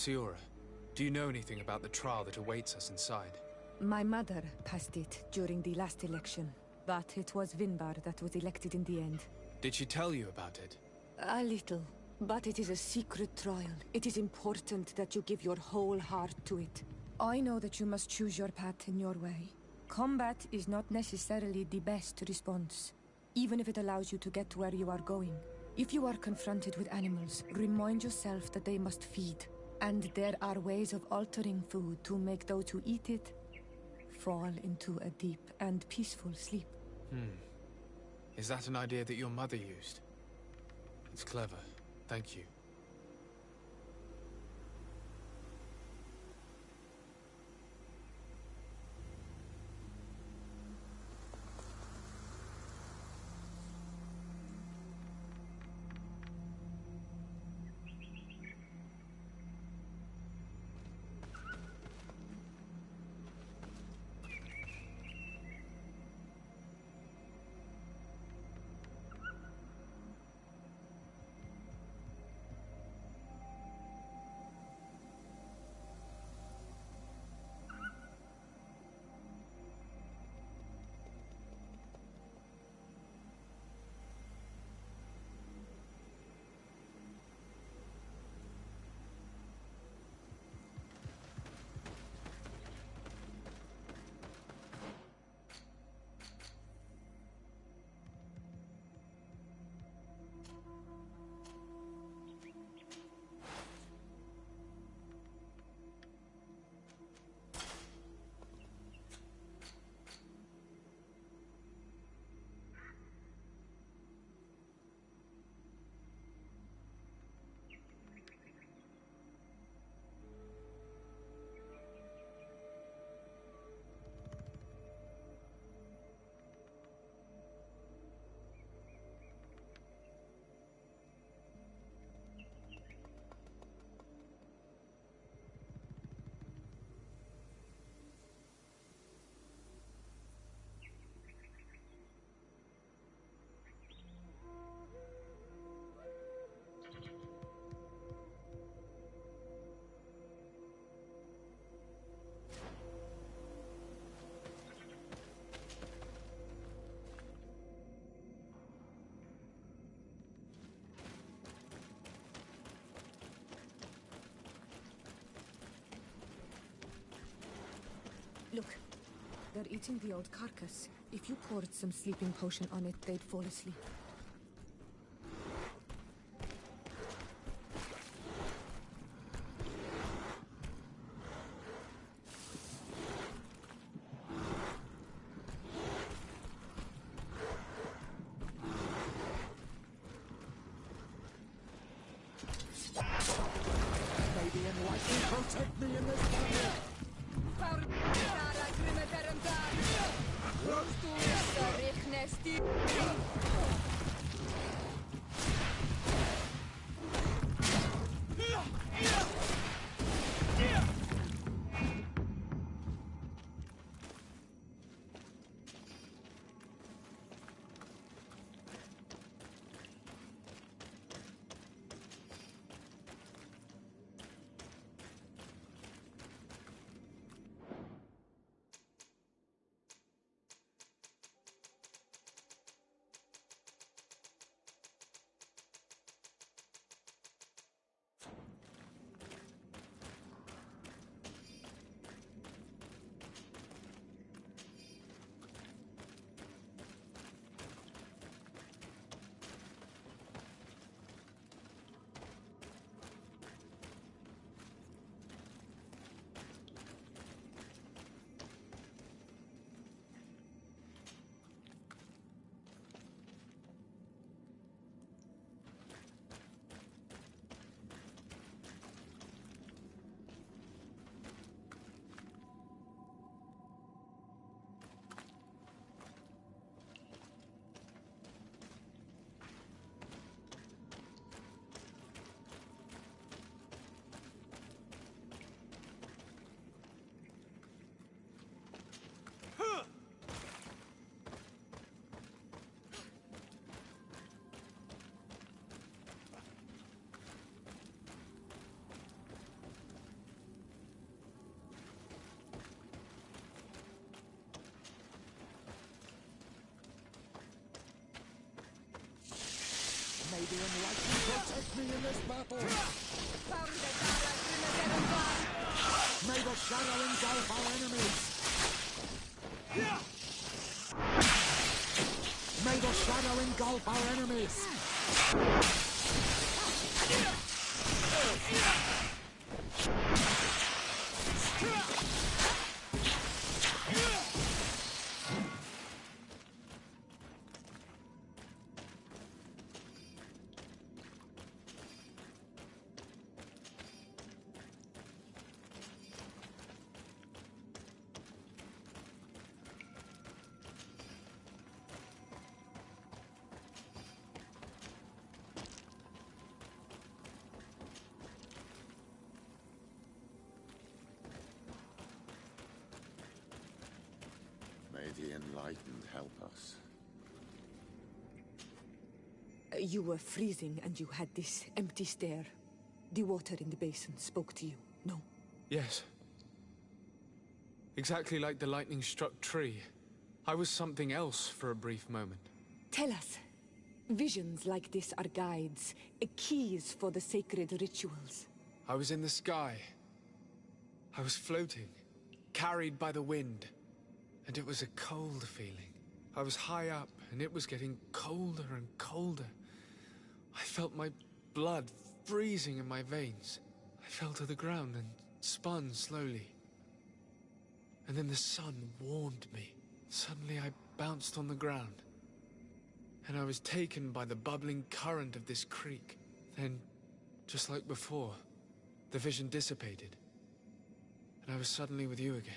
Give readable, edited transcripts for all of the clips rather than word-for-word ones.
Siora, do you know anything about the trial that awaits us inside? My mother passed it during the last election, but it was Vinbar that was elected in the end. Did she tell you about it? A little, but it is a secret trial. It is important that you give your whole heart to it. I know that you must choose your path in your way. Combat is not necessarily the best response, even if it allows you to get to where you are going. If you are confronted with animals, remind yourself that they must feed, and there are ways of altering food to make those who eat it fall into a deep and peaceful sleep. Is that an idea that your mother used? It's clever. Thank you. Look, they're eating the old carcass. If you poured some sleeping potion on it, they'd fall asleep. Maybe enlighten protect me in this one. the enlightened protect me in this battle. May the shadow engulf our enemies. May the shadow engulf our enemies. May the enlightened help us. You were freezing and you had this empty stare. The water in the basin spoke to you, no? Yes. Exactly like the lightning-struck tree. I was something else for a brief moment. Tell us. Visions like this are guides, keys for the sacred rituals. I was in the sky. I was floating, carried by the wind. And it was a cold feeling. I was high up, and it was getting colder and colder. I felt my blood freezing in my veins. I fell to the ground and spun slowly. And then the sun warmed me. Suddenly I bounced on the ground. And I was taken by the bubbling current of this creek. Then, just like before, the vision dissipated. And I was suddenly with you again.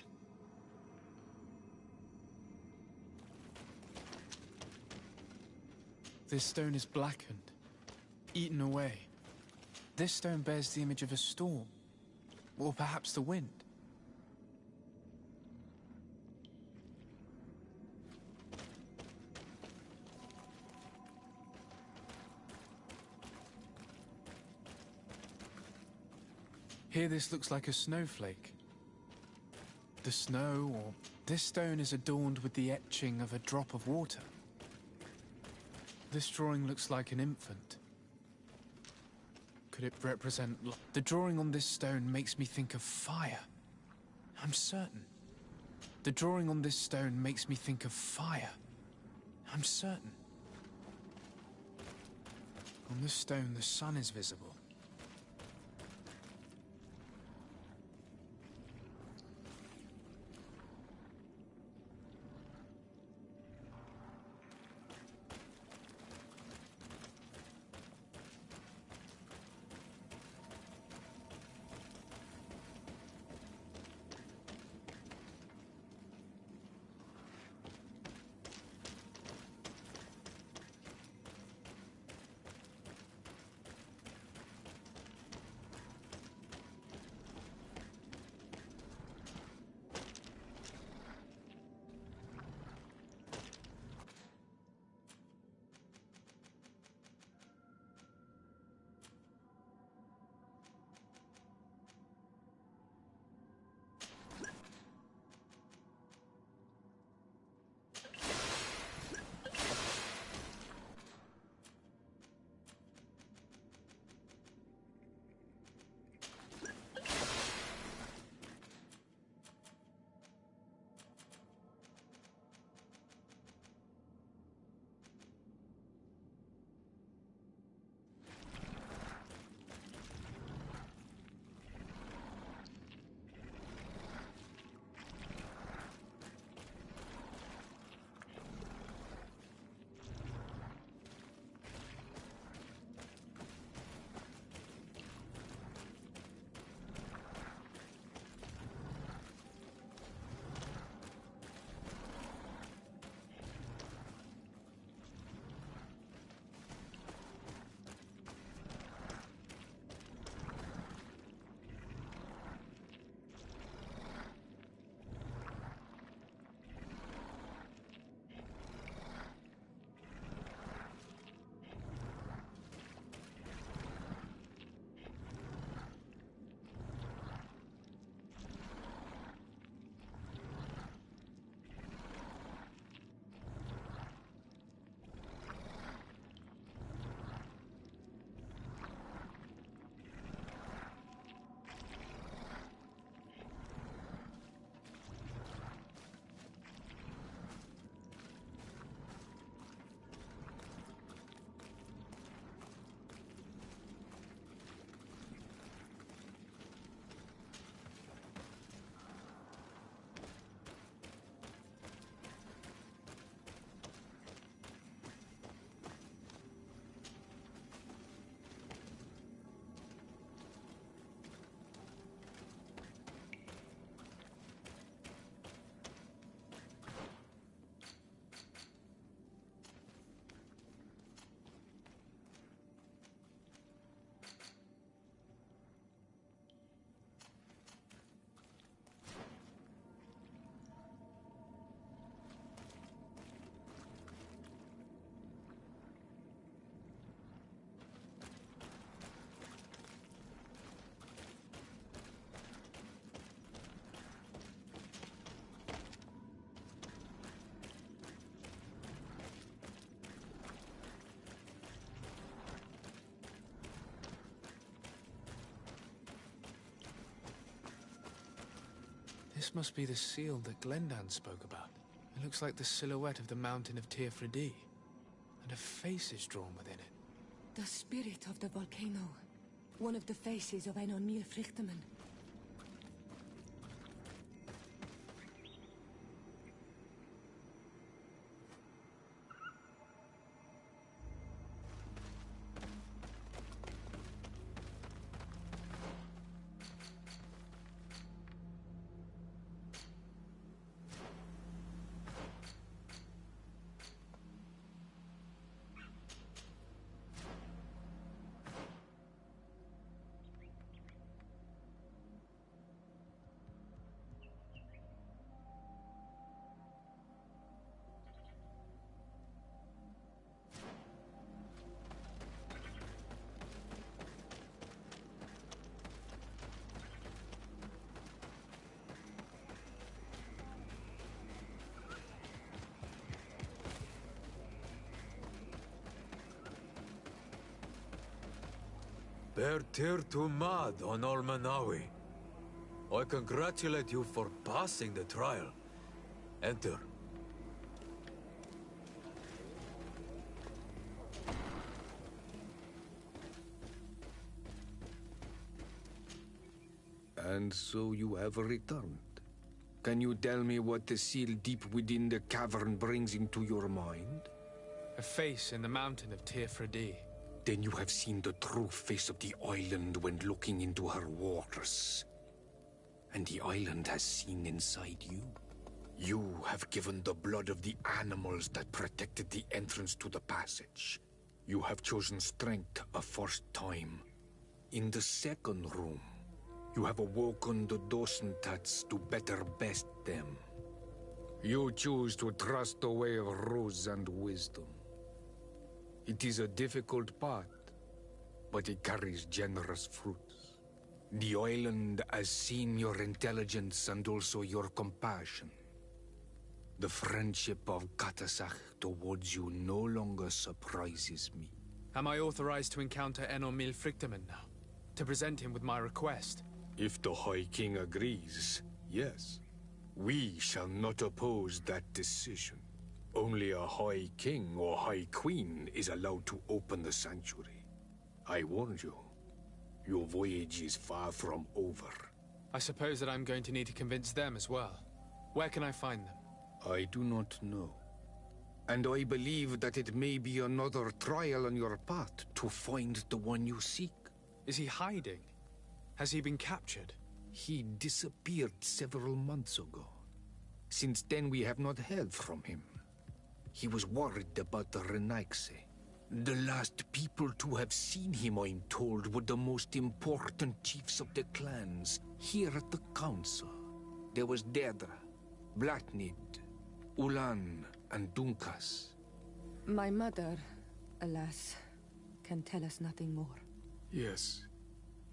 This stone is blackened, eaten away. This stone bears the image of a storm, or perhaps the wind. Here this looks like a snowflake. The snow, or this stone is adorned with the etching of a drop of water. This drawing looks like an infant. Could it represent... The drawing on this stone makes me think of fire. I'm certain. The drawing on this stone makes me think of fire. I'm certain. On this stone, the sun is visible. This must be the seal that Glendan spoke about. It looks like the silhouette of the mountain of Tirfredi, and a face is drawn within it. The spirit of the volcano. One of the faces of Einon Milfrichtemann. Bertir to Mad on Almanawi. I congratulate you for passing the trial. Enter. And so you have returned. Can you tell me what the seal deep within the cavern brings into your mind? A face in the mountain of Tirfredi. Then you have seen the true face of the island when looking into her waters. And the island has seen inside you. You have given the blood of the animals that protected the entrance to the passage. You have chosen strength a first time. In the second room, you have awoken the Dosentats to better best them. You choose to trust the way of ruse and wisdom. It is a difficult path, but it carries generous fruits. The island has seen your intelligence and also your compassion. The friendship of Katasach towards you no longer surprises me. Am I authorized to encounter Einon Milfrichtemann now? To present him with my request? If the High King agrees, yes. We shall not oppose that decision. Only a High King or High Queen is allowed to open the sanctuary. I warned you. Your voyage is far from over. I suppose that I'm going to need to convince them as well. Where can I find them? I do not know. And I believe that it may be another trial on your path to find the one you seek. Is he hiding? Has he been captured? He disappeared several months ago. Since then we have not heard from him. He was worried about the Renaigse. The last people to have seen him, I'm told, were the most important chiefs of the clans here at the council. There was Deirdre, Blatnid, Ulan, and Dunkas. My mother, alas, can tell us nothing more. Yes.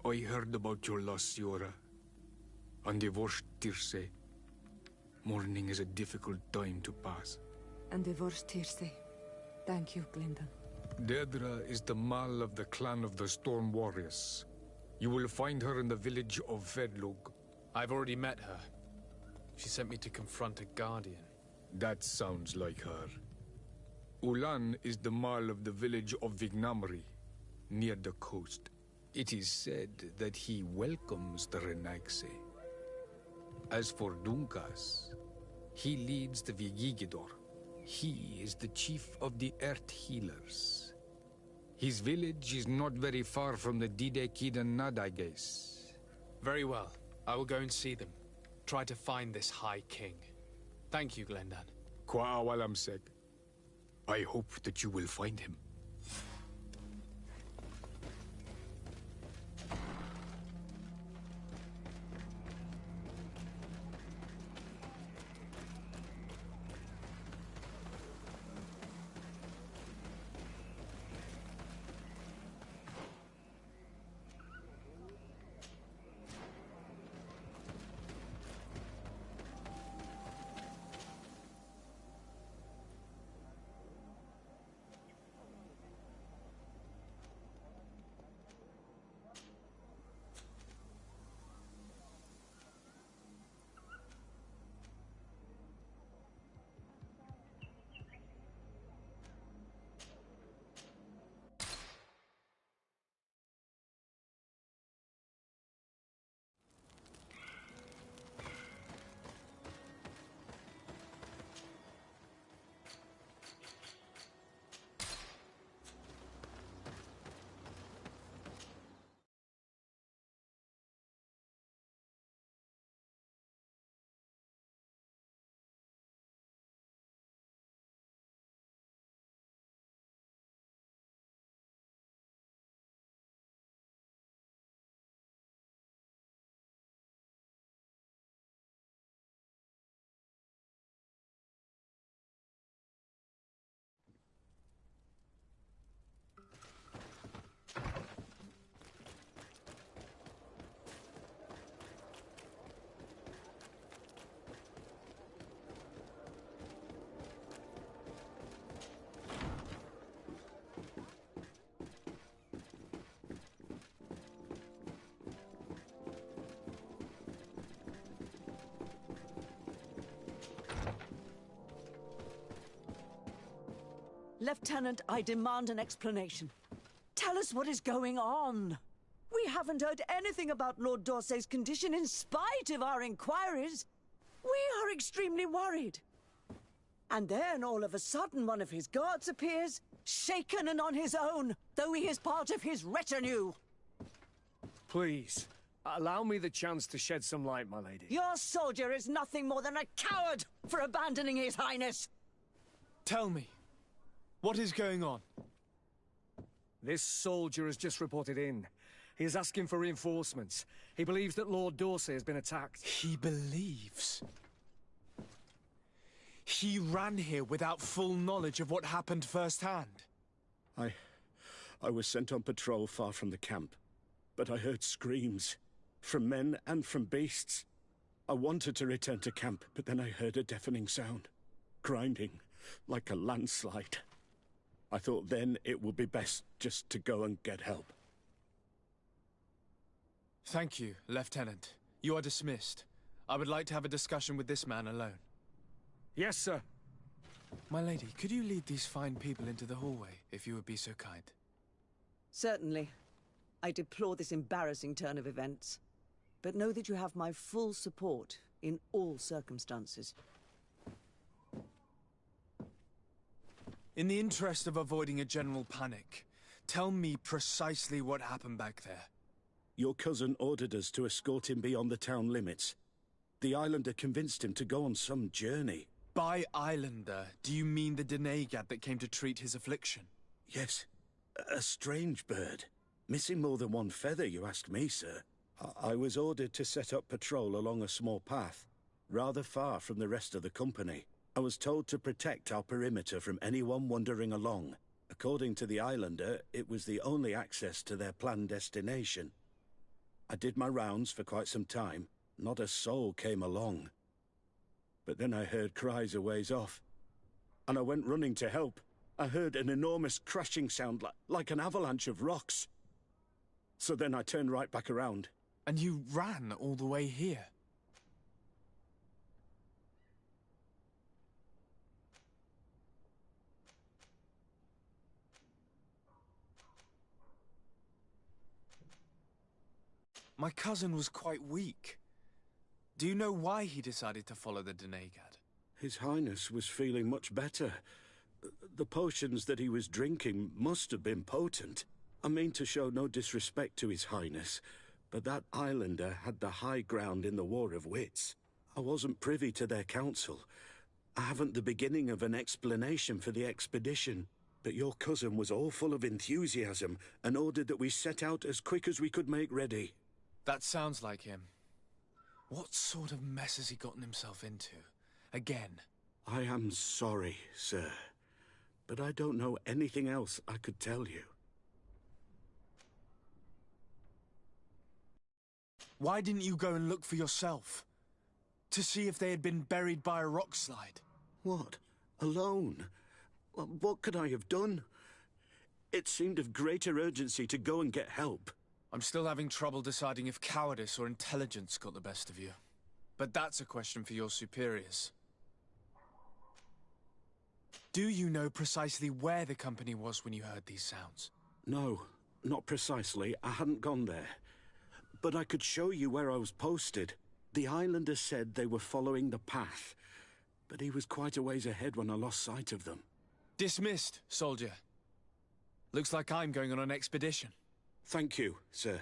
I heard about your loss, Siora. And divorced Tirce. Mourning is a difficult time to pass. And divorced Tirce. Thank you, Glendan. Deirdre is the Mal of the clan of the Storm Warriors. You will find her in the village of Vedlug. I've already met her. She sent me to confront a guardian. That sounds like her. Ulan is the Mal of the village of Vignamri, near the coast. It is said that he welcomes the Renaigse. As for Dunkas, he leads the Vigigidor. He is the chief of the Earth Healers. His village is not very far from the Didekidan Nadages. Very well. I will go and see them. Try to find this High King. Thank you, Glendan. Kwa awalamsek. I hope that you will find him. Lieutenant, I demand an explanation. Tell us what is going on. We haven't heard anything about Lord D'Orsay's condition in spite of our inquiries. We are extremely worried. And then, all of a sudden, one of his guards appears, shaken and on his own, though he is part of his retinue. Please, allow me the chance to shed some light, my lady. Your soldier is nothing more than a coward for abandoning his highness. Tell me, what is going on? This soldier has just reported in. He is asking for reinforcements. He believes that Lord D'Orsay has been attacked. He believes? He ran here without full knowledge of what happened firsthand. I was sent on patrol far from the camp, but I heard screams, from men and from beasts. I wanted to return to camp, but then I heard a deafening sound, grinding, like a landslide. I thought then it would be best just to go and get help. Thank you, Lieutenant. You are dismissed. I would like to have a discussion with this man alone. Yes, sir. My lady, could you lead these fine people into the hallway, if you would be so kind? Certainly. I deplore this embarrassing turn of events, but know that you have my full support in all circumstances. In the interest of avoiding a general panic, tell me precisely what happened back there. Your cousin ordered us to escort him beyond the town limits. The Islander convinced him to go on some journey. By Islander, do you mean the Denegad that came to treat his affliction? Yes, a strange bird. Missing more than one feather, you ask me, sir. I was ordered to set up patrol along a small path, rather far from the rest of the company. I was told to protect our perimeter from anyone wandering along. According to the Islander, it was the only access to their planned destination. I did my rounds for quite some time. Not a soul came along. But then I heard cries a ways off, and I went running to help. I heard an enormous crashing sound like an avalanche of rocks. So then I turned right back around. And you ran all the way here? My cousin was quite weak. Do you know why he decided to follow the Denegad? His Highness was feeling much better. The potions that he was drinking must have been potent. I mean to show no disrespect to His Highness, but that Islander had the high ground in the War of Wits. I wasn't privy to their counsel. I haven't the beginning of an explanation for the expedition. But your cousin was all full of enthusiasm and ordered that we set out as quick as we could make ready. That sounds like him. What sort of mess has he gotten himself into? Again? I am sorry, sir, but I don't know anything else I could tell you. Why didn't you go and look for yourself? To see if they had been buried by a rock slide? What? Alone? What could I have done? It seemed of greater urgency to go and get help. I'm still having trouble deciding if cowardice or intelligence got the best of you. But that's a question for your superiors. Do you know precisely where the company was when you heard these sounds? No, not precisely. I hadn't gone there. But I could show you where I was posted. The Islander said they were following the path, but he was quite a ways ahead when I lost sight of them. Dismissed, soldier. Looks like I'm going on an expedition. Thank you, sir.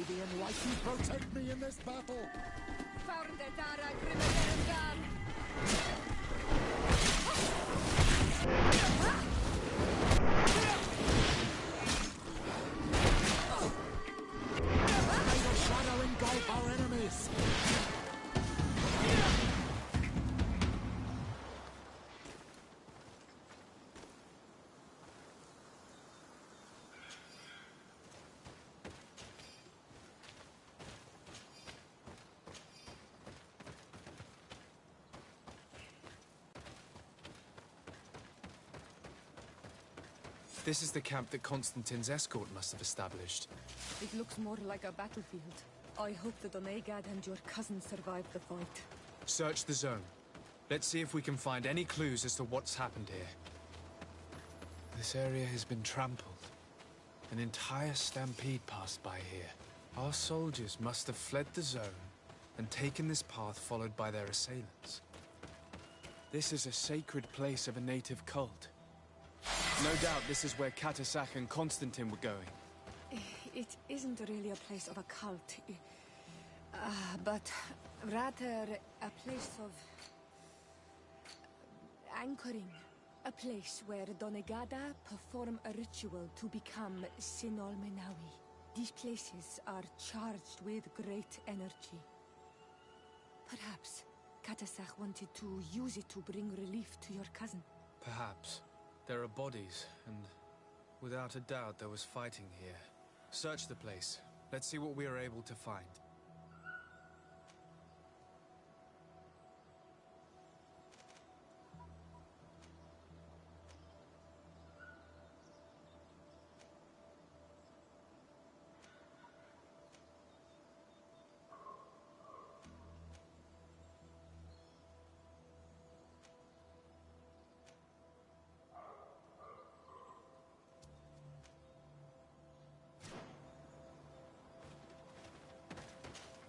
the Enlightened protect me in this battle! May the shadow engulf our enemies! This is the camp that Constantine's escort must have established. It looks more like a battlefield. I hope the Donegad and your cousin survived the fight. Search the zone. Let's see if we can find any clues as to what's happened here. This area has been trampled. An entire stampede passed by here. Our soldiers must have fled the zone and taken this path followed by their assailants. This is a sacred place of a native cult. No doubt this is where Katasak and Constantine were going. It isn't really a place of a cult, but rather a place of anchoring. A place where Donegada perform a ritual to become Sinol Menawi. These places are charged with great energy. Perhaps Katasak wanted to use it to bring relief to your cousin. Perhaps. There are bodies, and without a doubt there was fighting here. Search the place. Let's see what we are able to find.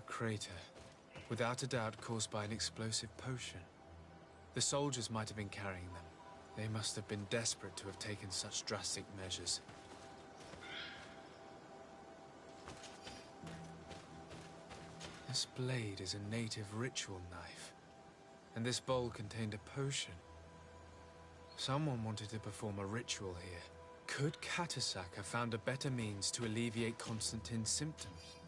Crater, without a doubt caused by an explosive potion. The soldiers might have been carrying them. They must have been desperate to have taken such drastic measures. This blade is a native ritual knife, and this bowl contained a potion. Someone wanted to perform a ritual here. Could Katasak have found a better means to alleviate Constantine's symptoms?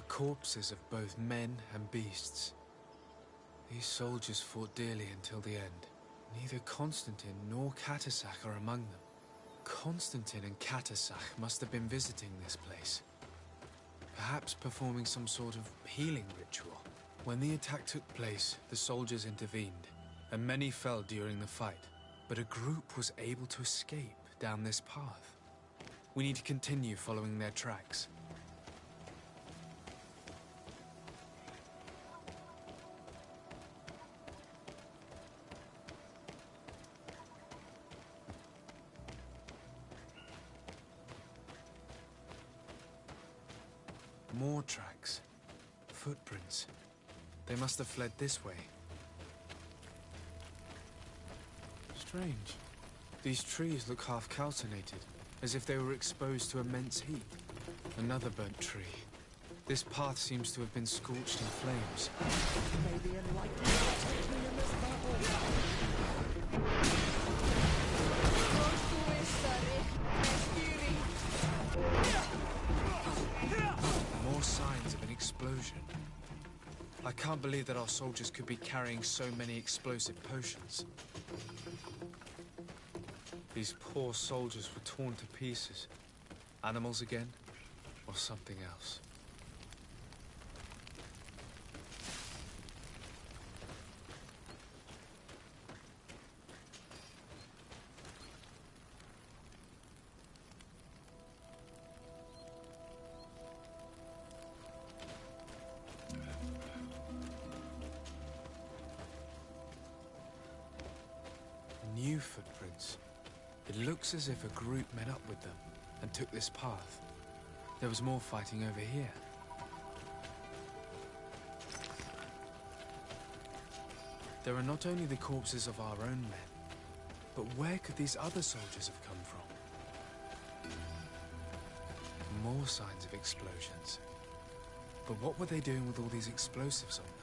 Corpses of both men and beasts. These soldiers fought dearly until the end. Neither Constantine nor Katasak are among them. Constantine and Katasak must have been visiting this place. Perhaps performing some sort of healing ritual. When the attack took place, the soldiers intervened, and many fell during the fight. But a group was able to escape down this path. We need to continue following their tracks. More tracks. Footprints. They must have fled this way. Strange. These trees look half calcinated, as if they were exposed to immense heat. Another burnt tree. This path seems to have been scorched in flames. May the Enlightened protect me in this battle! More signs of an explosion. I can't believe that our soldiers could be carrying so many explosive potions. These poor soldiers were torn to pieces. Animals again, or something else. New footprints. It looks as if a group met up with them and took this path. There was more fighting over here. There are not only the corpses of our own men, but where could these other soldiers have come from? More signs of explosions. But what were they doing with all these explosives on them?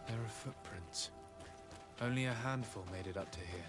There are footprints. Only a handful made it up to here.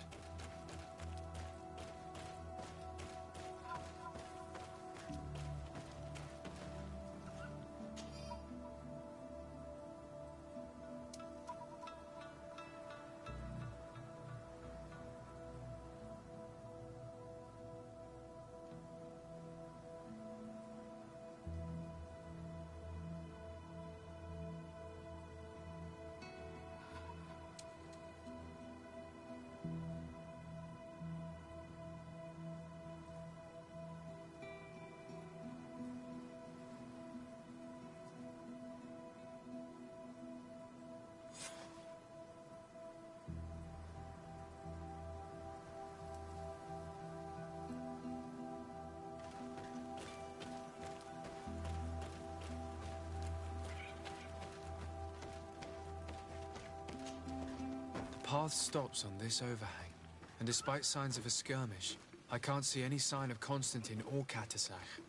The path stops on this overhang, and despite signs of a skirmish, I can't see any sign of Constantine or Katasach.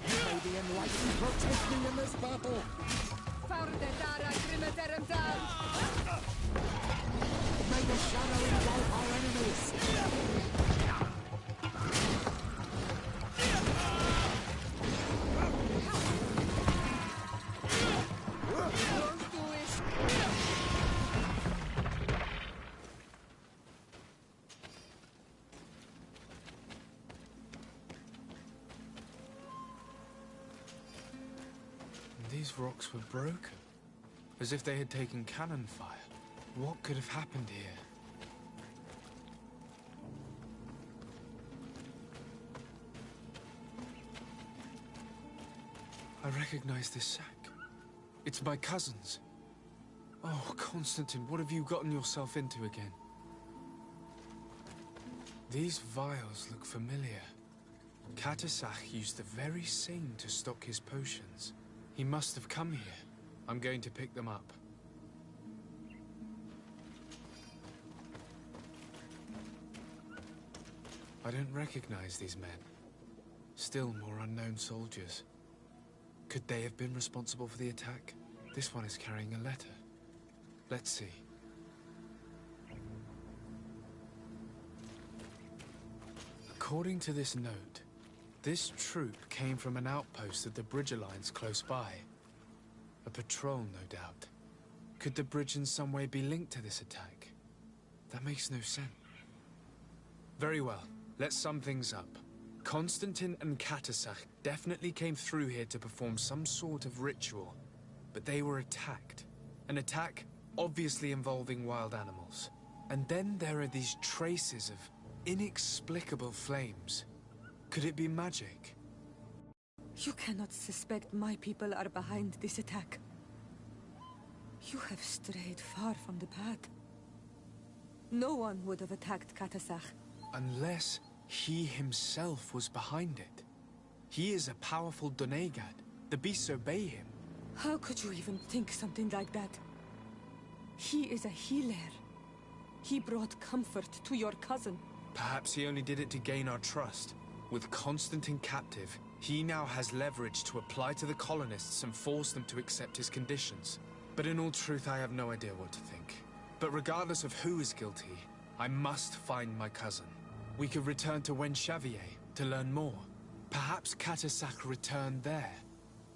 May the enlightened protect me in this battle! May the shadow engulf our enemies! These rocks were broken, as if they had taken cannon fire. What could have happened here? I recognize this sack. It's my cousin's. Oh, Constantine, what have you gotten yourself into again? These vials look familiar. Katasach used the very same to stock his potions. He must have come here. I'm going to pick them up. I don't recognize these men. Still more unknown soldiers. Could they have been responsible for the attack? This one is carrying a letter. Let's see. According to this note, this troop came from an outpost of the Bridger lines close by. A patrol, no doubt. Could the bridge in some way be linked to this attack? That makes no sense. Very well, let's sum things up. Constantine and Katasach definitely came through here to perform some sort of ritual, but they were attacked. An attack obviously involving wild animals. And then there are these traces of inexplicable flames. Could it be magic? You cannot suspect my people are behind this attack. You have strayed far from the path. No one would have attacked Katasach. Unless he himself was behind it. He is a powerful Donegad. The beasts obey him. How could you even think something like that? He is a healer. He brought comfort to your cousin. Perhaps he only did it to gain our trust. With Constantine captive, he now has leverage to apply to the colonists and force them to accept his conditions. But in all truth, I have no idea what to think. But regardless of who is guilty, I must find my cousin. We could return to Wen Xavier to learn more. Perhaps Katasach returned there.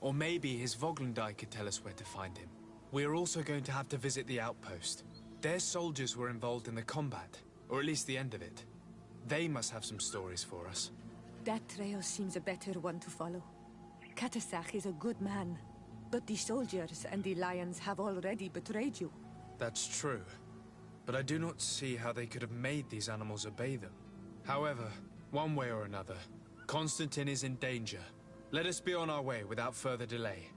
Or maybe his Voglendai could tell us where to find him. We're also going to have to visit the outpost. Their soldiers were involved in the combat, or at least the end of it. They must have some stories for us. That trail seems a better one to follow. Katasach is a good man, but the soldiers and the lions have already betrayed you. That's true, but I do not see how they could have made these animals obey them. However, one way or another, Constantine is in danger. Let us be on our way without further delay.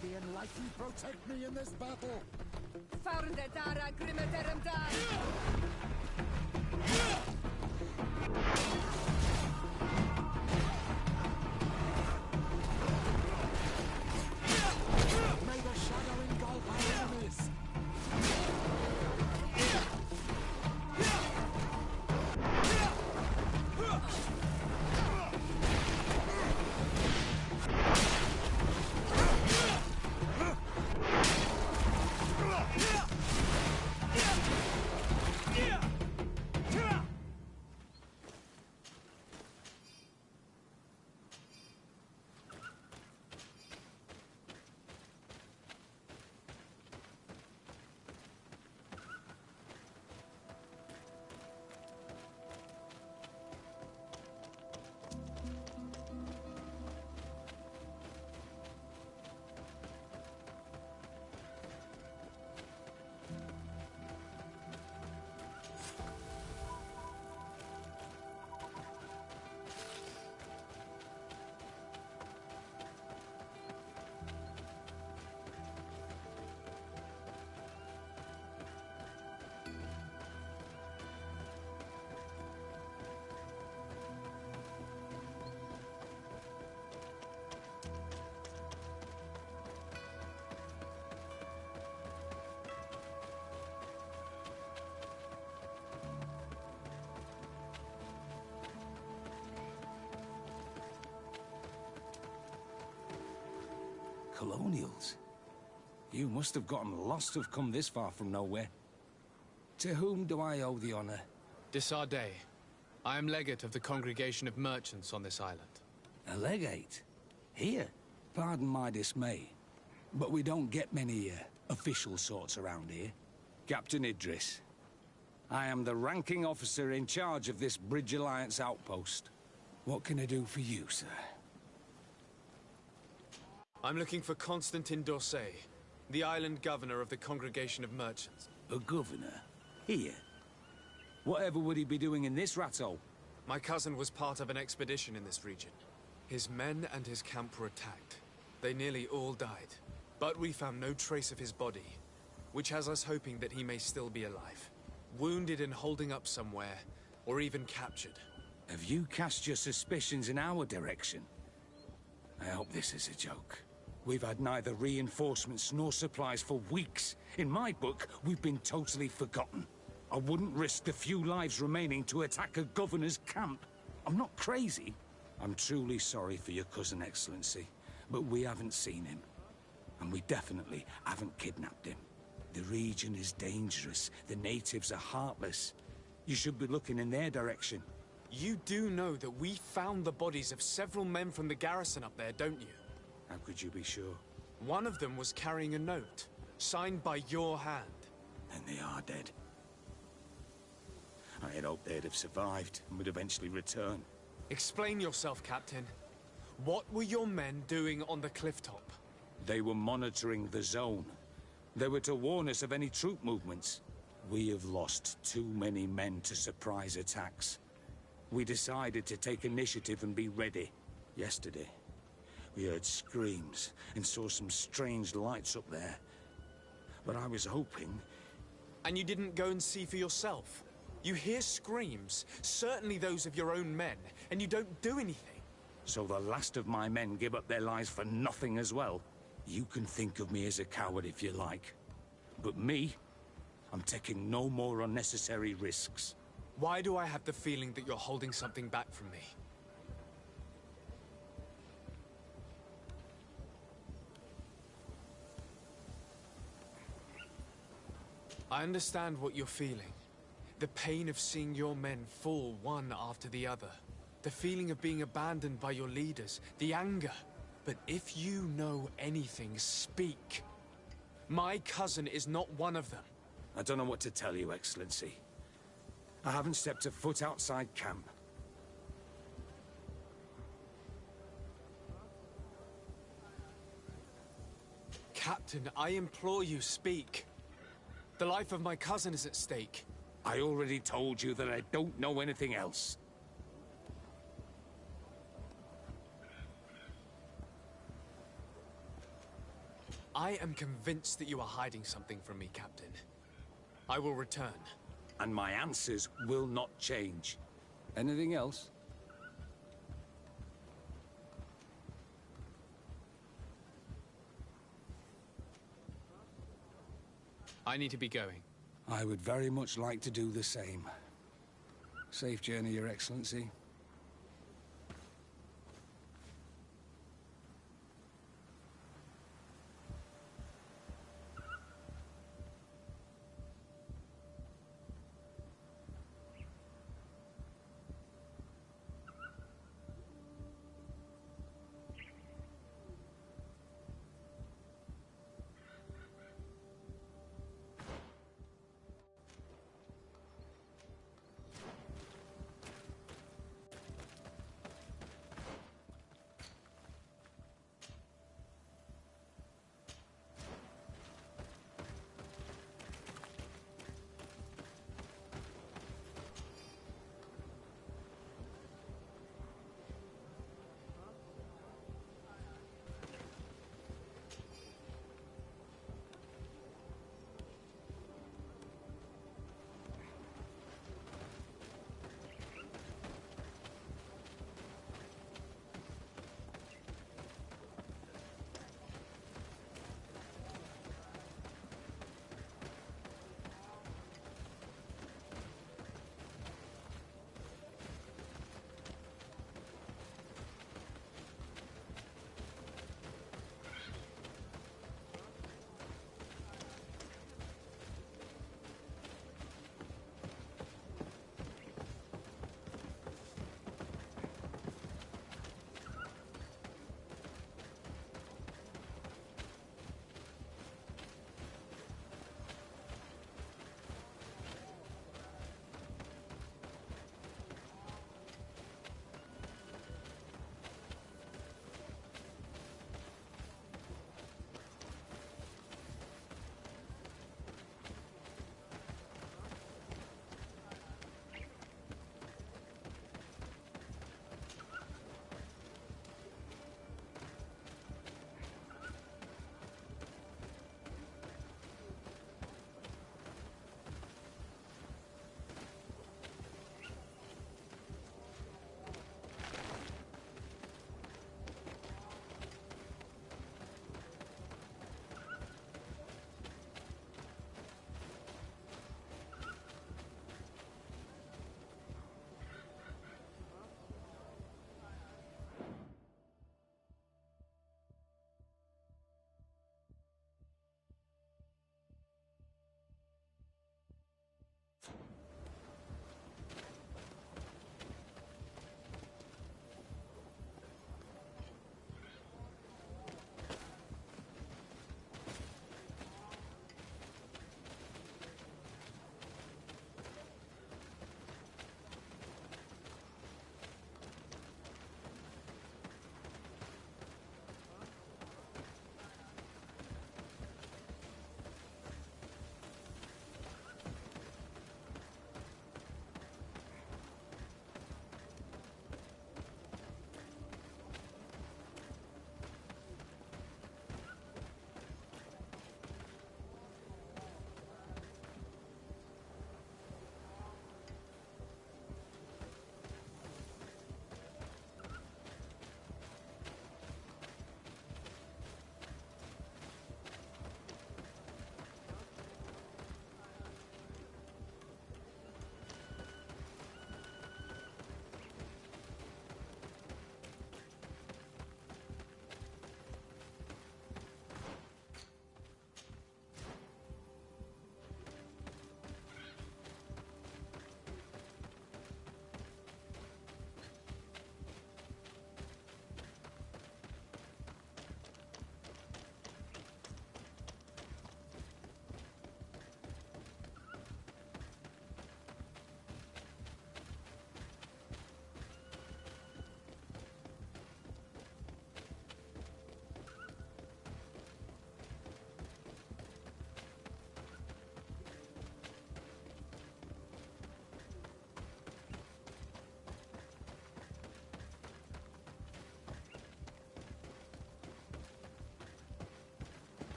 The enlightened protect me in this battle! Founded Dara Grimmeterum Dan! May the shadow engulf our enemies! Colonials. You must have gotten lost to have come this far from nowhere. To whom do I owe the honor? Desardet. I am legate of the Congregation of Merchants on this island. A legate? Here? Pardon my dismay, but we don't get many official sorts around here. Captain Idris. I am the ranking officer in charge of this Bridge Alliance outpost. What can I do for you, sir? I'm looking for Constantin d'Orsay, the island governor of the Congregation of Merchants. A governor? Here? Whatever would he be doing in this rattle? My cousin was part of an expedition in this region. His men and his camp were attacked. They nearly all died. But we found no trace of his body, which has us hoping that he may still be alive. Wounded and holding up somewhere, or even captured. Have you cast your suspicions in our direction? I hope this is a joke. We've had neither reinforcements nor supplies for weeks. In my book, we've been totally forgotten. I wouldn't risk the few lives remaining to attack a governor's camp. I'm not crazy. I'm truly sorry for your cousin, Excellency, but we haven't seen him. And we definitely haven't kidnapped him. The region is dangerous. The natives are heartless. You should be looking in their direction. You do know that we found the bodies of several men from the garrison up there, don't you? How could you be sure? One of them was carrying a note, signed by your hand. Then they are dead. I had hoped they'd have survived and would eventually return. Explain yourself, Captain. What were your men doing on the clifftop? They were monitoring the zone. They were to warn us of any troop movements. We have lost too many men to surprise attacks. We decided to take initiative and be ready. Yesterday, we heard screams and saw some strange lights up there. But I was hoping... And you didn't go and see for yourself? You hear screams, certainly those of your own men, and you don't do anything. So the last of my men give up their lives for nothing as well? You can think of me as a coward if you like. But me, I'm taking no more unnecessary risks. Why do I have the feeling that you're holding something back from me? I understand what you're feeling. The pain of seeing your men fall one after the other. The feeling of being abandoned by your leaders. The anger. But if you know anything, speak. My cousin is not one of them. I don't know what to tell you, Excellency. I haven't stepped a foot outside camp. Captain, I implore you, speak. The life of my cousin is at stake. I already told you that I don't know anything else. I am convinced that you are hiding something from me, Captain. I will return. And my answers will not change. Anything else? I need to be going. I would very much like to do the same. Safe journey, Your Excellency.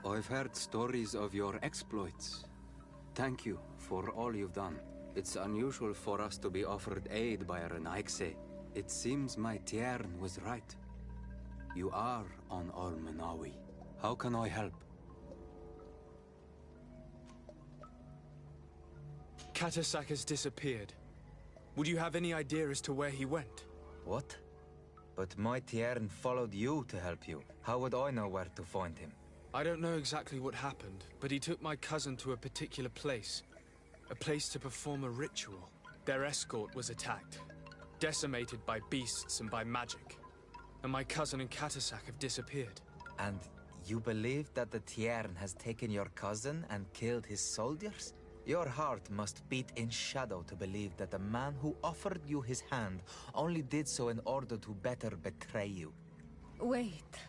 I've heard stories of your exploits. Thank you for all you've done. It's unusual for us to be offered aid by a Renaigse. It seems my Tiern was right. You are on Almenawi. How can I help? Katasak has disappeared. Would you have any idea as to where he went? What? But my Tiern followed you to help you. How would I know where to find him? I don't know exactly what happened, but he took my cousin to a particular place. A place to perform a ritual. Their escort was attacked, decimated by beasts and by magic. And my cousin and Katasak have disappeared. And you believe that the Tiern has taken your cousin and killed his soldiers? Your heart must beat in shadow to believe that the man who offered you his hand only did so in order to better betray you. Wait.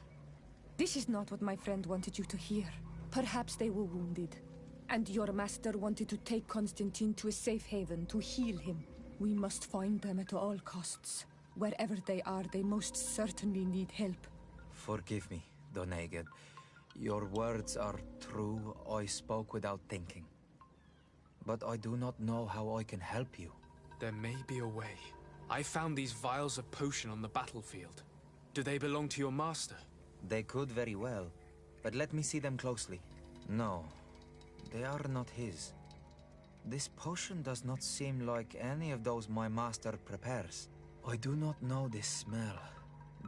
This is not what my friend wanted you to hear. Perhaps they were wounded, and your master wanted to take Constantine to a safe haven to heal him. We must find them at all costs. Wherever they are, they most certainly need help. Forgive me, Doneged. Your words are true. I spoke without thinking. But I do not know how I can help you. There may be a way. I found these vials of potion on the battlefield. Do they belong to your master? They could very well, but let me see them closely. No, they are not his. This potion does not seem like any of those my master prepares. I do not know this smell.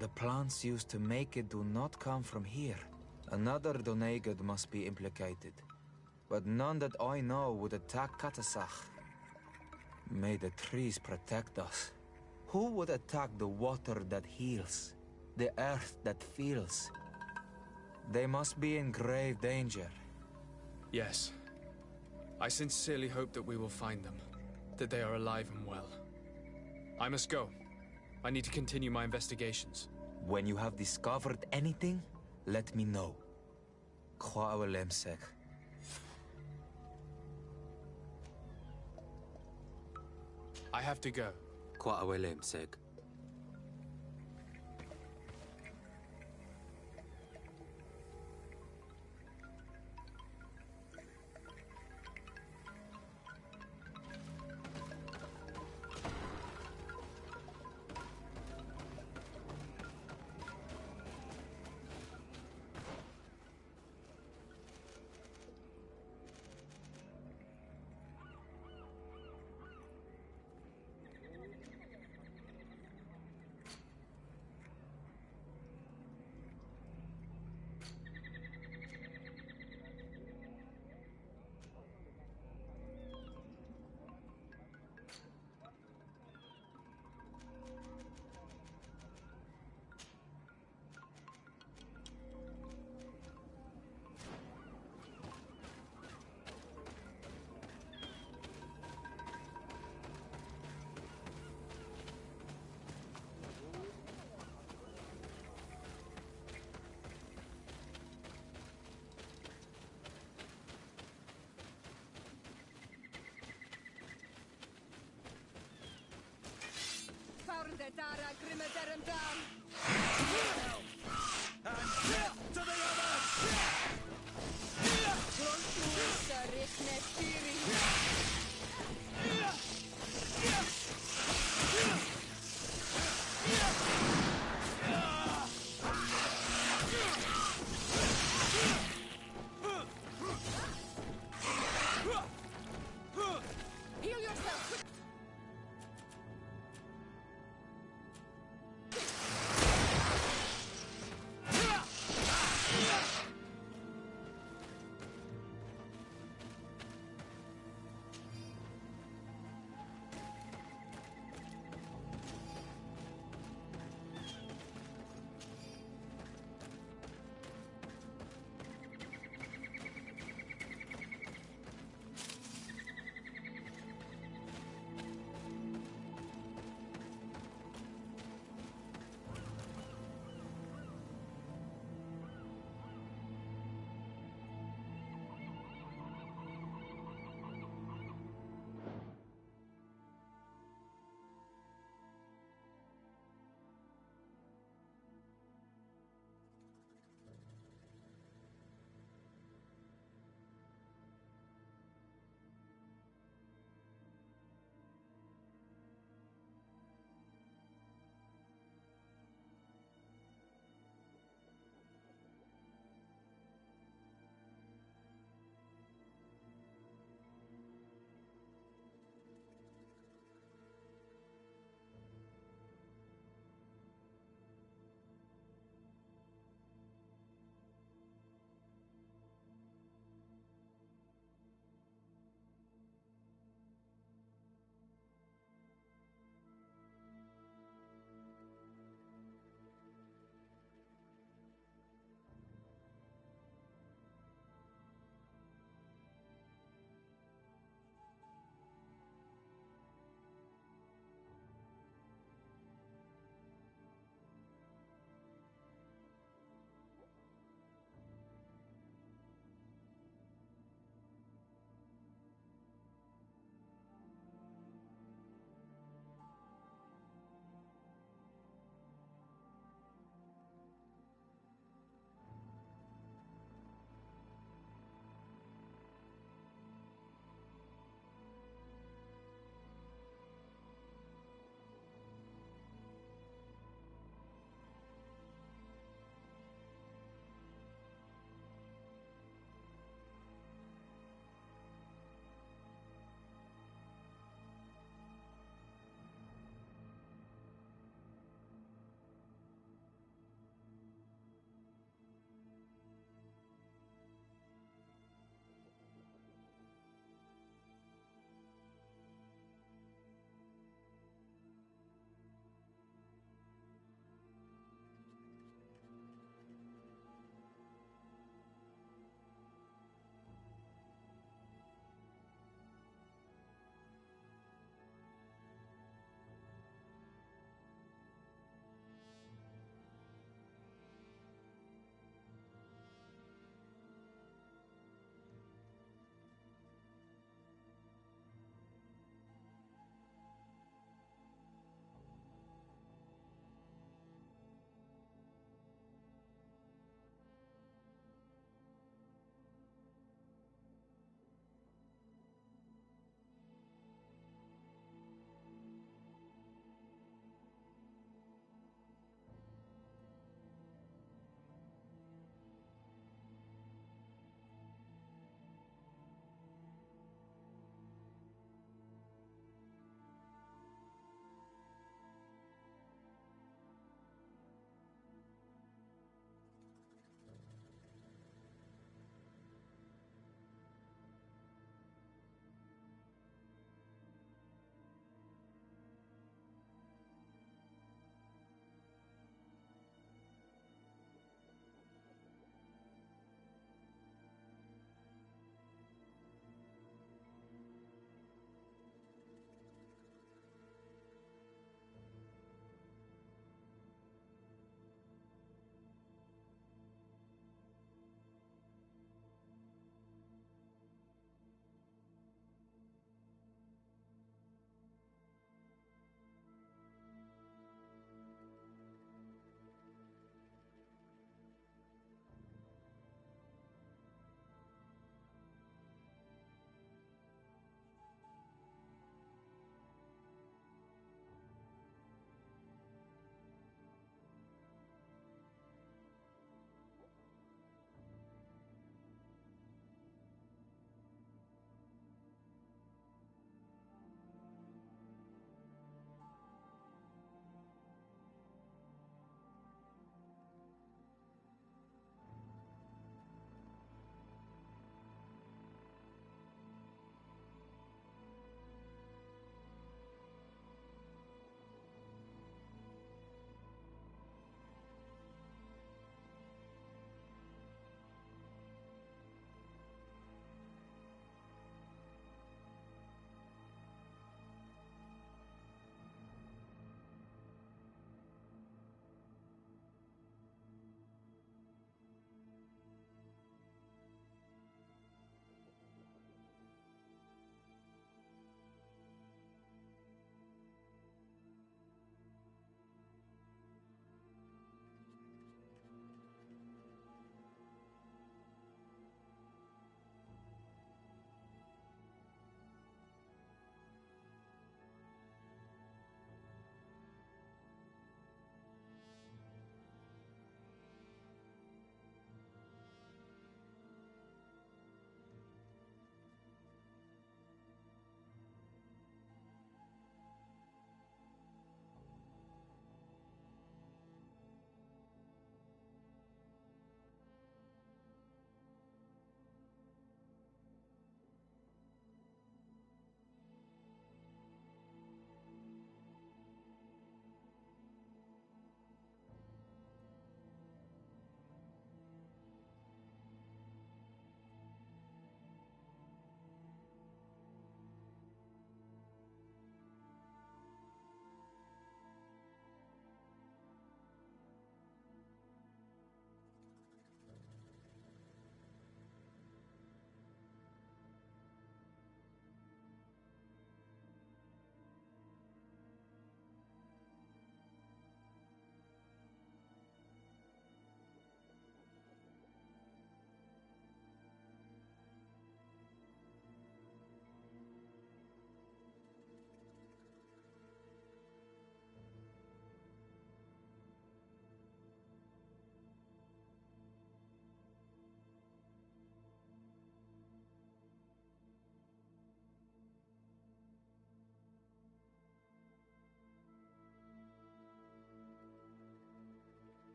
The plants used to make it do not come from here. Another Doneged must be implicated, but none that I know would attack Katasach. May the trees protect us. Who would attack the water that heals? The earth that feels? They must be in grave danger. Yes. I sincerely hope that we will find them. That they are alive and well. I must go. I need to continue my investigations. When you have discovered anything, let me know. I have to go.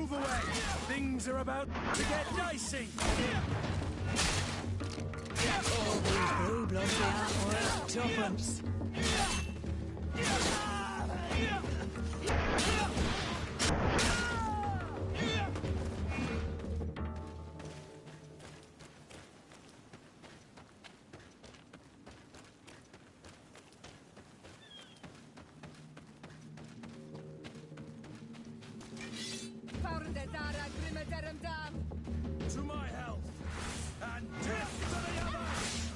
Move away! Things are about to get dicey! Oh, blood or tuppence. To my health! And death to the others!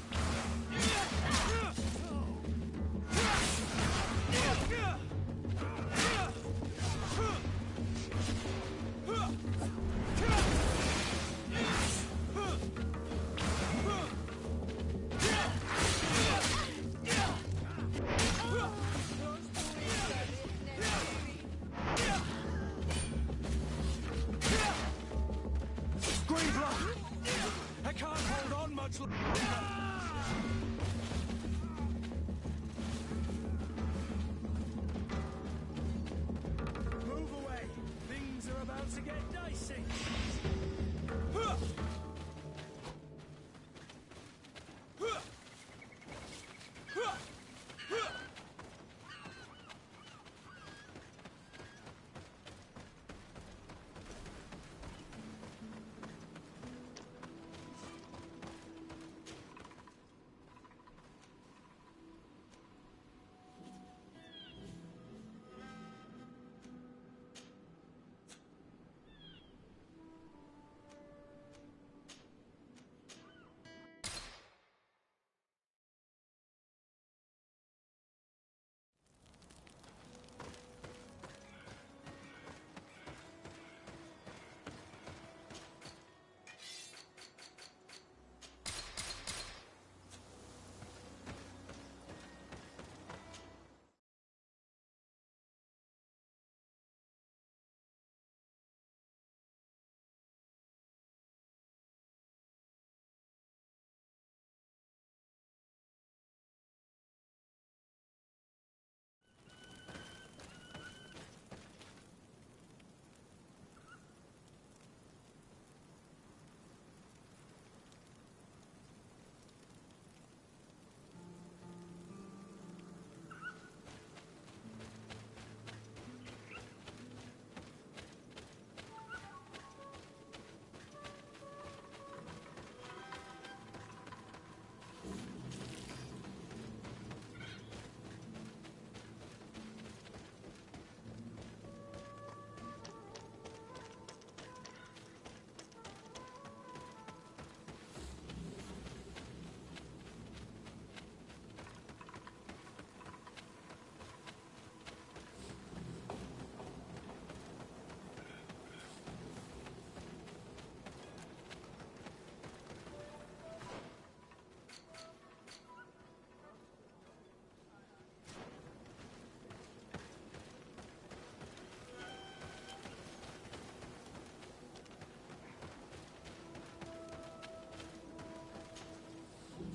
I can't hold on much longer! Move away! Things are about to get dicey!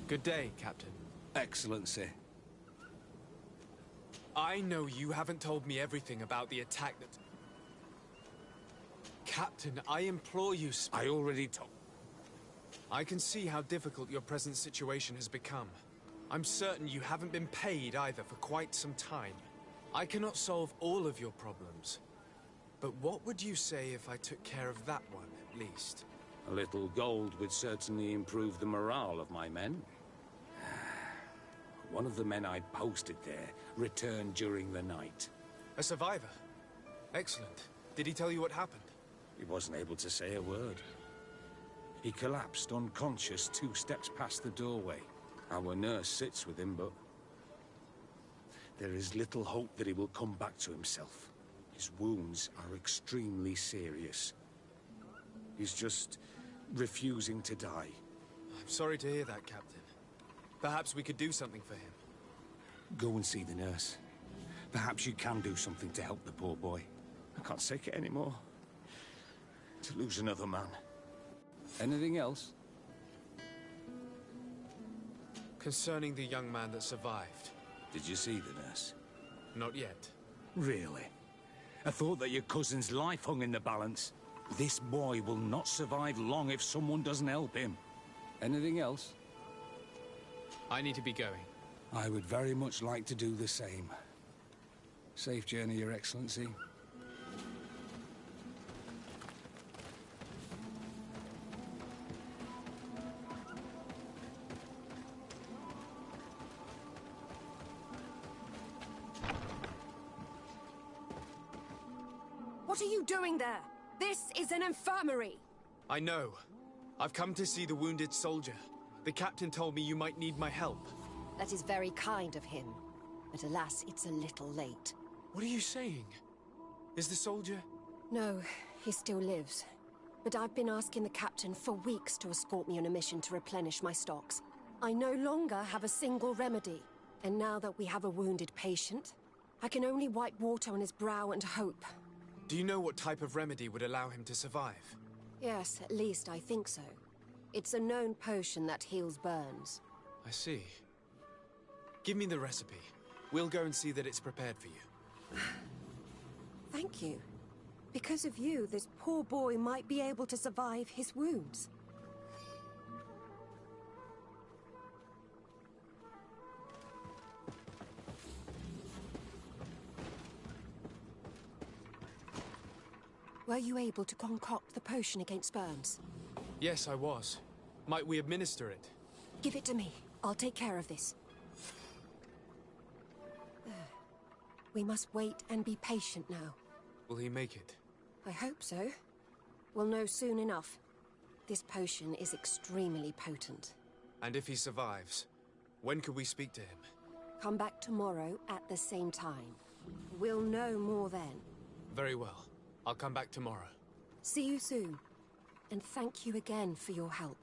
Good day, Captain. Excellency. I know you haven't told me everything about the attack that... Captain, I implore you... I already told... I can see how difficult your present situation has become. I'm certain you haven't been paid either for quite some time. I cannot solve all of your problems. But what would you say if I took care of that one, at least? A little gold would certainly improve the morale of my men. One of the men I'd posted there returned during the night. A survivor? Excellent. Did he tell you what happened? He wasn't able to say a word. He collapsed unconscious 2 steps past the doorway. Our nurse sits with him, but... there is little hope that he will come back to himself. His wounds are extremely serious. He's just refusing to die. I'm sorry to hear that, Captain. Perhaps we could do something for him. Go and see the nurse. Perhaps you can do something to help the poor boy. I can't take it anymore. To lose another man. Anything else? Concerning the young man that survived. Did you see the nurse? Not yet. Really? I thought that your cousin's life hung in the balance. This boy will not survive long if someone doesn't help him. Anything else? I need to be going. I would very much like to do the same. Safe journey, Your Excellency. What are you doing there? This is an infirmary! I know. I've come to see the wounded soldier. The captain told me you might need my help. That is very kind of him. But alas, it's a little late. What are you saying? Is the soldier... No, he still lives. But I've been asking the captain for weeks to escort me on a mission to replenish my stocks. I no longer have a single remedy. And now that we have a wounded patient, I can only wipe water on his brow and hope. Do you know what type of remedy would allow him to survive? Yes, at least I think so. It's a known potion that heals burns. I see. Give me the recipe. We'll go and see that it's prepared for you. Thank you. Because of you, this poor boy might be able to survive his wounds. Were you able to concoct the potion against burns? Yes, I was. Might we administer it? Give it to me. I'll take care of this. We must wait and be patient now. Will he make it? I hope so. We'll know soon enough. This potion is extremely potent. And if he survives, when could we speak to him? Come back tomorrow at the same time. We'll know more then. Very well. I'll come back tomorrow. See you soon. And thank you again for your help.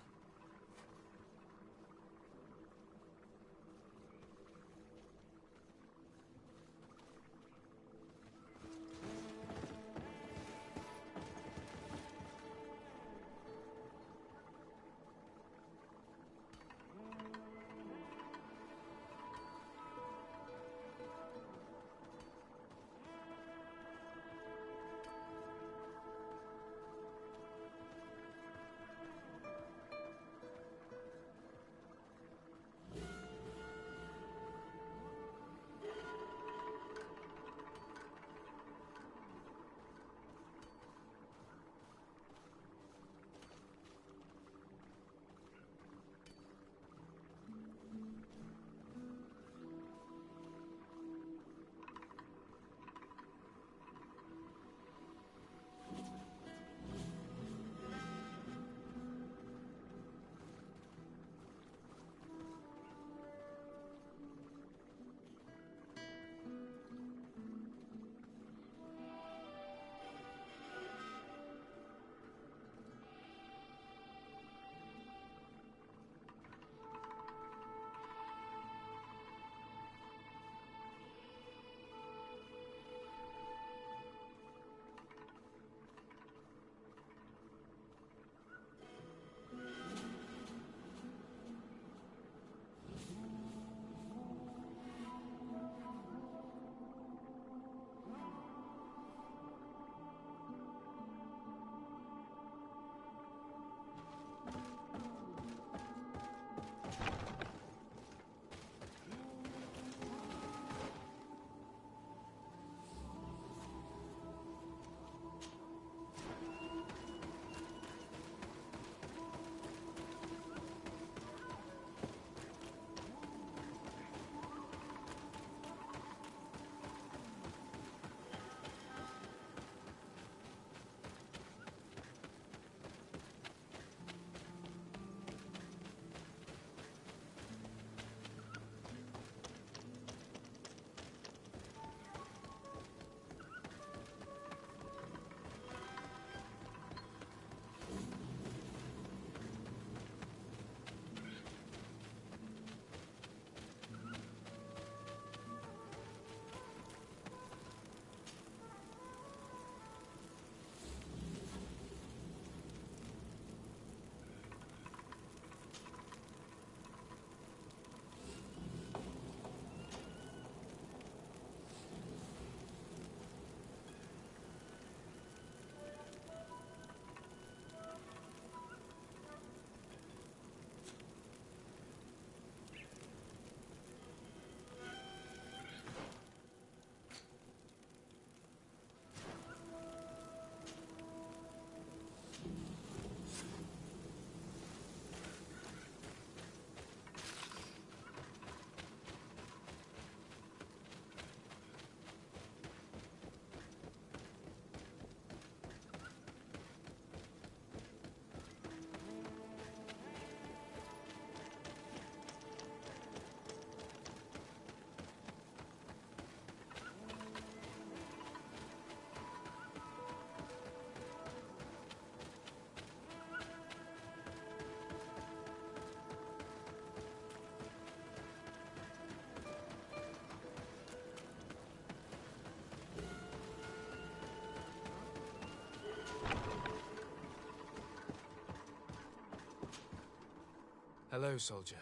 Hello, soldier.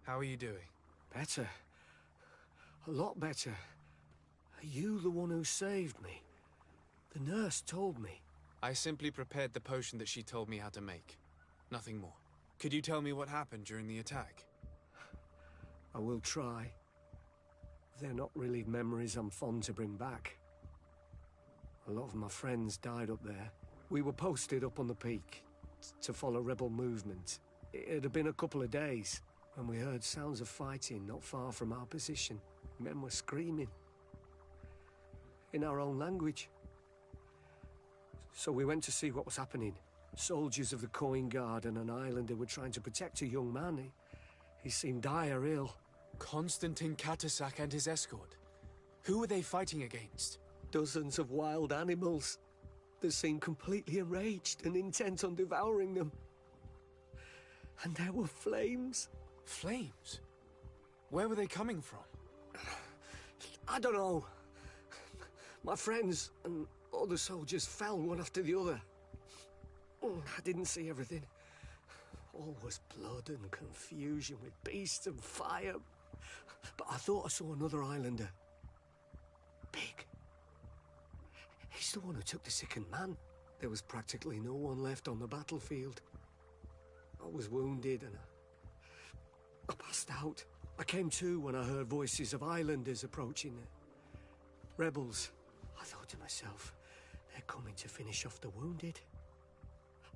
How are you doing? Better. A lot better. Are you the one who saved me? The nurse told me. I simply prepared the potion that she told me how to make. Nothing more. Could you tell me what happened during the attack? I will try. They're not really memories I'm fond to bring back. A lot of my friends died up there. We were posted up on the peak to follow rebel movement. It had been a couple of days when we heard sounds of fighting not far from our position. Men were screaming in our own language. So we went to see what was happening. Soldiers of the Coin Guard and an islander were trying to protect a young man. He seemed dire ill. Constantine Katasak and his escort. Who were they fighting against? Dozens of wild animals. They seemed completely enraged and intent on devouring them. And there were flames. Flames? Where were they coming from? I don't know. My friends and other soldiers fell one after the other. I didn't see everything. All was blood and confusion with beasts and fire. But I thought I saw another islander. Big. He's the one who took the sickened man. There was practically no one left on the battlefield. I was wounded and I passed out. I came to when I heard voices of islanders approaching. Rebels. I thought to myself, they're coming to finish off the wounded.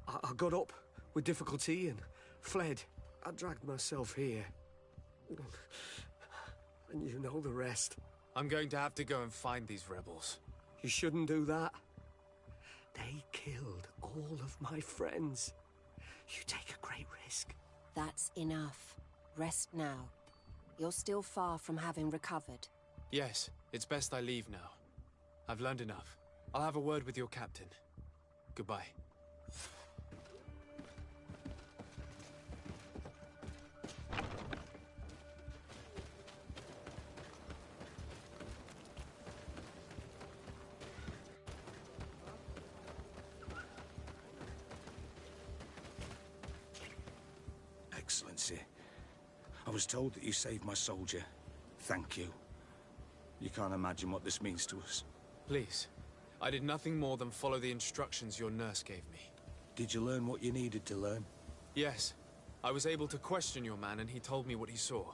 I got up with difficulty and fled. I dragged myself here. And you know the rest. I'm going to have to go and find these rebels. You shouldn't do that. They killed all of my friends. You take a great risk. That's enough. Rest now. You're still far from having recovered. Yes, it's best I leave now. I've learned enough. I'll have a word with your captain. Goodbye. Excellency, I was told that you saved my soldier. Thank you. You can't imagine what this means to us. Please. I did nothing more than follow the instructions your nurse gave me. Did you learn what you needed to learn? Yes. I was able to question your man and he told me what he saw.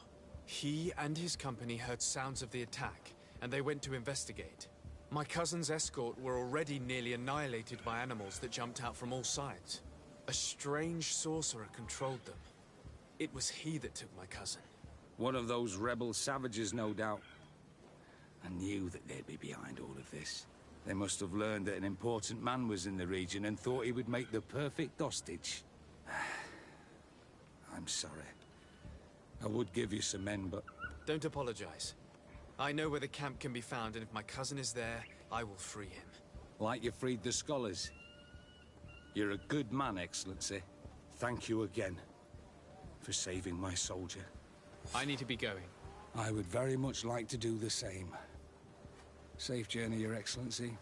He and his company heard sounds of the attack, and they went to investigate. My cousin's escort were already nearly annihilated by animals that jumped out from all sides. A strange sorcerer controlled them. It was he that took my cousin. One of those rebel savages, no doubt. I knew that they'd be behind all of this. They must have learned that an important man was in the region and thought he would make the perfect hostage. I'm sorry. I would give you some men, but... Don't apologize. I know where the camp can be found, and if my cousin is there, I will free him. Like you freed the scholars. You're a good man, Excellency. Thank you again for saving my soldier. I need to be going. I would very much like to do the same. Safe journey, Your Excellency.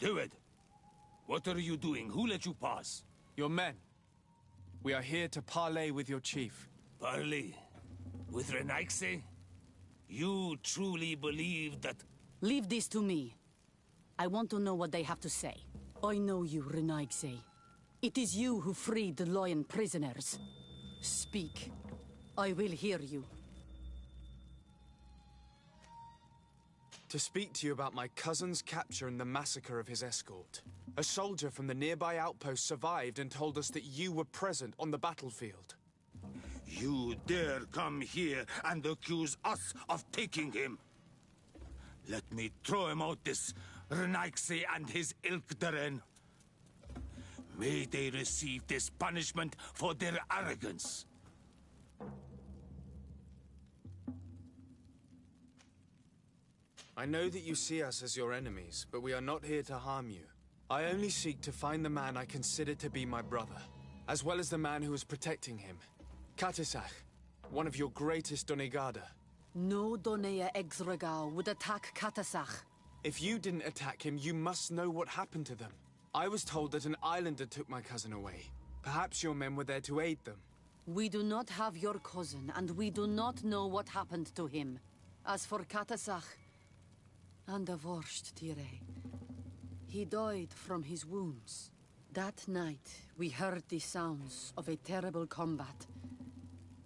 Steward, what are you doing? Who let you pass? Your men. We are here to parley with your chief. Parley? With Renaigse? You truly believe that... Leave this to me. I want to know what they have to say. I know you, Renaigse. It is you who freed the lion prisoners. Speak. I will hear you. To speak to you about my cousin's capture and the massacre of his escort. A soldier from the nearby outpost survived and told us that you were present on the battlefield. You dare come here and accuse us of taking him? Let me throw him out this Renaigse and his Ilkdaren. May they receive this punishment for their arrogance. I know that you see us as your enemies, but we are not here to harm you. I only seek to find the man I consider to be my brother, as well as the man who is protecting him. Katisach, one of your greatest Donegada. No Donea Exregao would attack Katasach. If you didn't attack him, you must know what happened to them. I was told that an islander took my cousin away. Perhaps your men were there to aid them. We do not have your cousin, and we do not know what happened to him. As for Katasach, and the worst, Tire, he died from his wounds. That night, we heard the sounds of a terrible combat.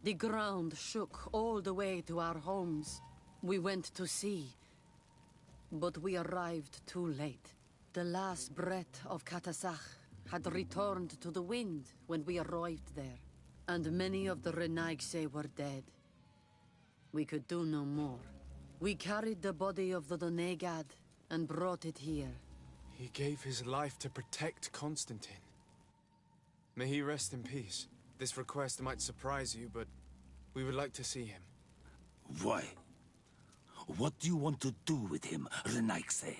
The ground shook all the way to our homes. We went to see, but we arrived too late. The last breath of Katasach had returned to the wind when we arrived there, and many of the Renaigse were dead. We could do no more. We carried the body of the Donegad and brought it here. He gave his life to protect Constantine. May he rest in peace. This request might surprise you, but we would like to see him. Why? What do you want to do with him, Renaigse?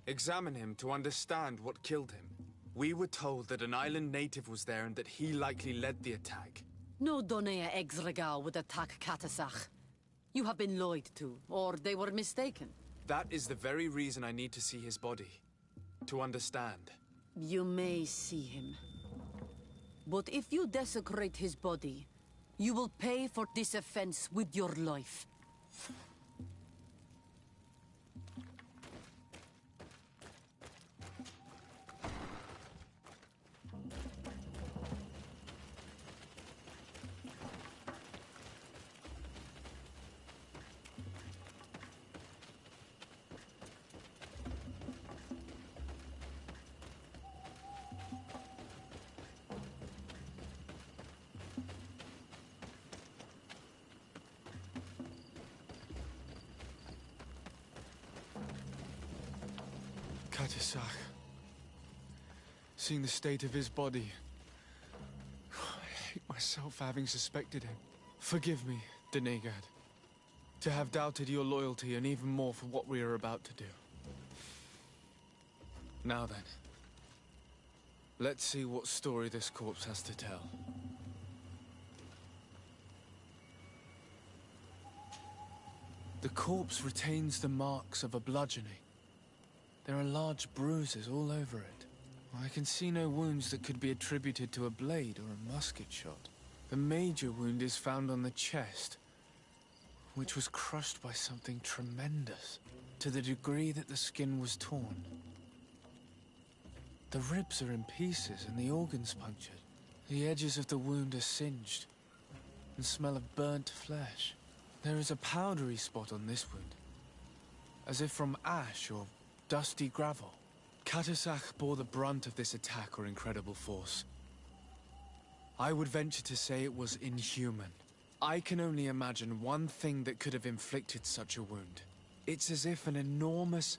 Examine him to understand what killed him. We were told that an island native was there and that he likely led the attack. No Donea Exregao would attack Katasach. You have been lied to, or they were mistaken. That is the very reason I need to see his body. To understand. You may see him. But if you desecrate his body, you will pay for this offense with your life. Katisach. Seeing the state of his body, I hate myself for having suspected him. Forgive me, Donegad, to have doubted your loyalty and even more for what we are about to do. Now then, let's see what story this corpse has to tell. The corpse retains the marks of a bludgeoning. There are large bruises all over it. I can see no wounds that could be attributed to a blade or a musket shot. The major wound is found on the chest, which was crushed by something tremendous, to the degree that the skin was torn. The ribs are in pieces and the organs punctured. The edges of the wound are singed and smell of burnt flesh. There is a powdery spot on this wound, as if from ash or dusty gravel. Katasach bore the brunt of this attack or incredible force. I would venture to say it was inhuman. I can only imagine one thing that could have inflicted such a wound. It's as if an enormous,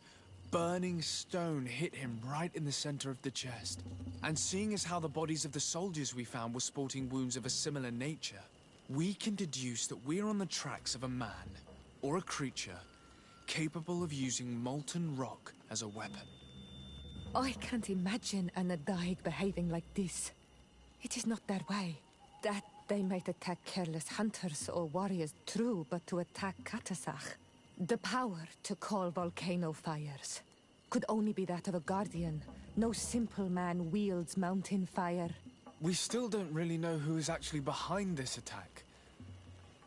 burning stone hit him right in the center of the chest. And seeing as how the bodies of the soldiers we found were sporting wounds of a similar nature, we can deduce that we're on the tracks of a man, or a creature, capable of using molten rock as a weapon. I can't imagine an Adaig behaving like this. It is not their way. That they might attack careless hunters or warriors, true, but to attack Katasach. The power to call volcano fires. could only be that of a guardian. No simple man wields mountain fire. We still don't really know who is actually behind this attack,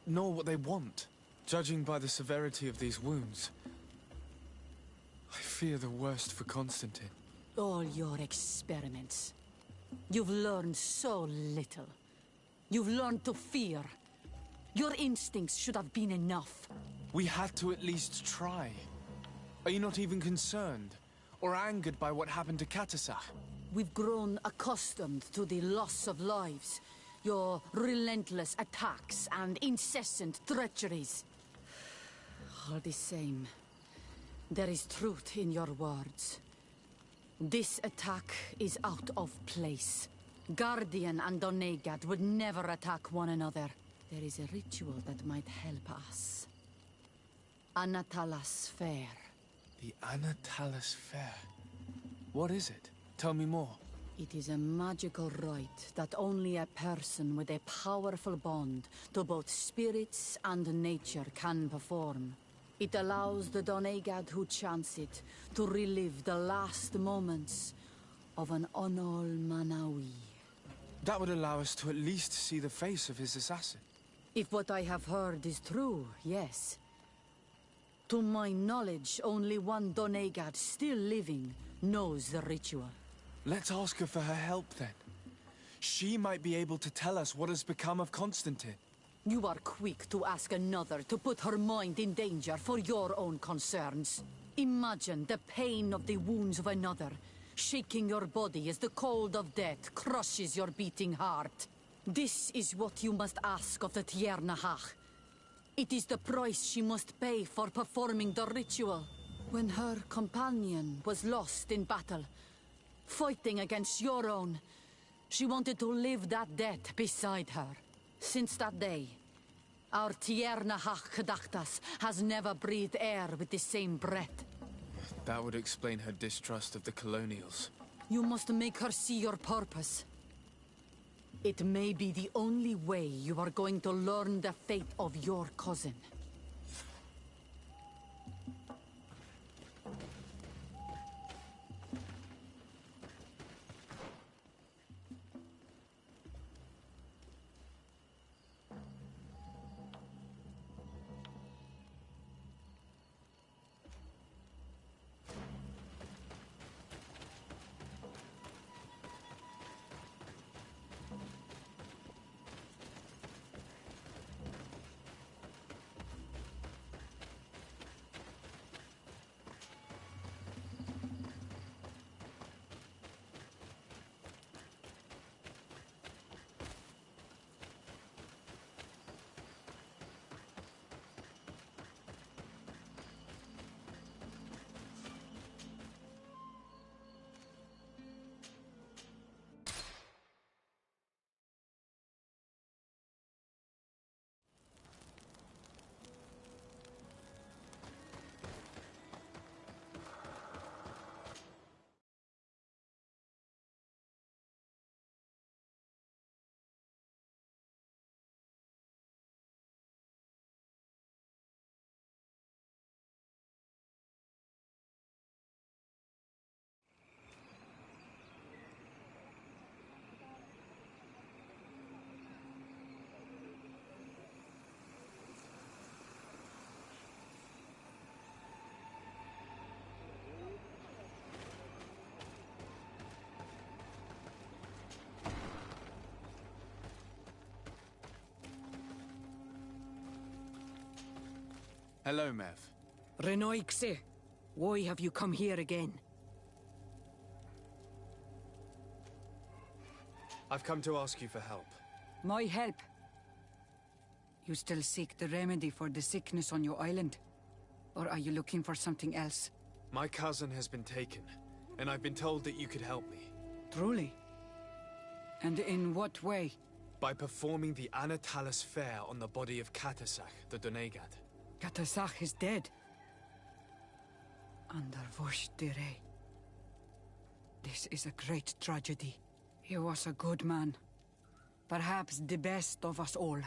nor what they want. Judging by the severity of these wounds, I fear the worst for Constantine. All your experiments. You've learned so little. You've learned to fear. Your instincts should have been enough. We had to at least try. Are you not even concerned or angered by what happened to Katasach? We've grown accustomed to the loss of lives, your relentless attacks and incessant treacheries. All the same, there is truth in your words. This attack is out of place. Guardian and Donegad would never attack one another. There is a ritual that might help us. Anatalas Fair. The Anatalas Fair? What is it? Tell me more. It is a magical rite that only a person with a powerful bond to both spirits and nature can perform. It allows the Donegad who chants it to relive the last moments of an Onol Manawi. That would allow us to at least see the face of his assassin. If what I have heard is true, yes. To my knowledge, only one Donegad still living knows the ritual. Let's ask her for her help, then. She might be able to tell us what has become of Constantine. You are quick to ask another to put her mind in danger for your own concerns. Imagine the pain of the wounds of another, shaking your body as the cold of death crushes your beating heart. This is what you must ask of the Tiernahach. It is the price she must pay for performing the ritual. When her companion was lost in battle, fighting against your own, she wanted to live that death beside her. Since that day, our Tiernahach Kadachtas has never breathed air with the same breath. That would explain her distrust of the colonials. You must make her see your purpose. It may be the only way you are going to learn the fate of your cousin. Hello, Mev. Renoixe, why have you come here again? I've come to ask you for help. My help? You still seek the remedy for the sickness on your island? Or are you looking for something else? My cousin has been taken, and I've been told that you could help me. Truly? And in what way? By performing the Anatalas Fair on the body of Katasach, the Donegad. Katasach is dead. Under Voshtire. This is a great tragedy. He was a good man. Perhaps the best of us all.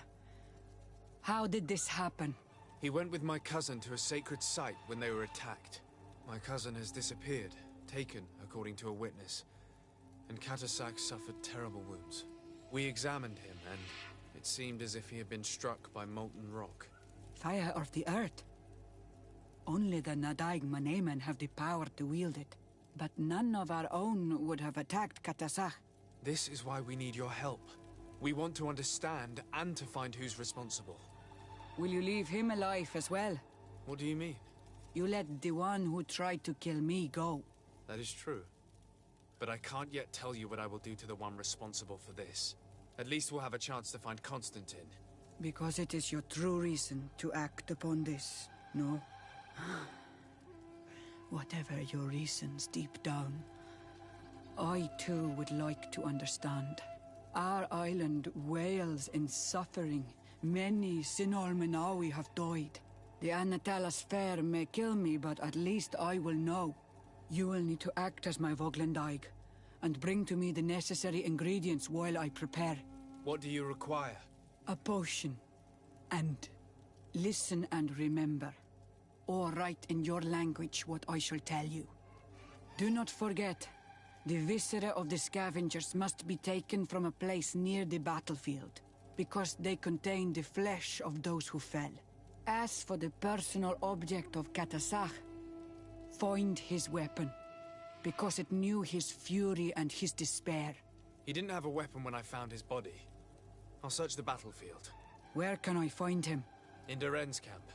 How did this happen? He went with my cousin to a sacred site when they were attacked. My cousin has disappeared, taken, according to a witness, and Katasak suffered terrible wounds. We examined him, and it seemed as if he had been struck by molten rock. Fire of the earth. Only the Nadaig Manemen have the power to wield it. But none of our own would have attacked Katasak. This is why we need your help. We want to understand and to find who's responsible. Will you leave him alive as well? What do you mean? You let the one who tried to kill me go. That is true. But I can't yet tell you what I will do to the one responsible for this. At least we'll have a chance to find Constantine. Because it is your true reason to act upon this, no? Whatever your reasons deep down, I too would like to understand. Our island wails in suffering. Many Sinol Menawi have died. The Anatalas Fair may kill me, but at least I will know. You will need to act as my Voglendaig, and bring to me the necessary ingredients while I prepare. What do you require? A potion. And listen and remember, or write in your language what I shall tell you. Do not forget, the viscera of the scavengers must be taken from a place near the battlefield, because they contain the flesh of those who fell. As for the personal object of Katasak, find his weapon, because it knew his fury and his despair. He didn't have a weapon when I found his body. I'll search the battlefield. Where can I find him? In Duren's camp.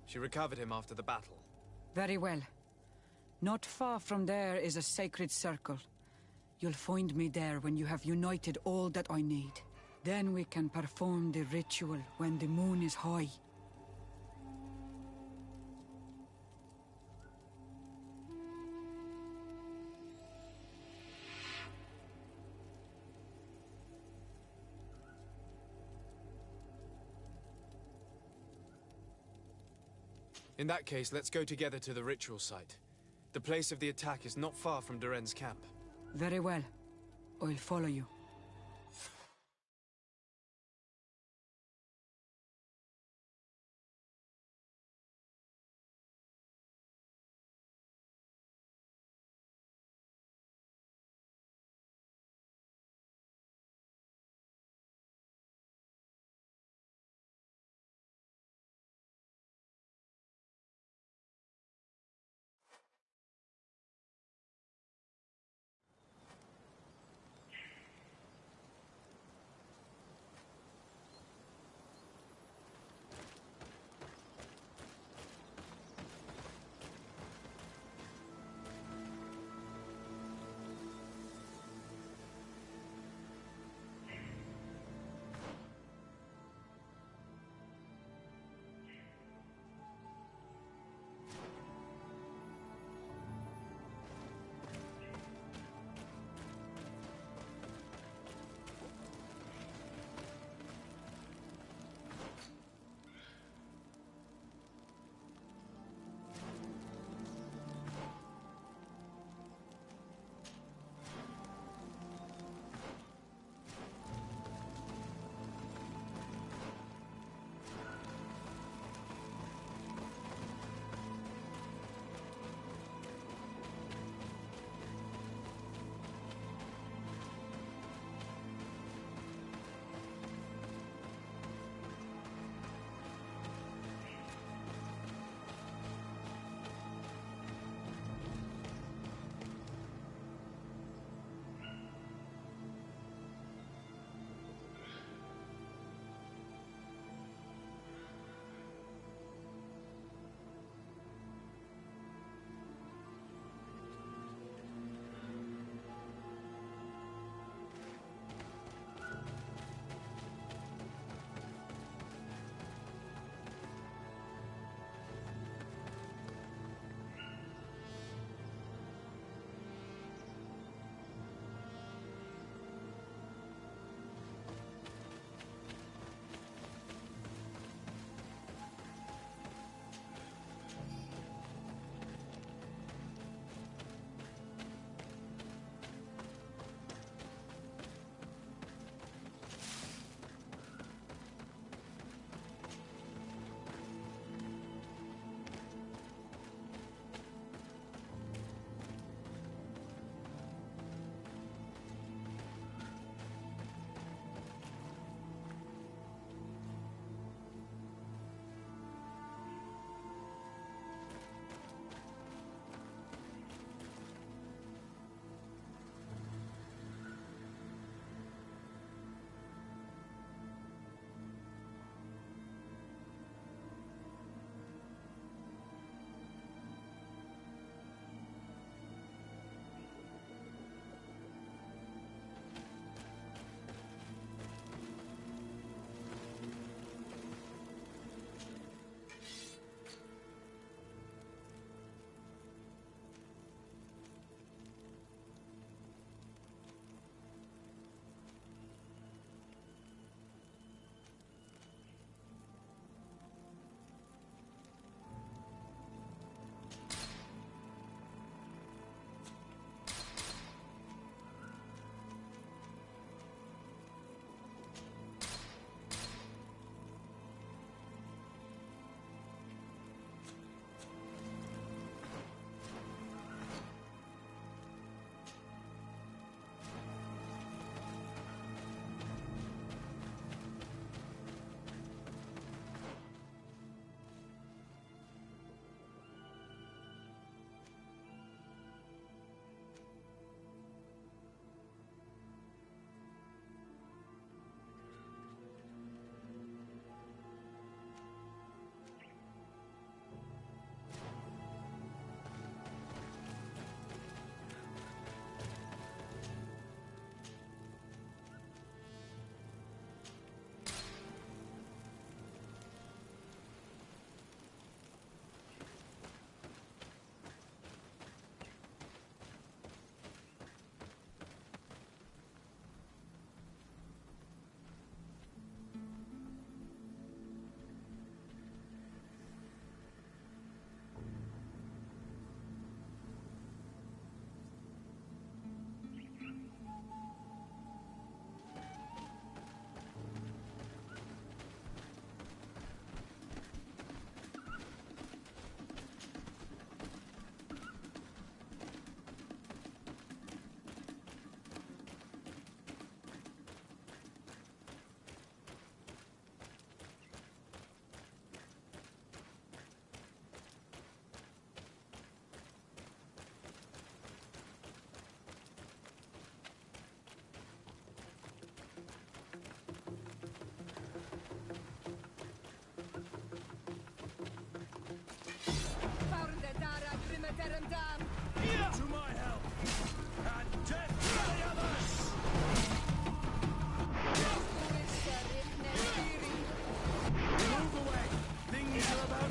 She recovered him after the battle. Very well. Not far from there is a sacred circle. You'll find me there when you have united all that I need. Then we can perform the ritual when the moon is high. In that case, let's go together to the ritual site. The place of the attack is not far from Duren's camp. Very well. I'll follow you.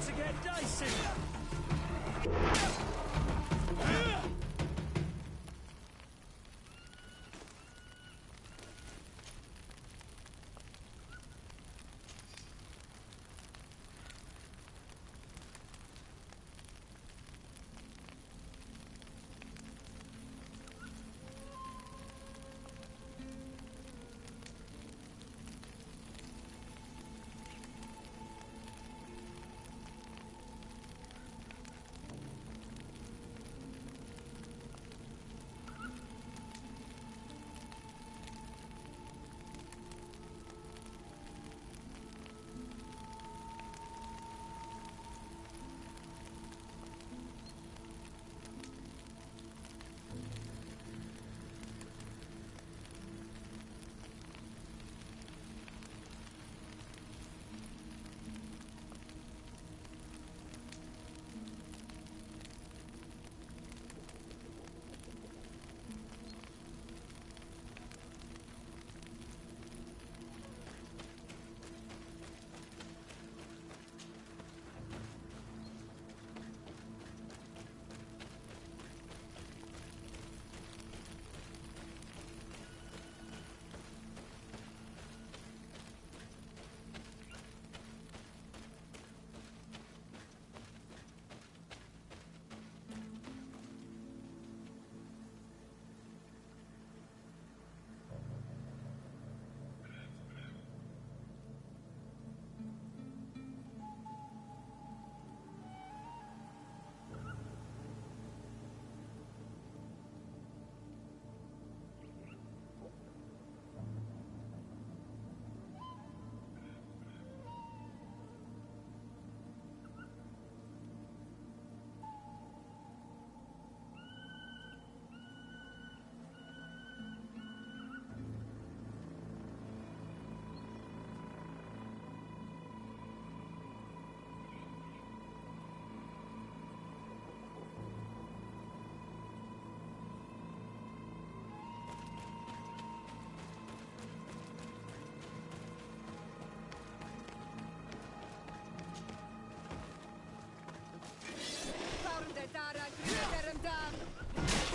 to get dicey.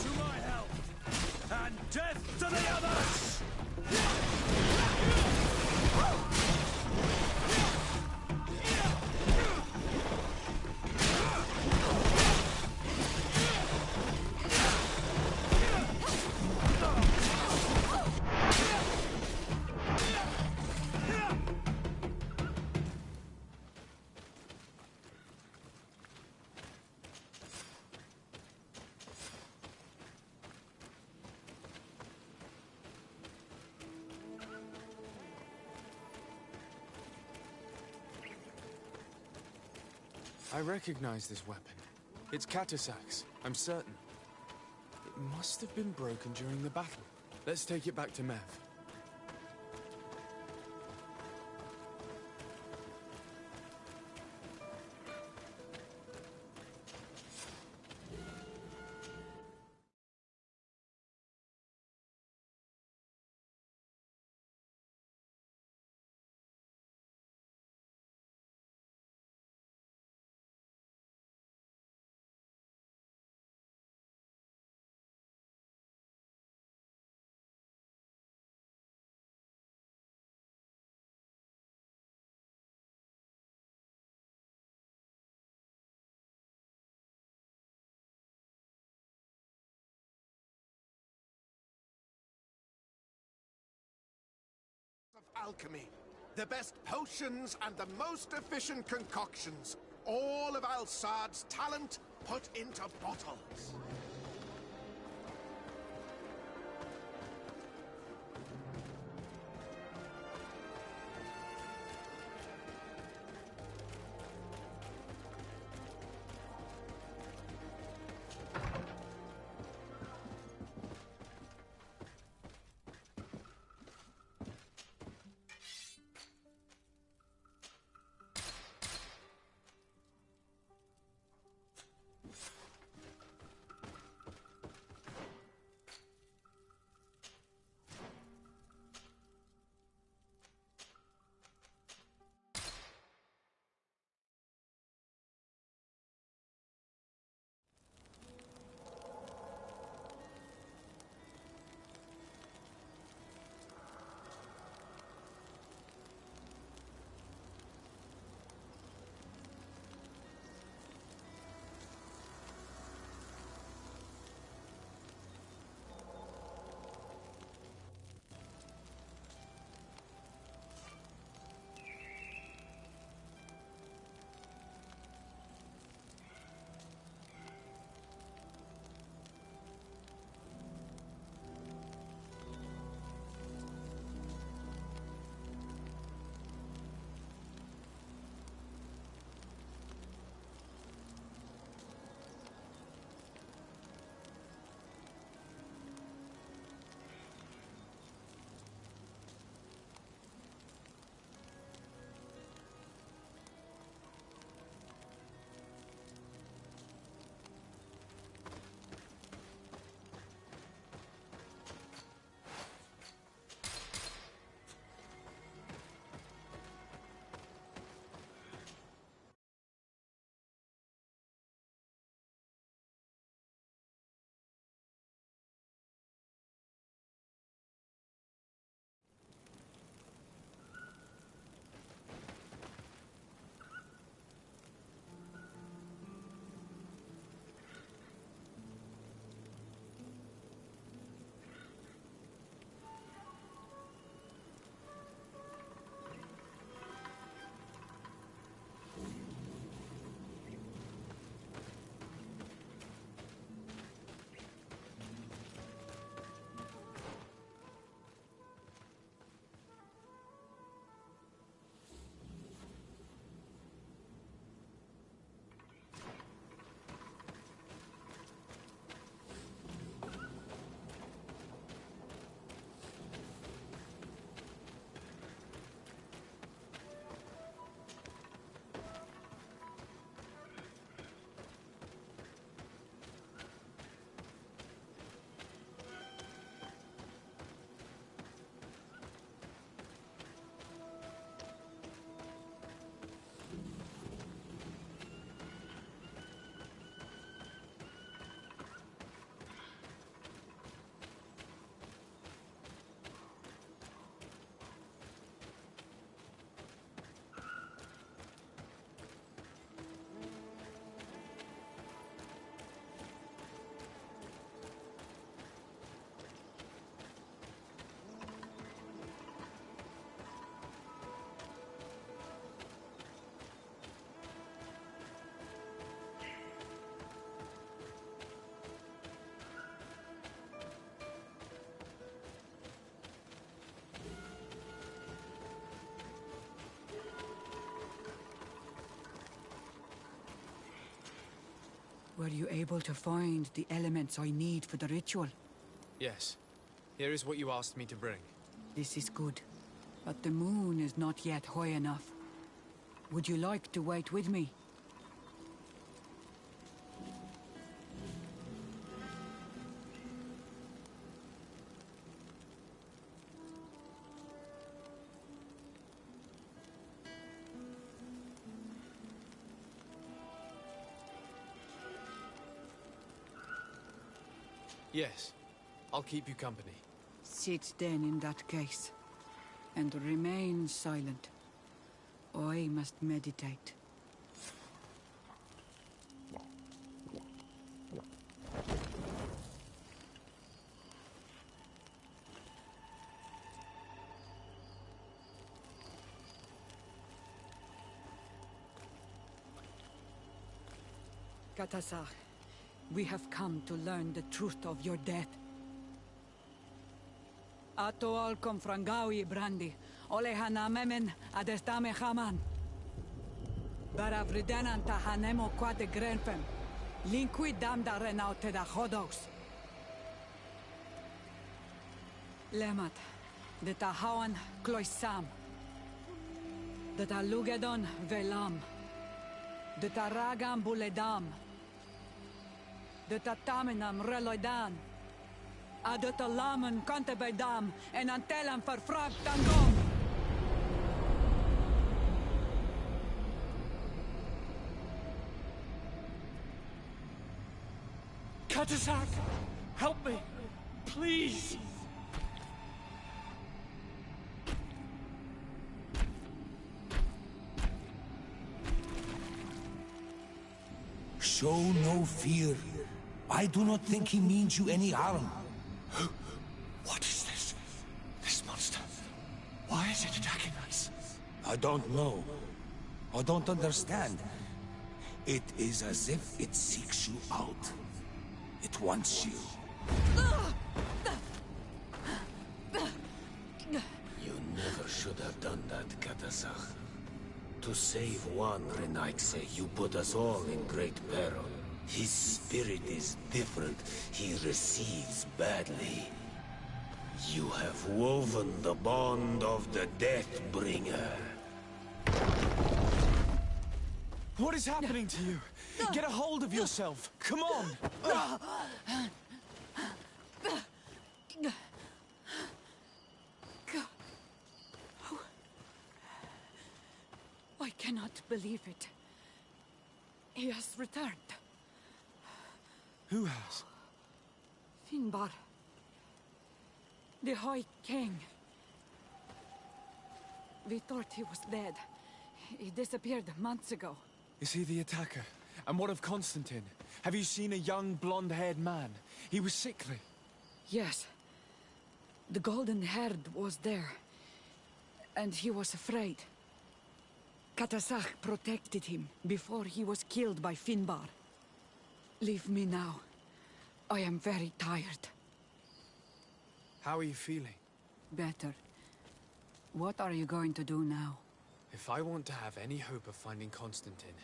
To my help! And death to the others! I recognize this weapon. It's Katasak's, I'm certain. It must have been broken during the battle. Let's take it back to Mev. Alchemy. The best potions and the most efficient concoctions. All of Al-Sad's talent put into bottles. Were you able to find the elements I need for the ritual? Yes. Here is what you asked me to bring. This is good. But the moon is not yet high enough. Would you like to wait with me? Yes. I'll keep you company. Sit then in that case, and remain silent. I must meditate. Katasar, we have come to learn the truth of your death. Ato al confrangawi brandi, ole hanamemen adestame haman. Baravridenan ta hanemo quate grenfem, linqui dam da renaute da hodos. Lemat, de ta hawan kloisam, de ta lugedon velam, de ta ragam buledam, de ta tamenam reloidan, Adat alamen kante bij dam en antelam verfragt tangom. Katasar, help me, please. Show no fear. I do not think he means you any harm. What is this? This monster. Why is it attacking us? I don't know. I don't understand. It is as if it seeks you out. It wants you. You never should have done that, Katasach. To save one Renaikse, you put us all in great peril. His spirit is different. He receives badly. You have woven the bond of the Deathbringer. What is happening to you? Get a hold of yourself. Come on. I cannot believe it. He has returned. Who has? Finbar. The High King. We thought he was dead. He disappeared months ago. Is he the attacker? And what of Constantine? Have you seen a young, blonde-haired man? He was sickly. Yes. The golden-haired was there. And he was afraid. Katasach protected him before he was killed by Finbar. Leave me now. I am very tired. How are you feeling? Better. What are you going to do now? If I want to have any hope of finding Constantine,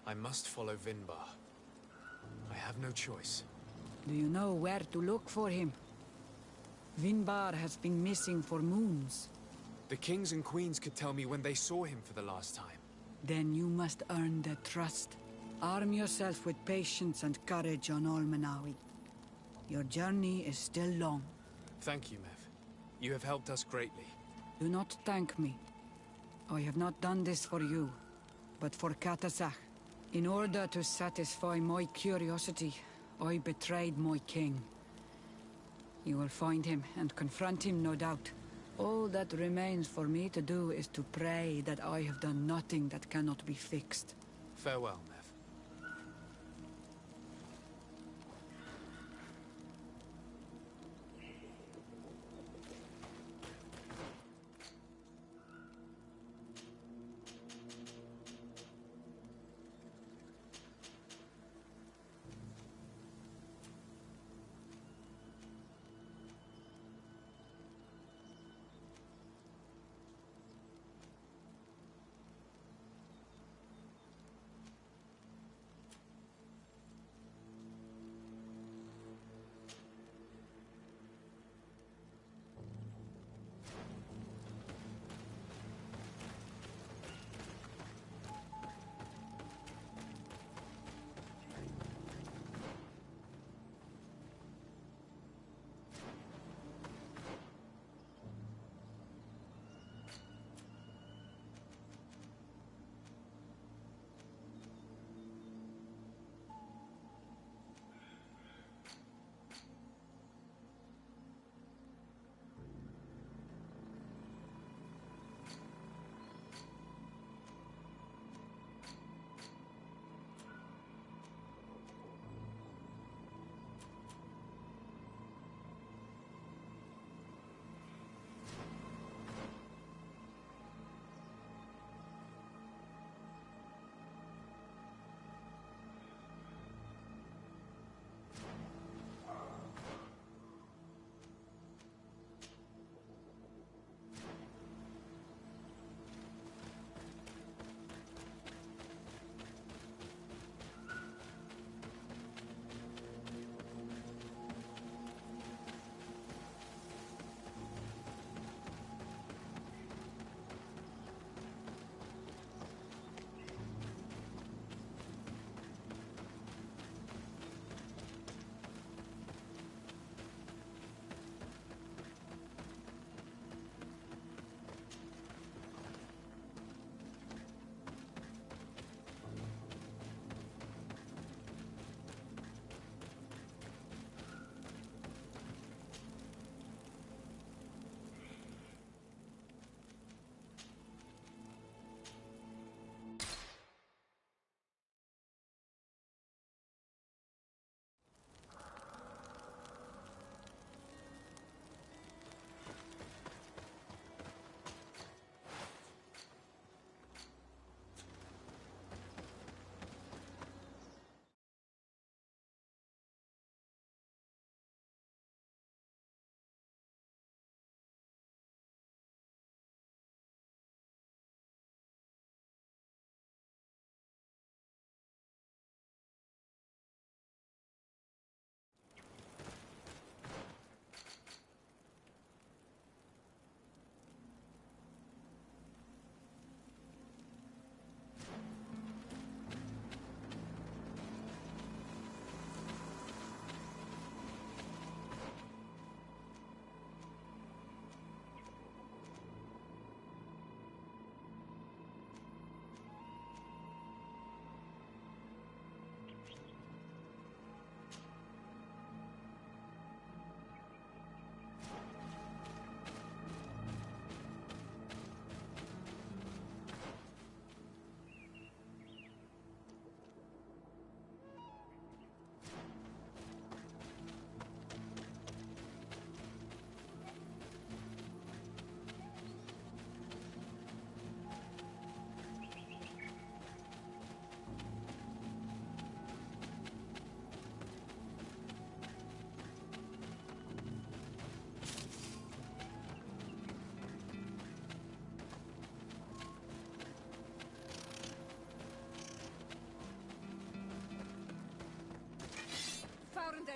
I must follow Vinbar. I have no choice. Do you know where to look for him? Vinbar has been missing for moons. The kings and queens could tell me when they saw him for the last time. Then you must earn their trust. Arm yourself with patience and courage on Olmenawi. Your journey is still long. Thank you, Mev. You have helped us greatly. Do not thank me. I have not done this for you, but for Katasach. In order to satisfy my curiosity, I betrayed my king. You will find him and confront him, no doubt. All that remains for me to do is to pray that I have done nothing that cannot be fixed. Farewell, Mev.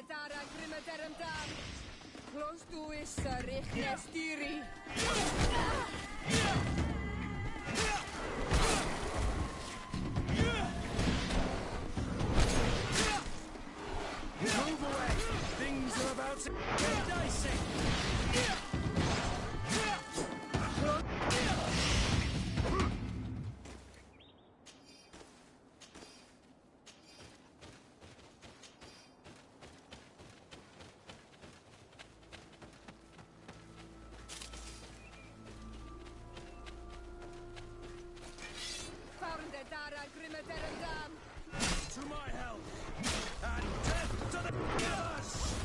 dara grimaderum dam. Close to is Richnestiri. Move away! Things are about to get dicey! To my help! And death to the gods!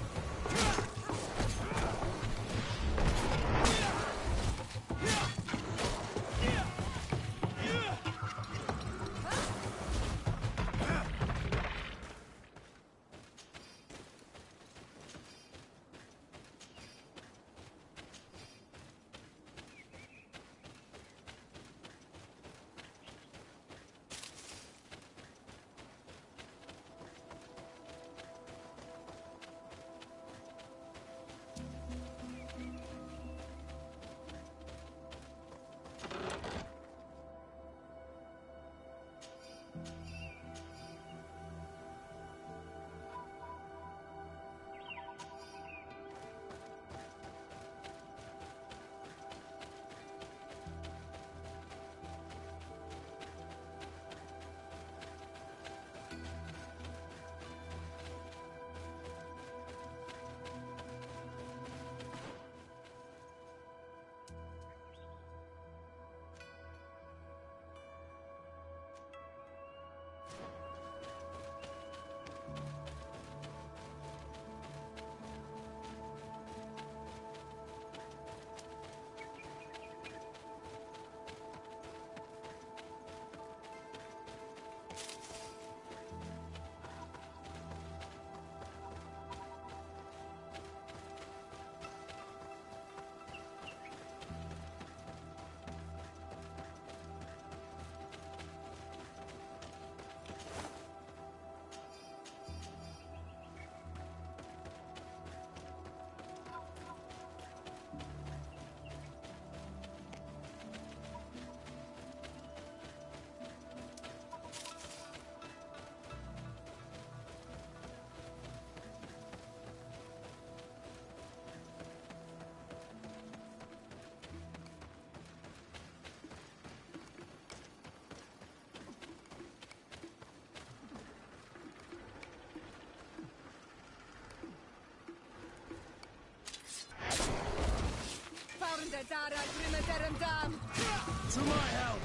To my help!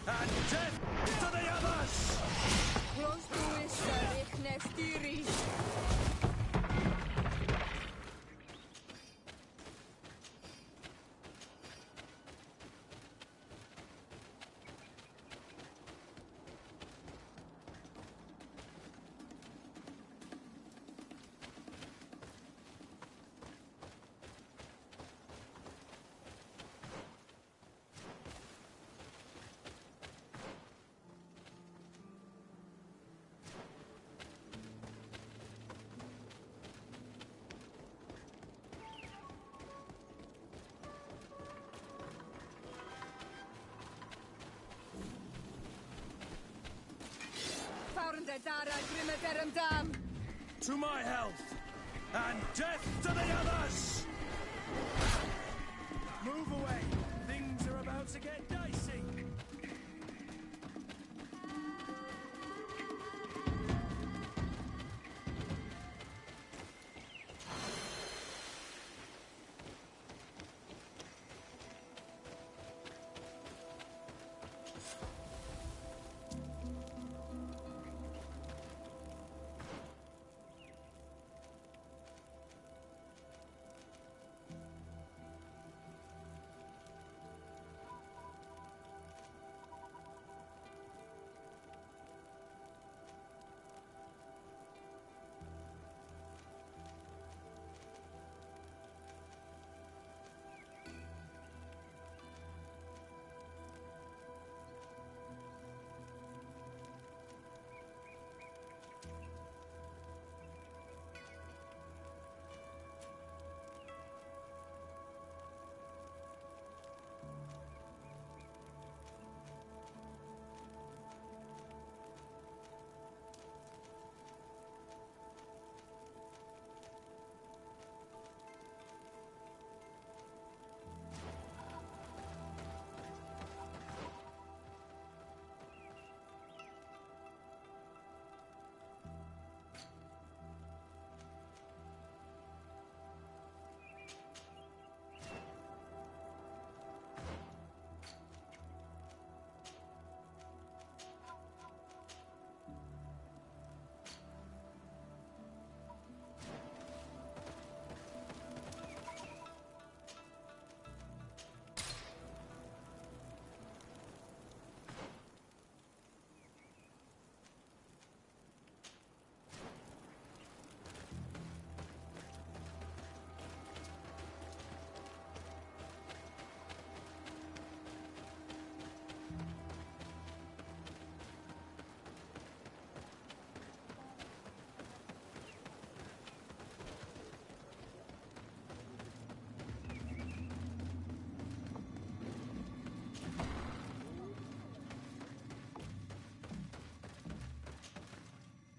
And death to the others! Close to is Richnestiri. To my health! And death to the others! Move away! Things are about to get dicey!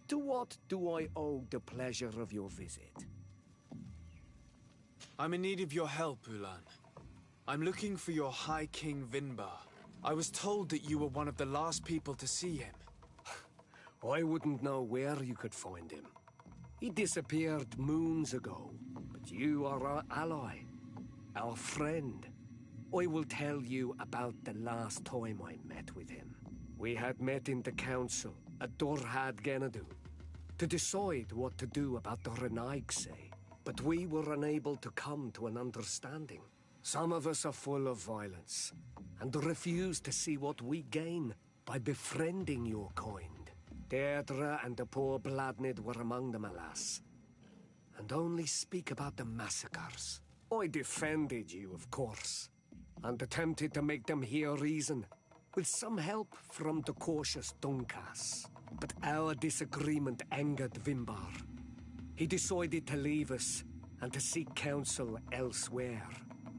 To what do I owe the pleasure of your visit? I'm in need of your help, Ulan. I'm looking for your High King Vinbar. I was told that you were one of the last people to see him. I wouldn't know where you could find him. He disappeared moons ago, but you are our ally, our friend. I will tell you about the last time I met with him. We had met in the council at Dorhad Genadu to decide what to do about the Renaigse, but we were unable to come to an understanding. Some of us are full of violence and refuse to see what we gain by befriending your kind. Deirdre and the poor Bladnid were among them, alas, and only speak about the massacres. I defended you, of course, and attempted to make them hear reason, with some help from the cautious Dunkas. But our disagreement angered Vimbar. He decided to leave us and to seek counsel elsewhere.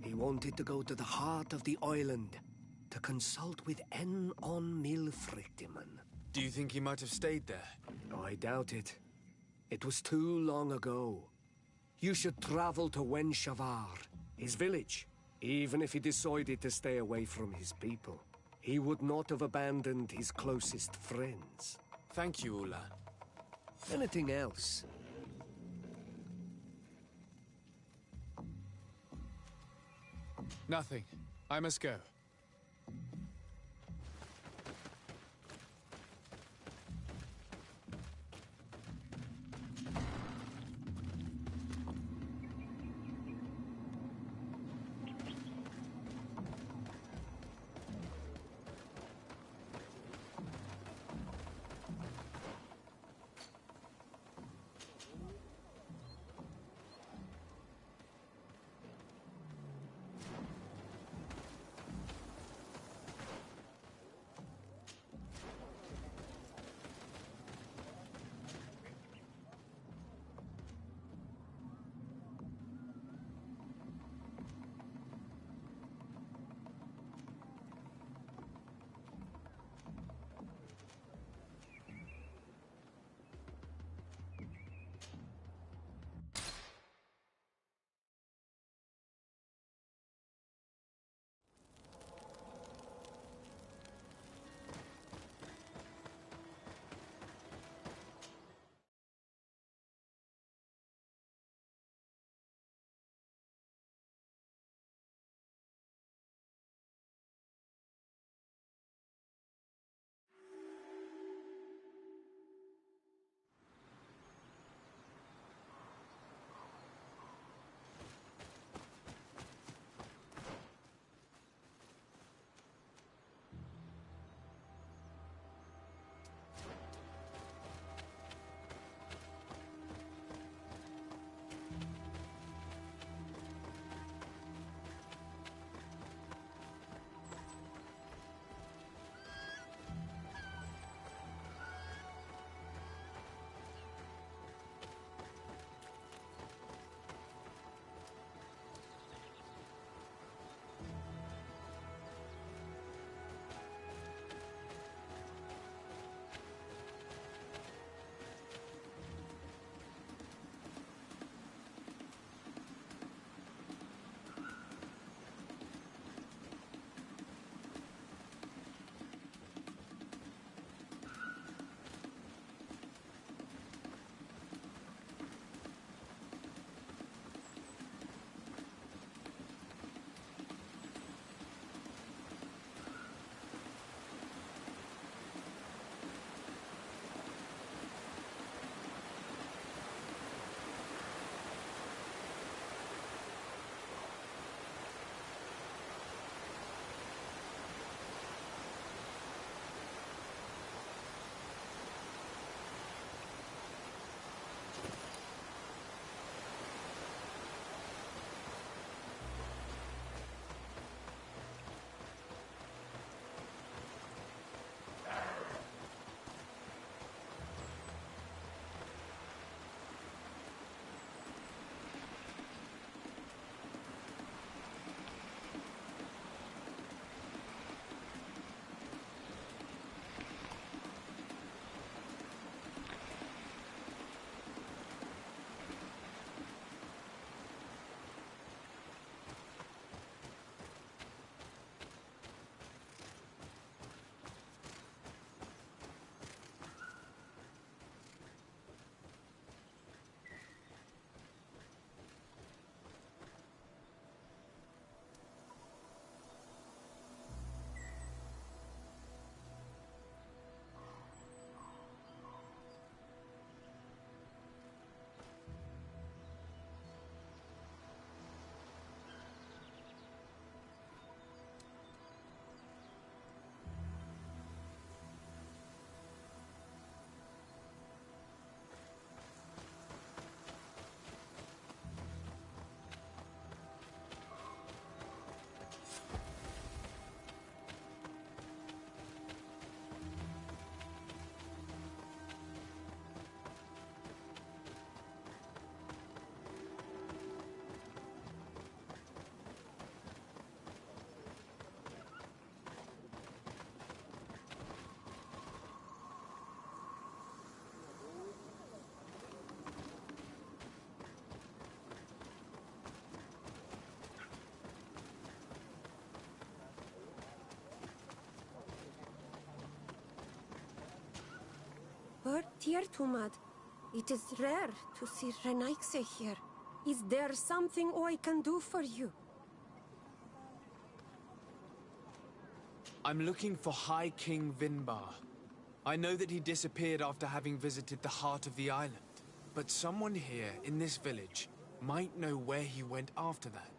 He wanted to go to the heart of the island to consult with En on Milfrictiman. Do you think he might have stayed there? I doubt it. It was too long ago. You should travel to Wenshavar, his village. Even if he decided to stay away from his people, he would not have abandoned his closest friends. Thank you, Ulan. Anything else? Nothing. I must go. here, Tumad. It is rare to see Renaigse here. Is there something I can do for you? I'm looking for High King Vinbar. I know that he disappeared after having visited the heart of the island. But someone here in this village might know where he went after that.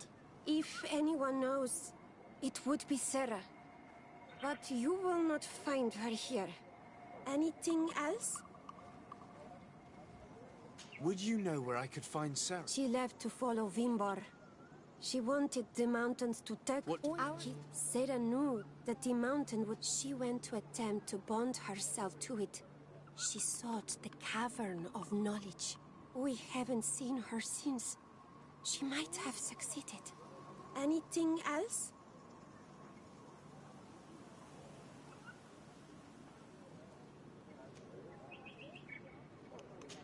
If anyone knows, it would be Sarah. But you will not find her here. Anything else? Would you know where I could find Sarah? She left to follow Vimbar. She wanted the mountains to take out. Sarah knew that the mountain would... She went to attempt to bond herself to it. She sought the cavern of knowledge. We haven't seen her since. She might have succeeded. Anything else?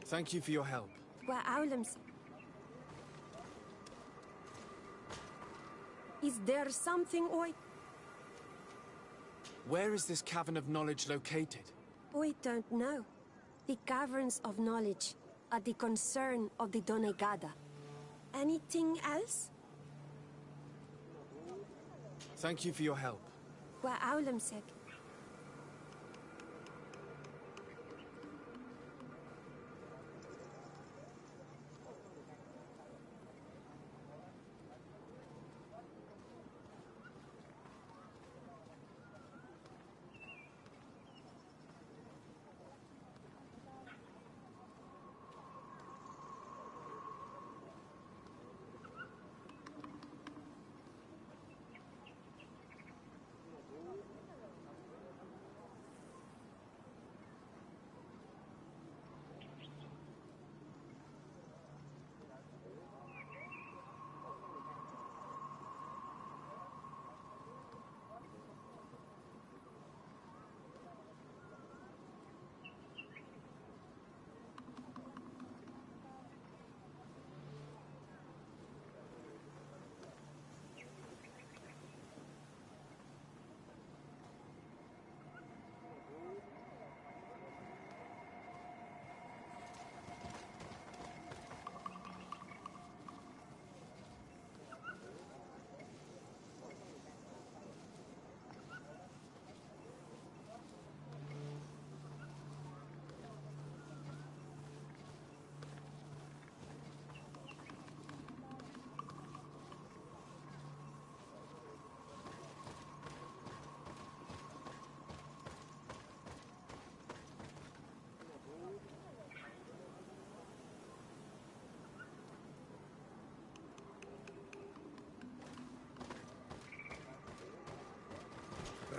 Thank you for your help. Is there something Where is this cavern of knowledge located? We don't know. The caverns of knowledge are the concern of the Donegada. Anything else? Thank you for your help.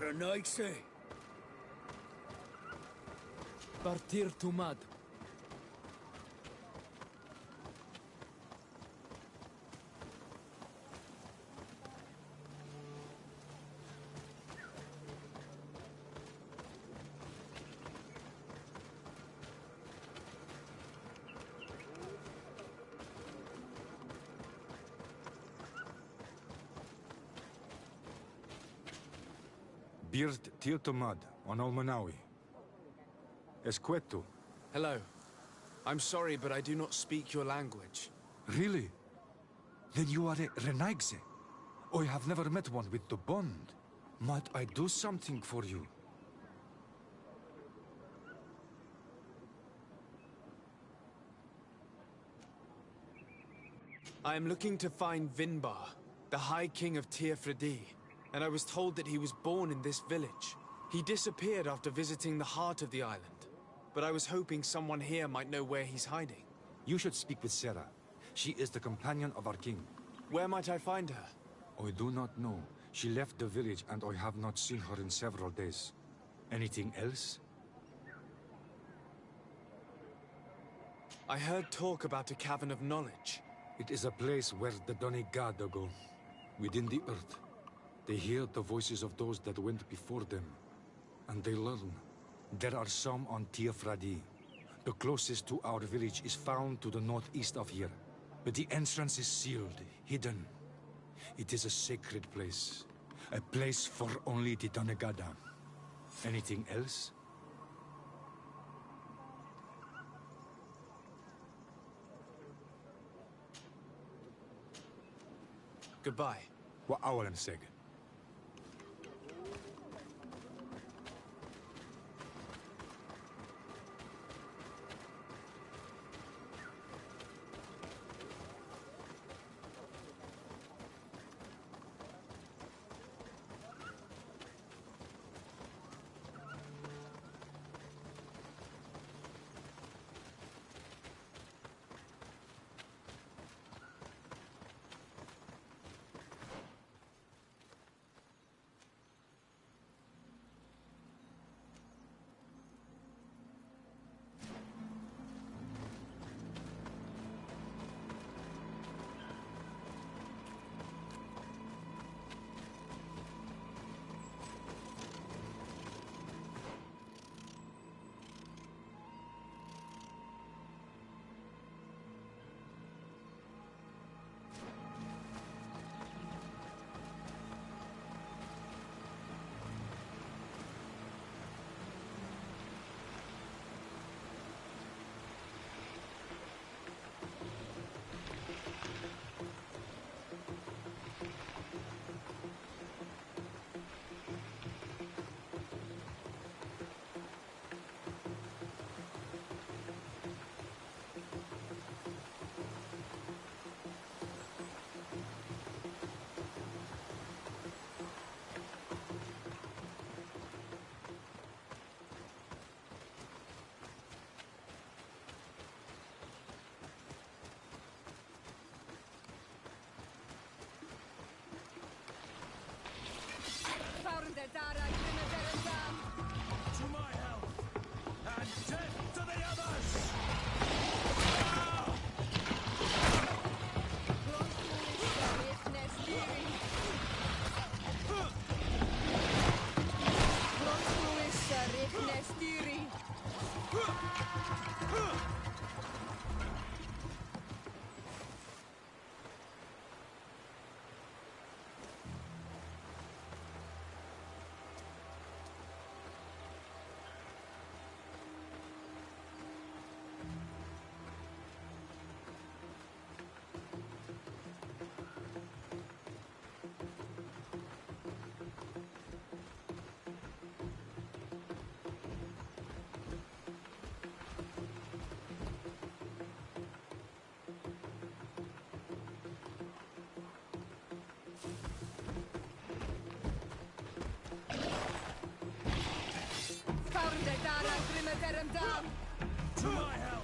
Renaigse. Partir Tumad. Birt Tirtomad on Almanawi. Esqueto. Hello. I'm sorry, but I do not speak your language. Really? Then you are a Renaigse. I have never met one with the bond. Might I do something for you? I am looking to find Vinbar, the High King of Tirfredi, and I was told that he was born in this village. He disappeared after visiting the heart of the island, but I was hoping someone here might know where he's hiding. You should speak with Sarah. She is the companion of our king. Where might I find her? I do not know. She left the village and I have not seen her in several days. Anything else? I heard talk about a cavern of knowledge. It is a place where the Donegada go, within the earth. They hear the voices of those that went before them, and they learn. There are some on Tirfradi. The closest to our village is found to the northeast of here, but the entrance is sealed, hidden. It is a sacred place, a place for only the Donegada. Anything else? Goodbye. وأولا سيج. To my help! And death to the others! To my help!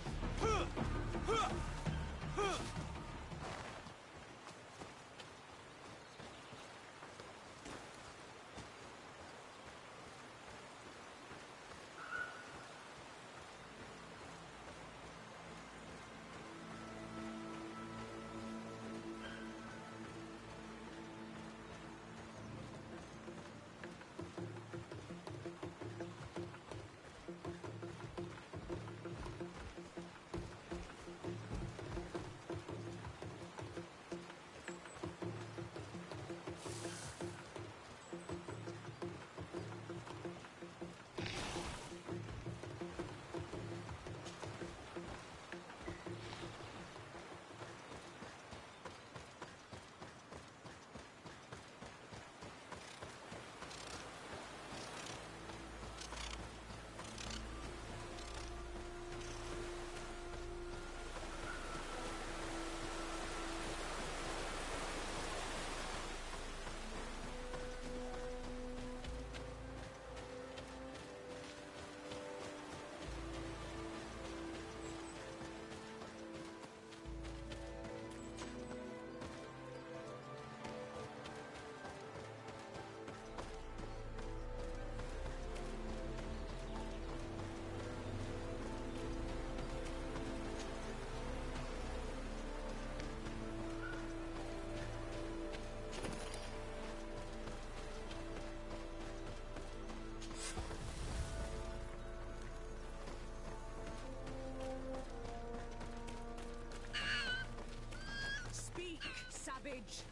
Savage!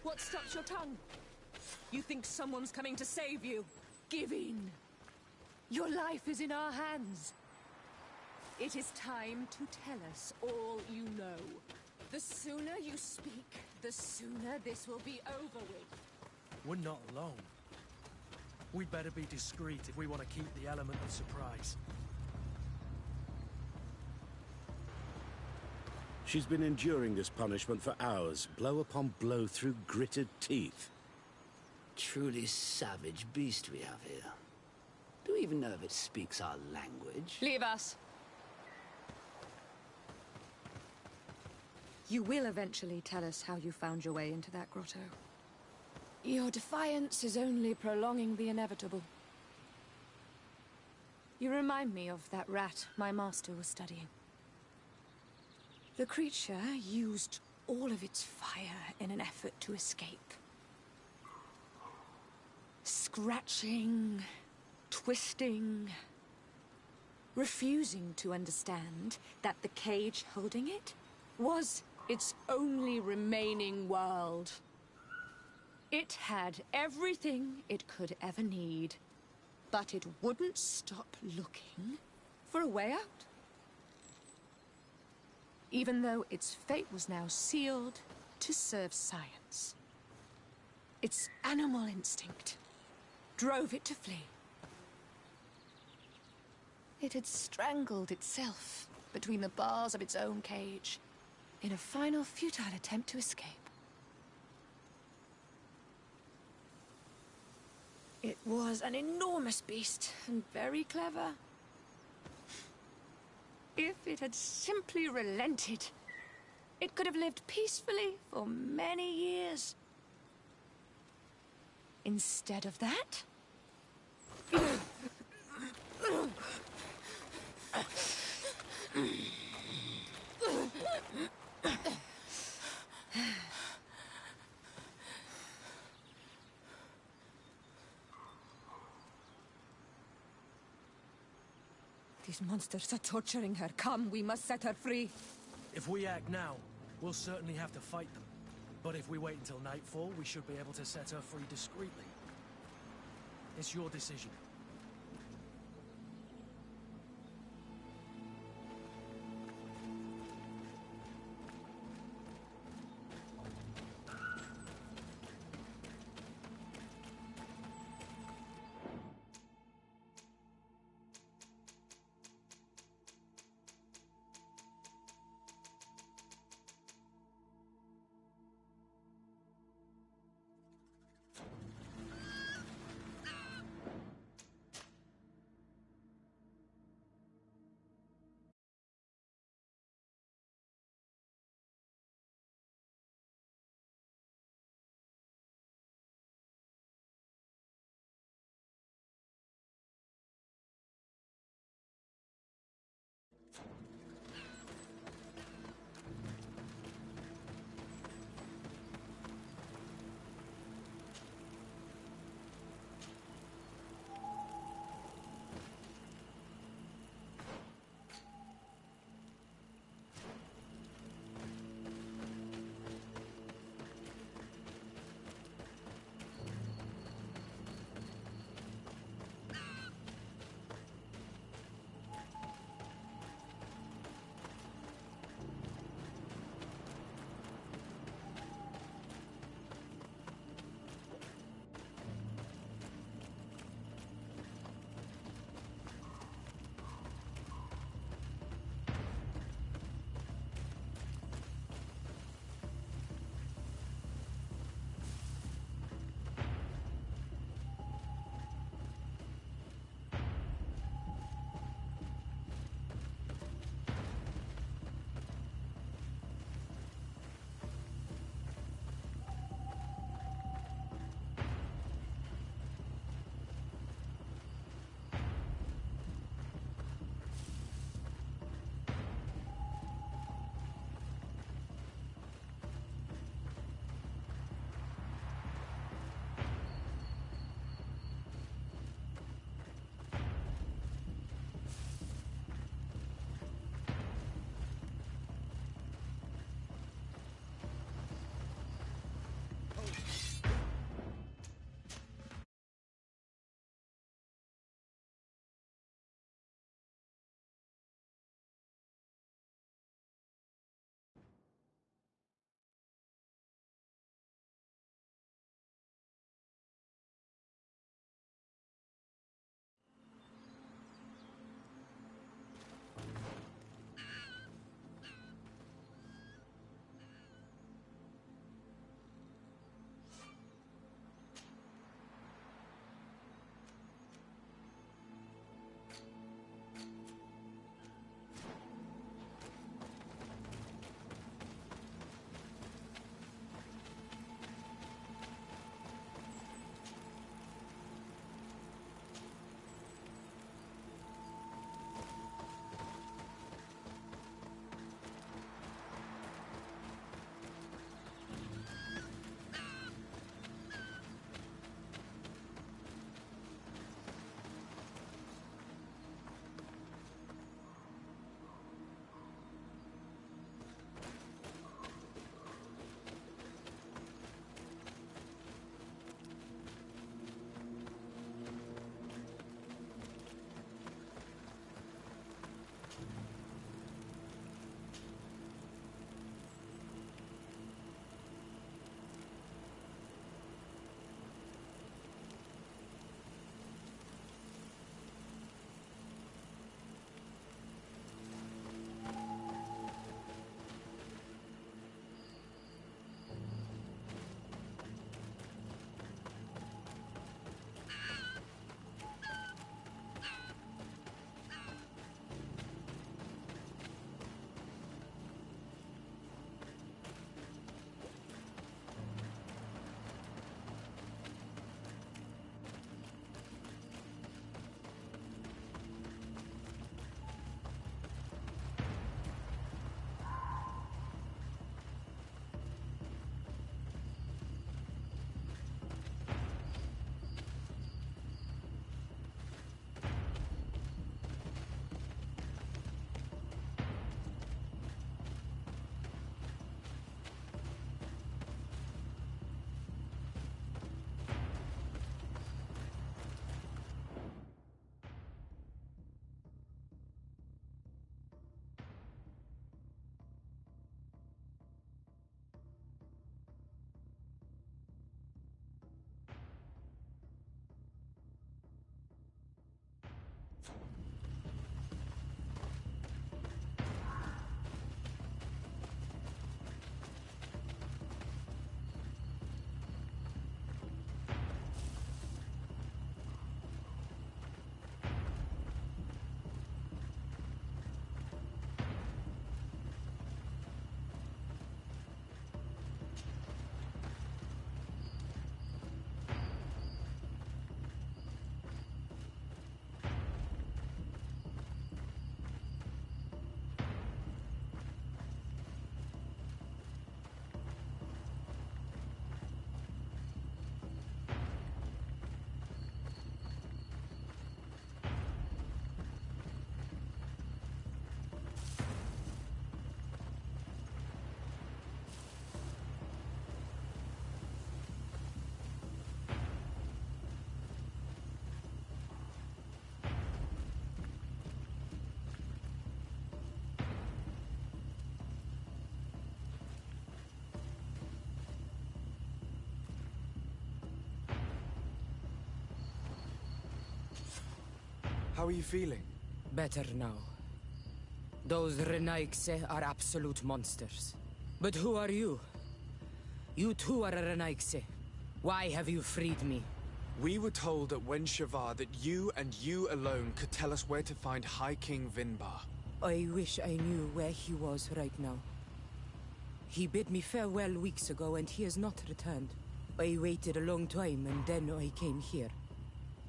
What stops your tongue? You think someone's coming to save you? Give in! Your life is in our hands. It is time to tell us all you know. The sooner you speak, the sooner this will be over with. We're not alone. We'd better be discreet if we want to keep the element of surprise. She's been enduring this punishment for hours, blow upon blow through gritted teeth. Truly savage beast we have here. Do we even know if it speaks our language? Leave us. You will eventually tell us how you found your way into that grotto. Your defiance is only prolonging the inevitable. You remind me of that rat my master was studying. The creature used all of its fire in an effort to escape. Scratching, twisting, refusing to understand that the cage holding it was its only remaining world. It had everything it could ever need, but it wouldn't stop looking for a way out. Even though its fate was now sealed to serve science. Its animal instinct drove it to flee. It had strangled itself between the bars of its own cage in a final futile attempt to escape. It was an enormous beast and very clever. If it had simply relented, it could have lived peacefully for many years. Instead of that... These monsters are torturing her. Come, we must set her free. If we act now, we'll certainly have to fight them. But if we wait until nightfall, we should be able to set her free discreetly. It's your decision. How are you feeling? Better now. Those Renaigse are absolute monsters. But who are you? You too are a Renaigse. Why have you freed me? We were told at Wen Shavar that you and you alone could tell us where to find High King Vinbar. I wish I knew where he was right now. He bid me farewell weeks ago and he has not returned. I waited a long time and then I came here.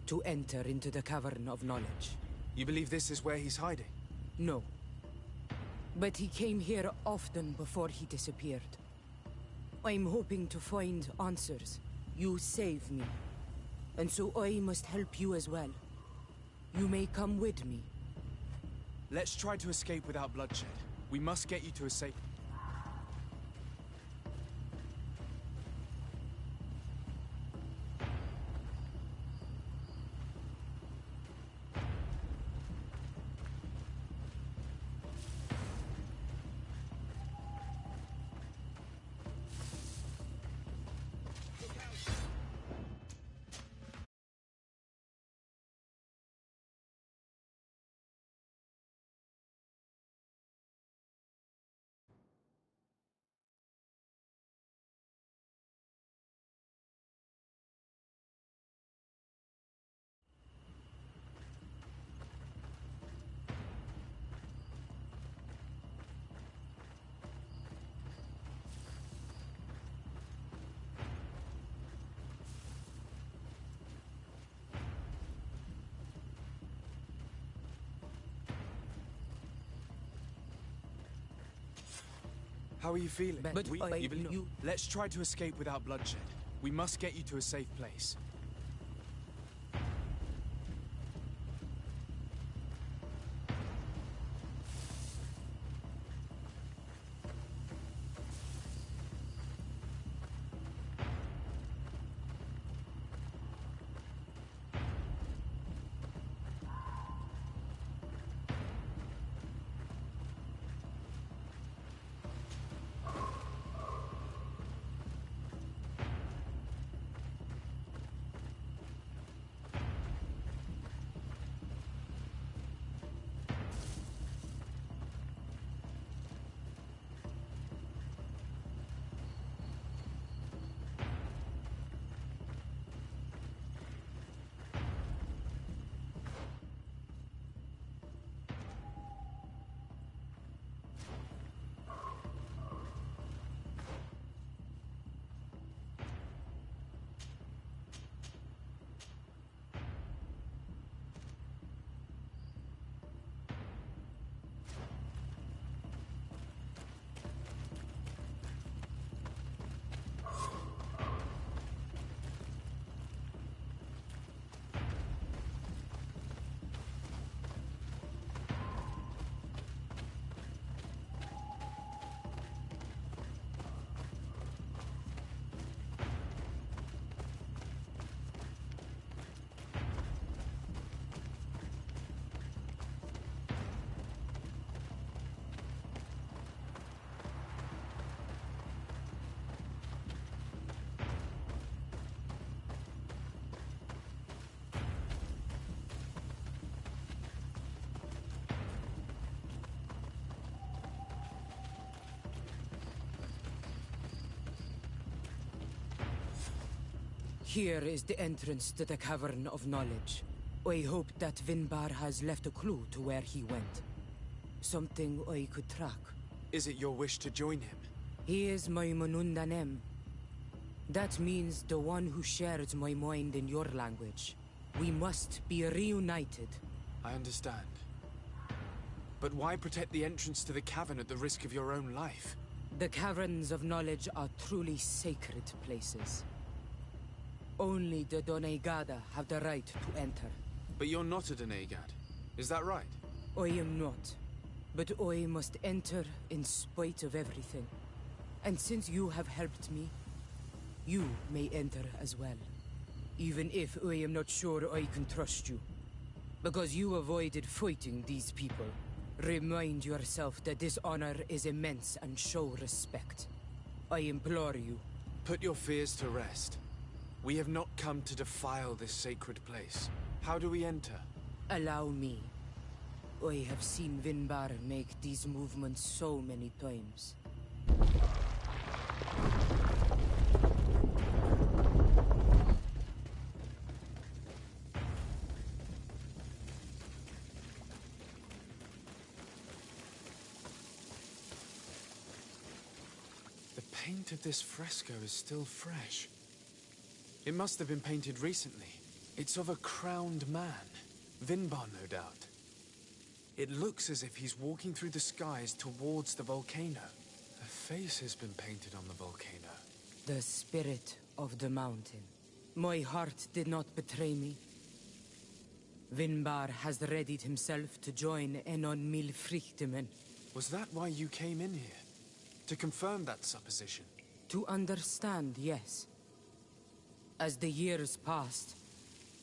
To enter into the Cavern of Knowledge. You believe this is where he's hiding? No. But he came here often before he disappeared. I'm hoping to find answers. You saved me. And so I must help you as well. You may come with me. Let's try to escape without bloodshed. We must get you to a safe... How are you feeling? But Let's try to escape without bloodshed. We must get you to a safe place. Here is the entrance to the Cavern of Knowledge. I hope that Vinbar has left a clue to where he went. Something I could track. Is it your wish to join him? He is my Munundanem. That means the one who shares my mind in your language. We must be reunited. I understand. But why protect the entrance to the cavern at the risk of your own life? The Caverns of Knowledge are truly sacred places. Only the Doneigada have the right to enter. But you're not a Doneigad. Is that right? I am not. But I must enter in spite of everything. And since you have helped me, you may enter as well. Even if I am not sure I can trust you. Because you avoided fighting these people. Remind yourself that this honor is immense and show respect. I implore you. Put your fears to rest. We have not come to defile this sacred place. How do we enter? Allow me. I have seen Vinbar make these movements so many times. The paint of this fresco is still fresh. It must have been painted recently. It's of a crowned man. Vinbar, no doubt. It looks as if he's walking through the skies towards the volcano. A face has been painted on the volcano. The spirit of the mountain. My heart did not betray me. Vinbar has readied himself to join Enon Milfrichtemen. Was that why you came in here? To confirm that supposition? To understand, yes. As the years passed,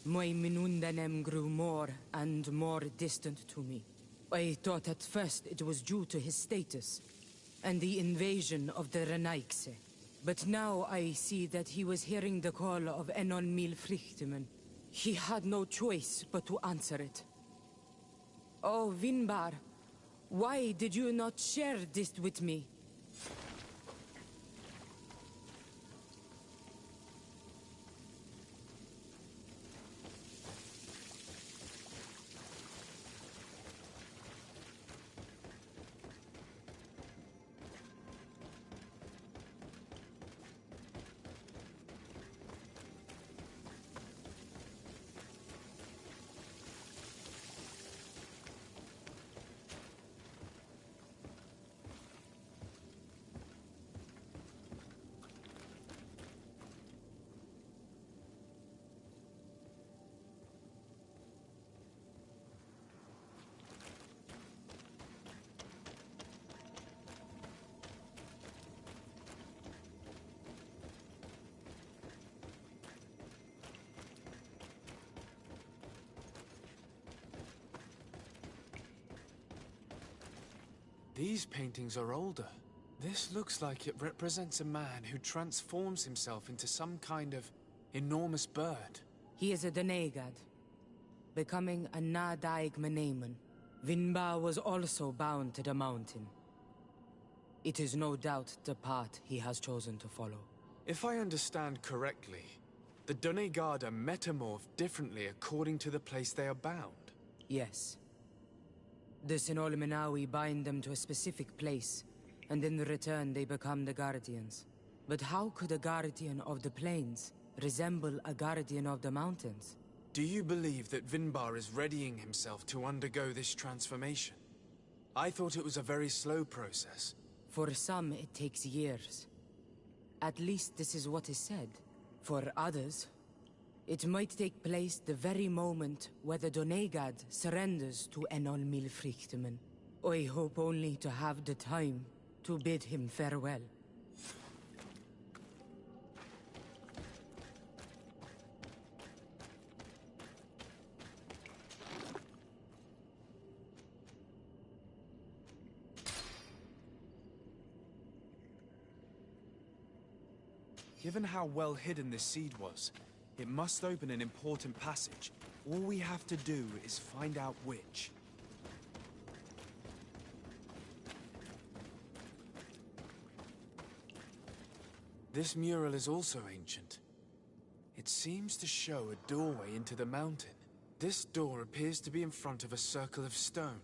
my Minundanem grew more and more distant to me. I thought at first it was due to his status and the invasion of the Renaigse. But now I see that he was hearing the call of Enon Milfrichtemen. He had no choice but to answer it. Oh, Vinbar, why did you not share this with me? These paintings are older. This looks like it represents a man who transforms himself into some kind of enormous bird. He is a Donegad, becoming a Nadaig Meneman. Vinbar was also bound to the mountain. It is no doubt the path he has chosen to follow. If I understand correctly, the Donegad are metamorphed differently according to the place they are bound. Yes. The Sinol Menawi bind them to a specific place, and in return they become the Guardians. But how could a Guardian of the Plains resemble a Guardian of the Mountains? Do you believe that Vinbar is readying himself to undergo this transformation? I thought it was a very slow process. For some, it takes years. At least this is what is said. For others, it might take place the very moment where the Donegad surrenders to Enol Milfrichtemen. I hope only to have the time to bid him farewell. Given how well hidden this seed was, it must open an important passage. All we have to do is find out which. This mural is also ancient. It seems to show a doorway into the mountain. This door appears to be in front of a circle of stone.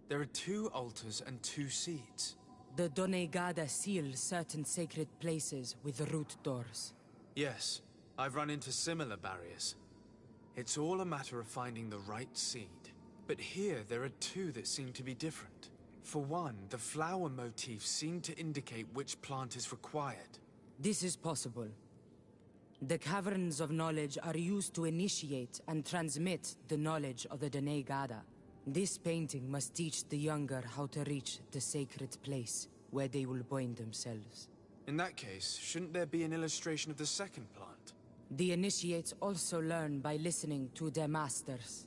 There are 2 altars and 2 seeds. The Donegada seal certain sacred places with root doors. Yes. I've run into similar barriers. It's all a matter of finding the right seed. But here there are 2 that seem to be different. For one, the flower motifs seem to indicate which plant is required. This is possible. The Caverns of Knowledge are used to initiate and transmit the knowledge of the Donegada. This painting must teach the younger how to reach the sacred place, where they will bind themselves. In that case, shouldn't there be an illustration of the second plant? The initiates also learn by listening to their masters.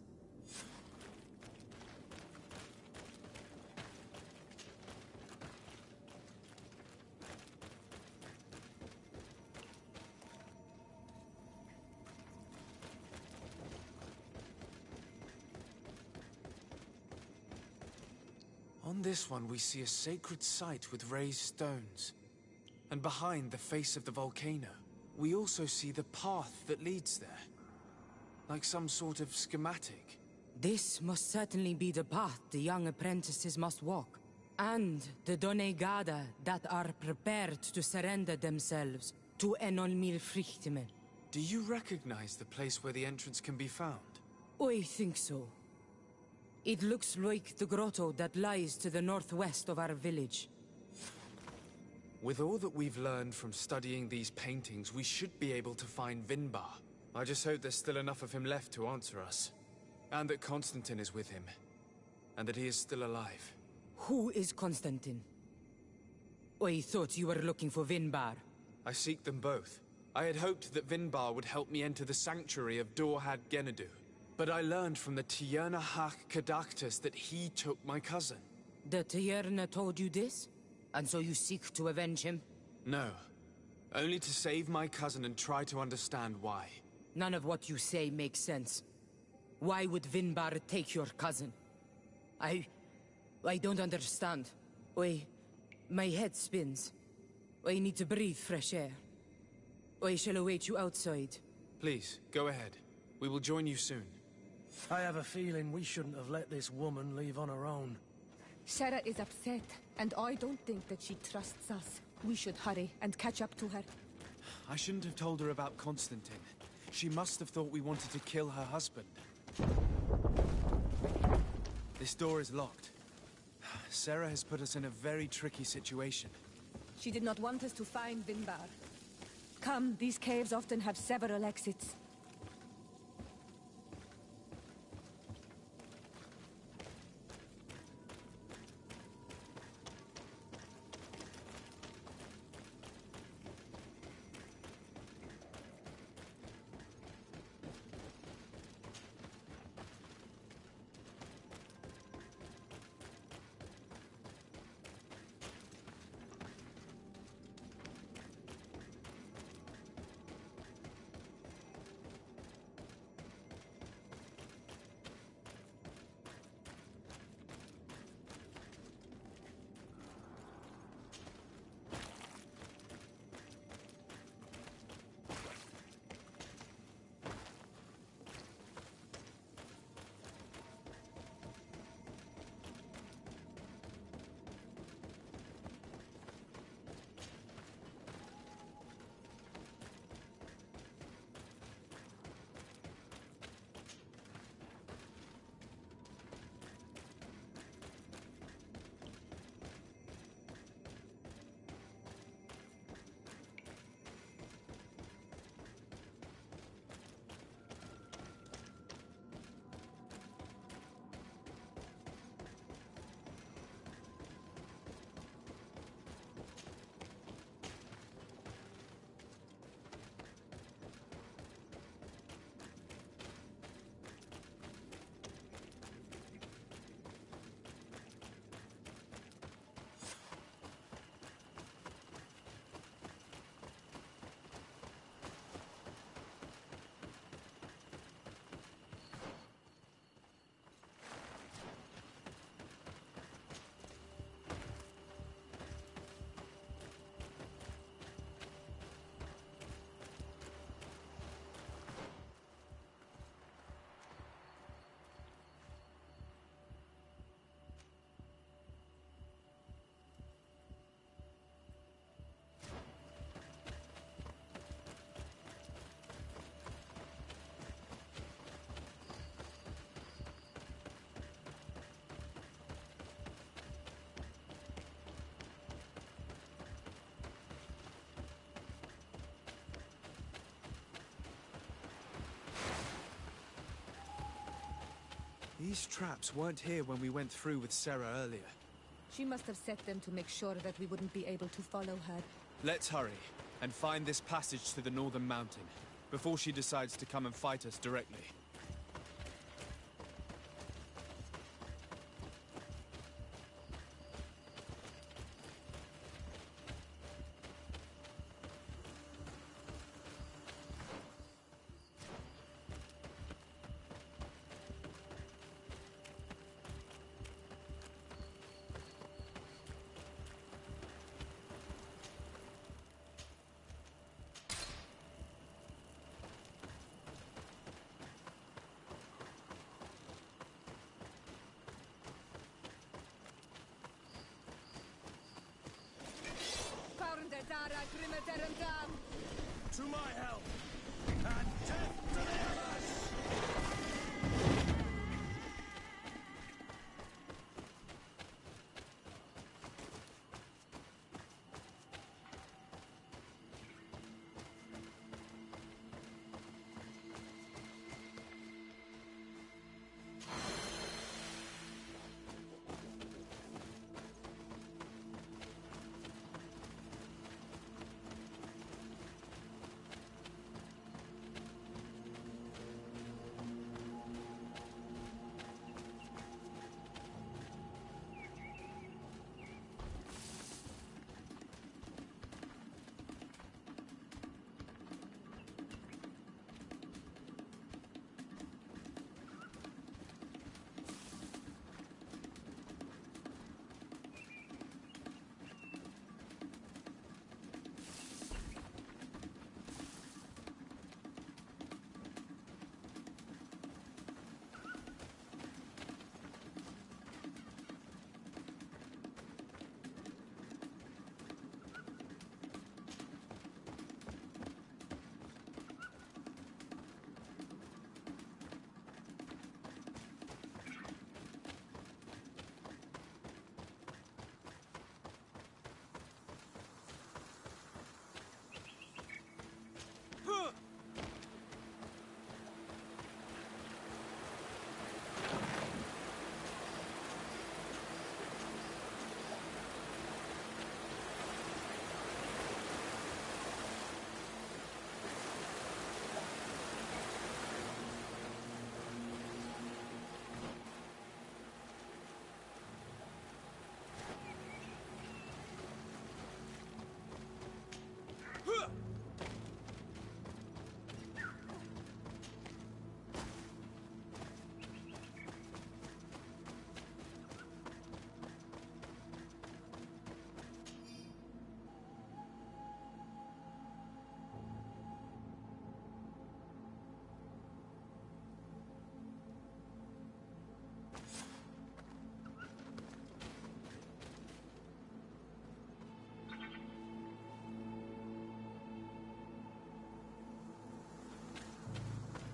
On this one, we see a sacred site with raised stones. And behind the face of the volcano, we also see the path that leads there. Like some sort of schematic. This must certainly be the path the young apprentices must walk. And the Donegada that are prepared to surrender themselves to Enolmir Frichtmen. Do you recognize the place where the entrance can be found? I think so. It looks like the grotto that lies to the northwest of our village. With all that we've learned from studying these paintings, we should be able to find Vinbar. I just hope there's still enough of him left to answer us. And that Constantine is with him. And that he is still alive. Who is Constantine? I thought you were looking for Vinbar. I seek them both. I had hoped that Vinbar would help me enter the sanctuary of Dorhad Genadu. But I learned from the Tierna Hach Kadactus that he took my cousin. The Tierna told you this? And so you seek to avenge him? No. Only to save my cousin and try to understand why. None of what you say makes sense. Why would Vinbar take your cousin? I don't understand. My head spins. I need to breathe fresh air. I shall await you outside. Please, go ahead. We will join you soon. I have a feeling we shouldn't have let this woman leave on her own. Sarah is upset, and I don't think that she trusts us. We should hurry and catch up to her. I shouldn't have told her about Constantine. She must have thought we wanted to kill her husband. This door is locked. Sarah has put us in a very tricky situation. She did not want us to find Vinbar. Come, these caves often have several exits. These traps weren't here when we went through with Sarah earlier. She must have set them to make sure that we wouldn't be able to follow her. Let's hurry and find this passage to the northern mountain before she decides to come and fight us directly. To my help! And death to the others!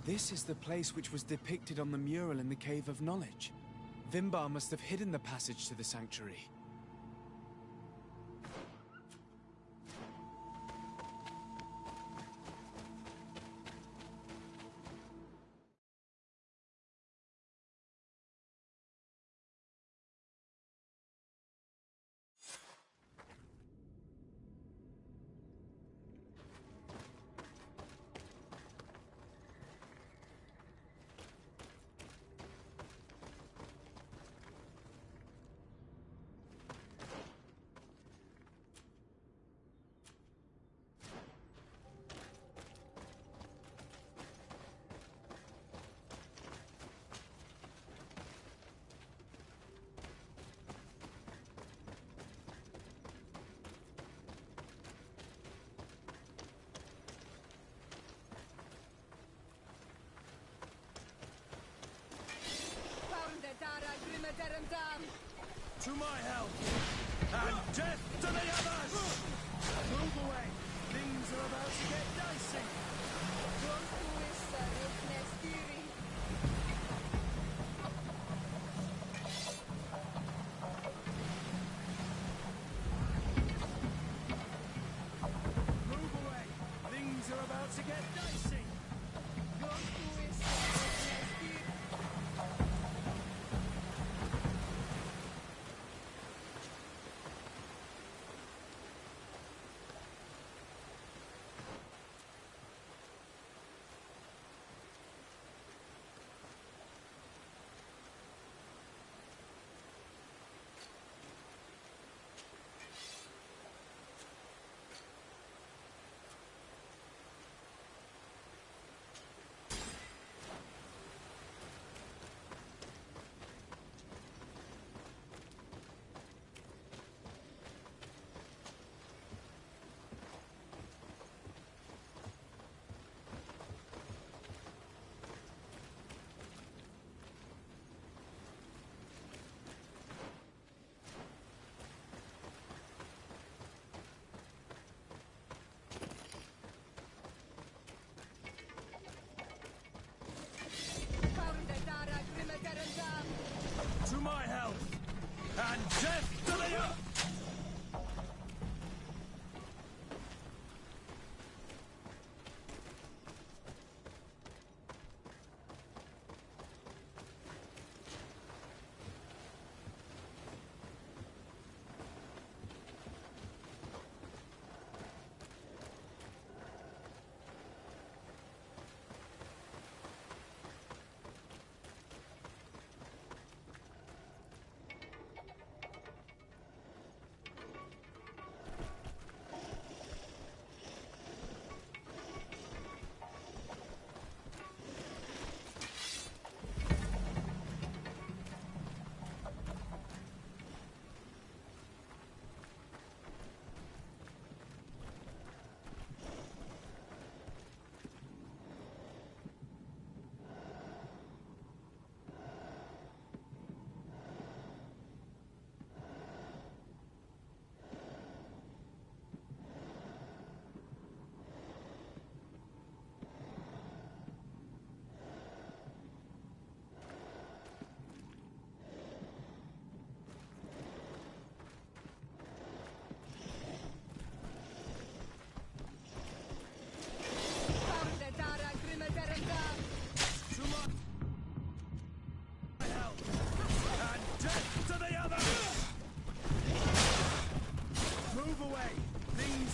This is the place which was depicted on the mural in the Cave of Knowledge. Vimbar must have hidden the passage to the sanctuary. To my help! And death to the others! Move away! Things are about to get dicey! Move away! Things are about to get dicey!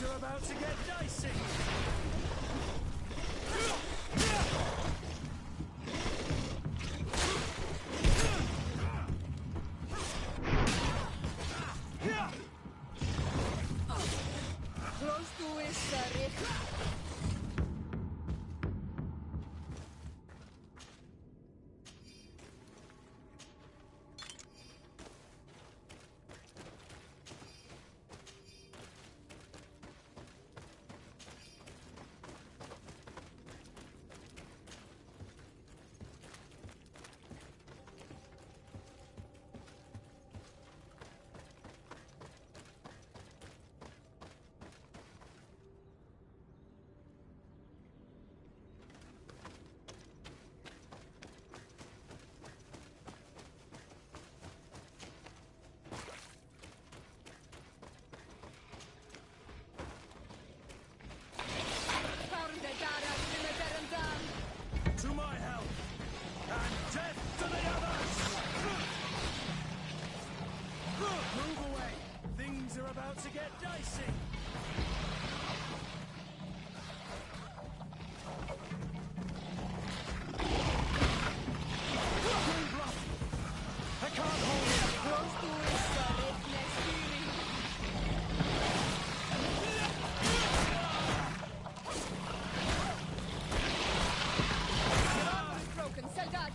Things are about to get dicey! Close to it, Rick. To my help! And death to the others! Move away! Things are about to get dicey! Green bluff! I can't hold it! Close to it, Rick. Next feeling. Your armor is broken, Soldat.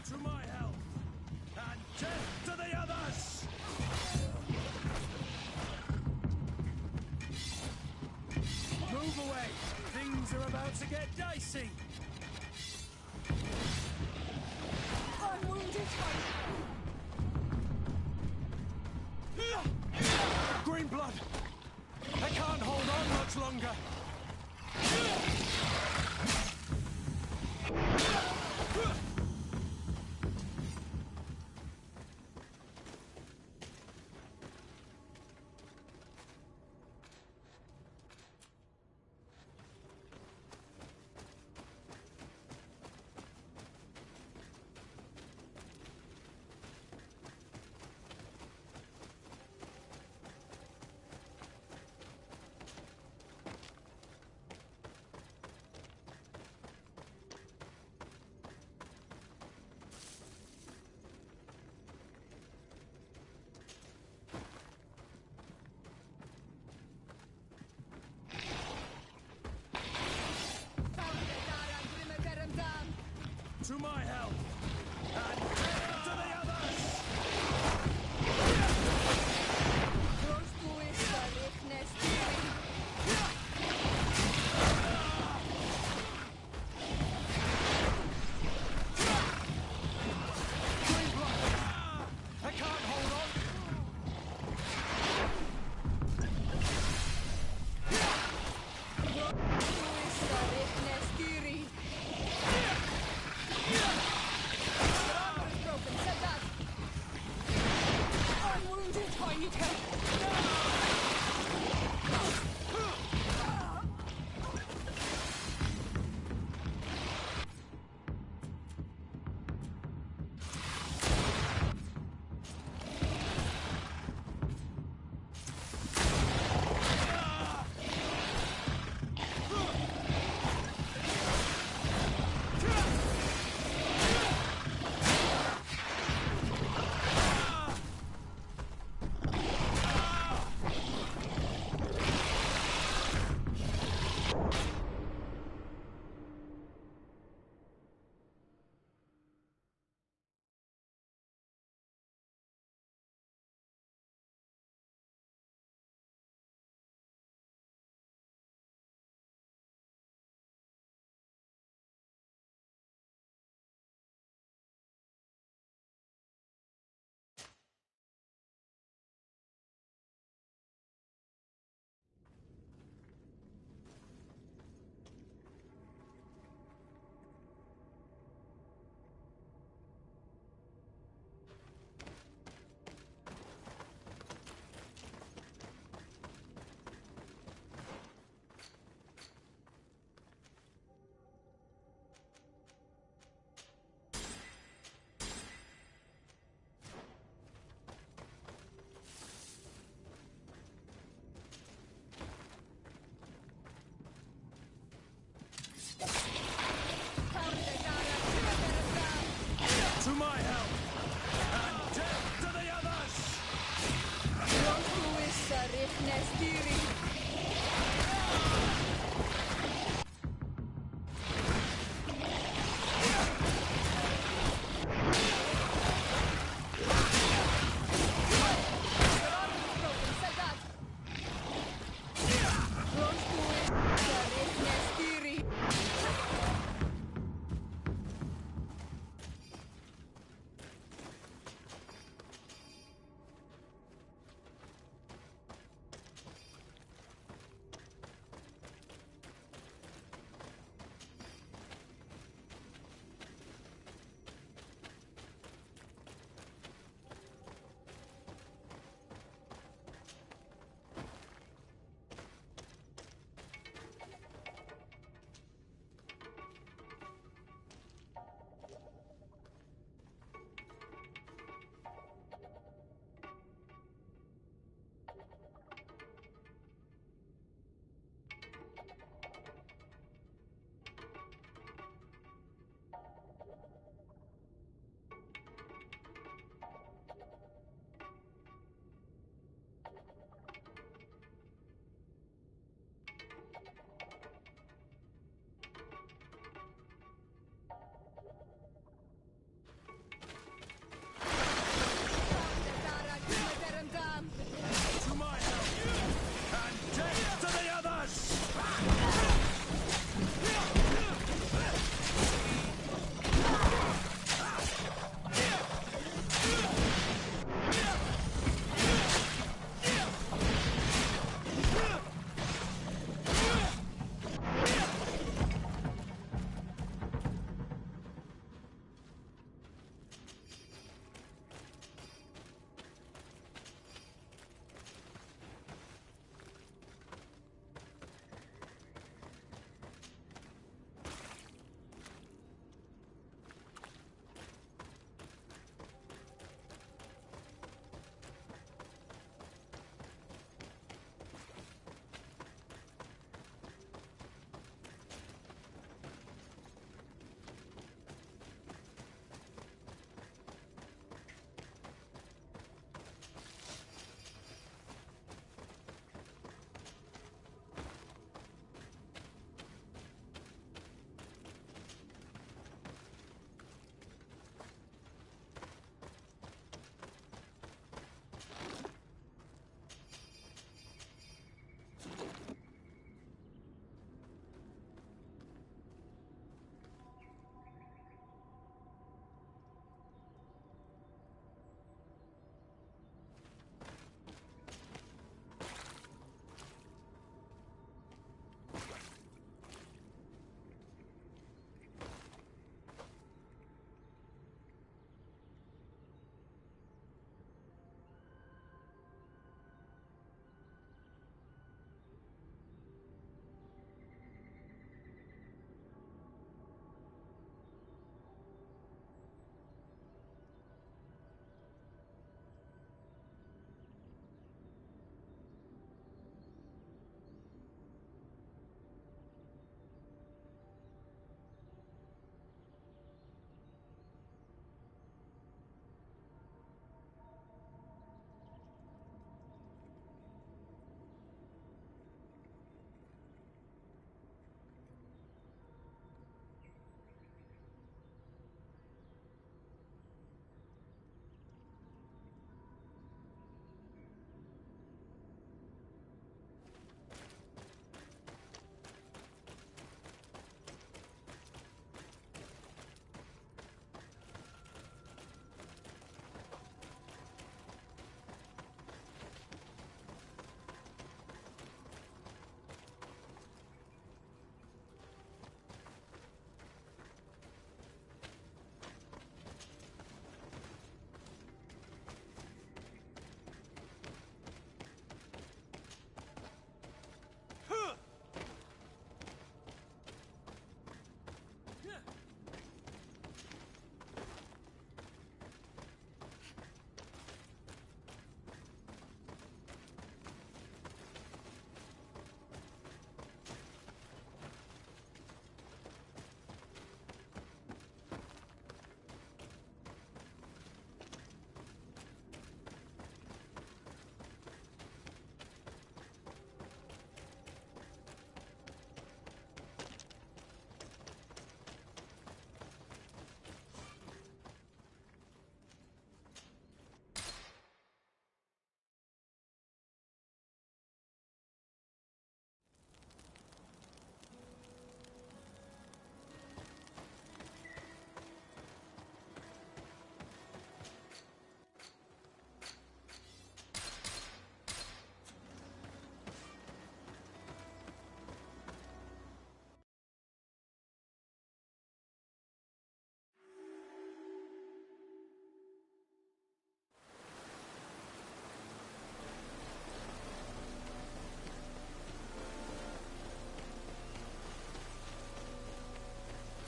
To my help! And death to the others! Move away! Things are about to get dicey! I'm wounded. Green blood! I can't hold on much longer! To my help! And death to the others! Close to it, Rick. Next feeling. Green blood! I can't hold on!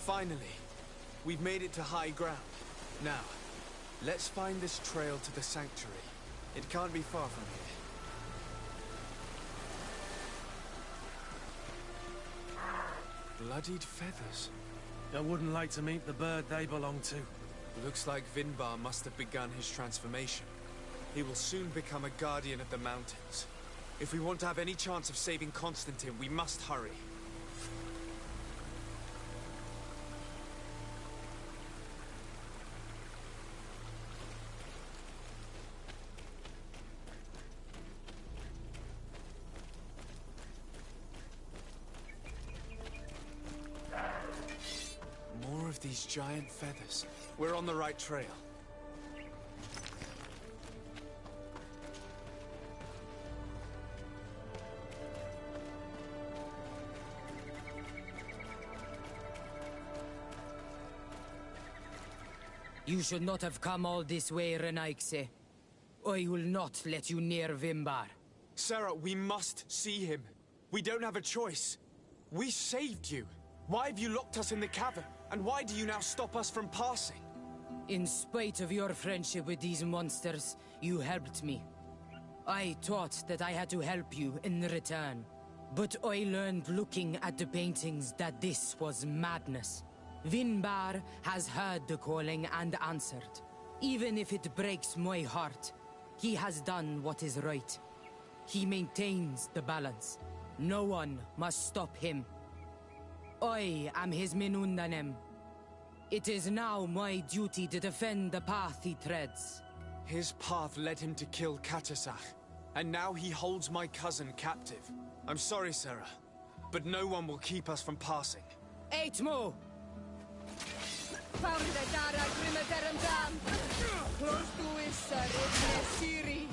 Finally, we've made it to high ground. Now, let's find this trail to the sanctuary. It can't be far from here. Bloodied feathers. I wouldn't like to meet the bird they belong to. Looks like Vinbar must have begun his transformation. He will soon become a guardian of the mountains. If we want to have any chance of saving Constantine, we must hurry. More of these giant feathers. We're on the right trail. You should not have come all this way, Renaikse. I will not let you near Vimbar. Sarah, we must see him. We don't have a choice. We saved you. Why have you locked us in the cavern? And why do you now stop us from passing? In spite of your friendship with these monsters, you helped me. I thought that I had to help you in return. But I learned looking at the paintings that this was madness. Vinbar has heard the calling and answered. Even if it breaks my heart, he has done what is right. He maintains the balance. No one must stop him. I am his Minundanem. It is now my duty to defend the path he treads. His path led him to kill Katasach, and now he holds my cousin captive. I'm sorry, Sarah, but no one will keep us from passing. Eitmo! Found the Dara Grimaterum Dam! Close to Issa, Siri!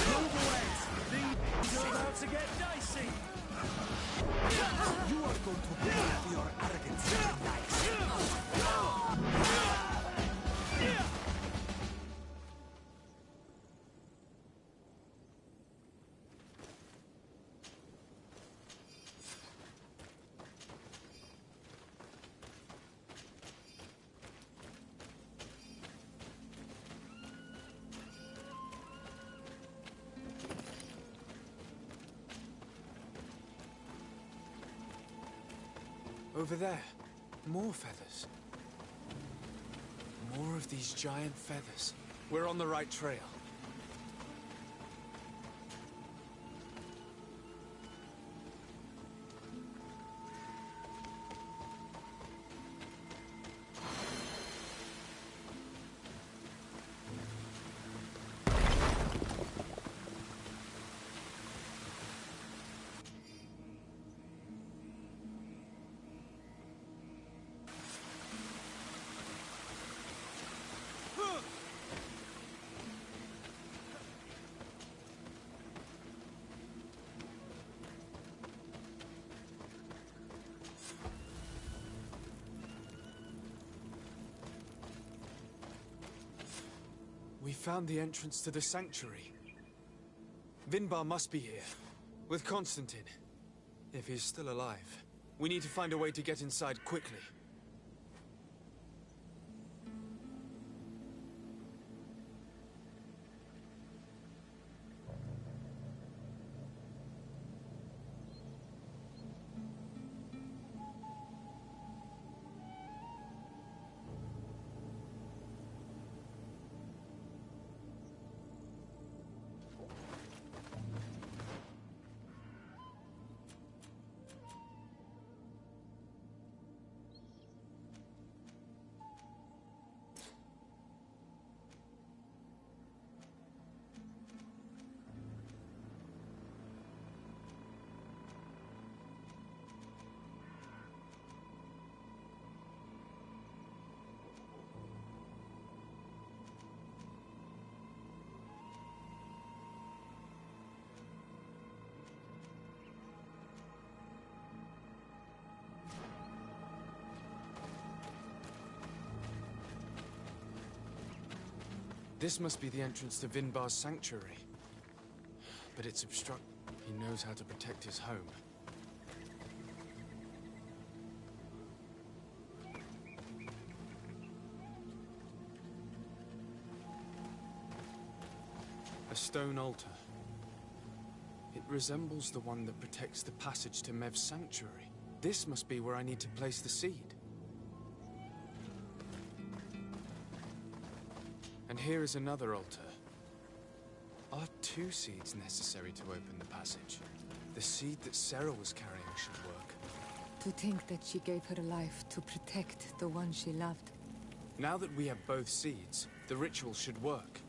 Move away! Things are about to get dicey! You are going to pay for your arrogance tonight. Over there, more feathers. More of these giant feathers. We're on the right trail. We found the entrance to the sanctuary. Vinbar must be here, with Constantine, if he's still alive. We need to find a way to get inside quickly. This must be the entrance to Vinbar's sanctuary. But it's obstructed. He knows how to protect his home. A stone altar. It resembles the one that protects the passage to Mev's sanctuary. This must be where I need to place the seed. And here is another altar. Are 2 seeds necessary to open the passage? The seed that Sarah was carrying should work. To think that she gave her life to protect the one she loved. Now that we have both seeds, the ritual should work.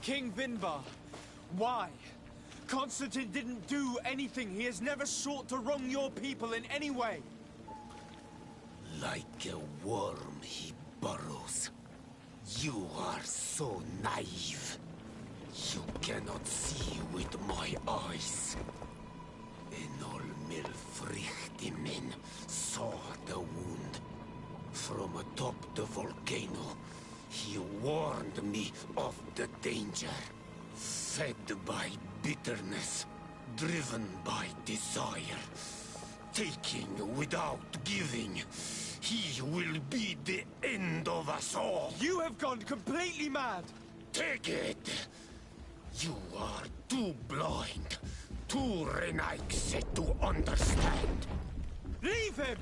King Vinbar. Why? Constantine didn't do anything. He has never sought to wrong your people in any way. Like a worm he burrows. You are so naive. You cannot see with my eyes. Enol Milfrichtimin saw the wound. From atop the volcano, he warned me of the danger. Fed by bitterness, driven by desire, taking without giving, he will be the end of us all. You have gone completely mad. Take it. You are too blind, too Renaigse to understand. Leave him!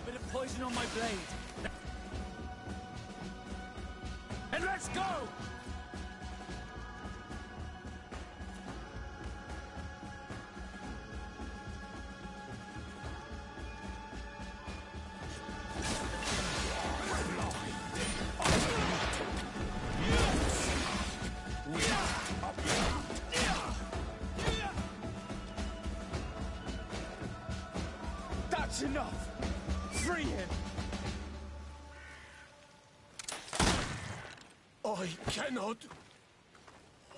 Bit of poison on my blade. And let's go! That's enough! Free him! I cannot.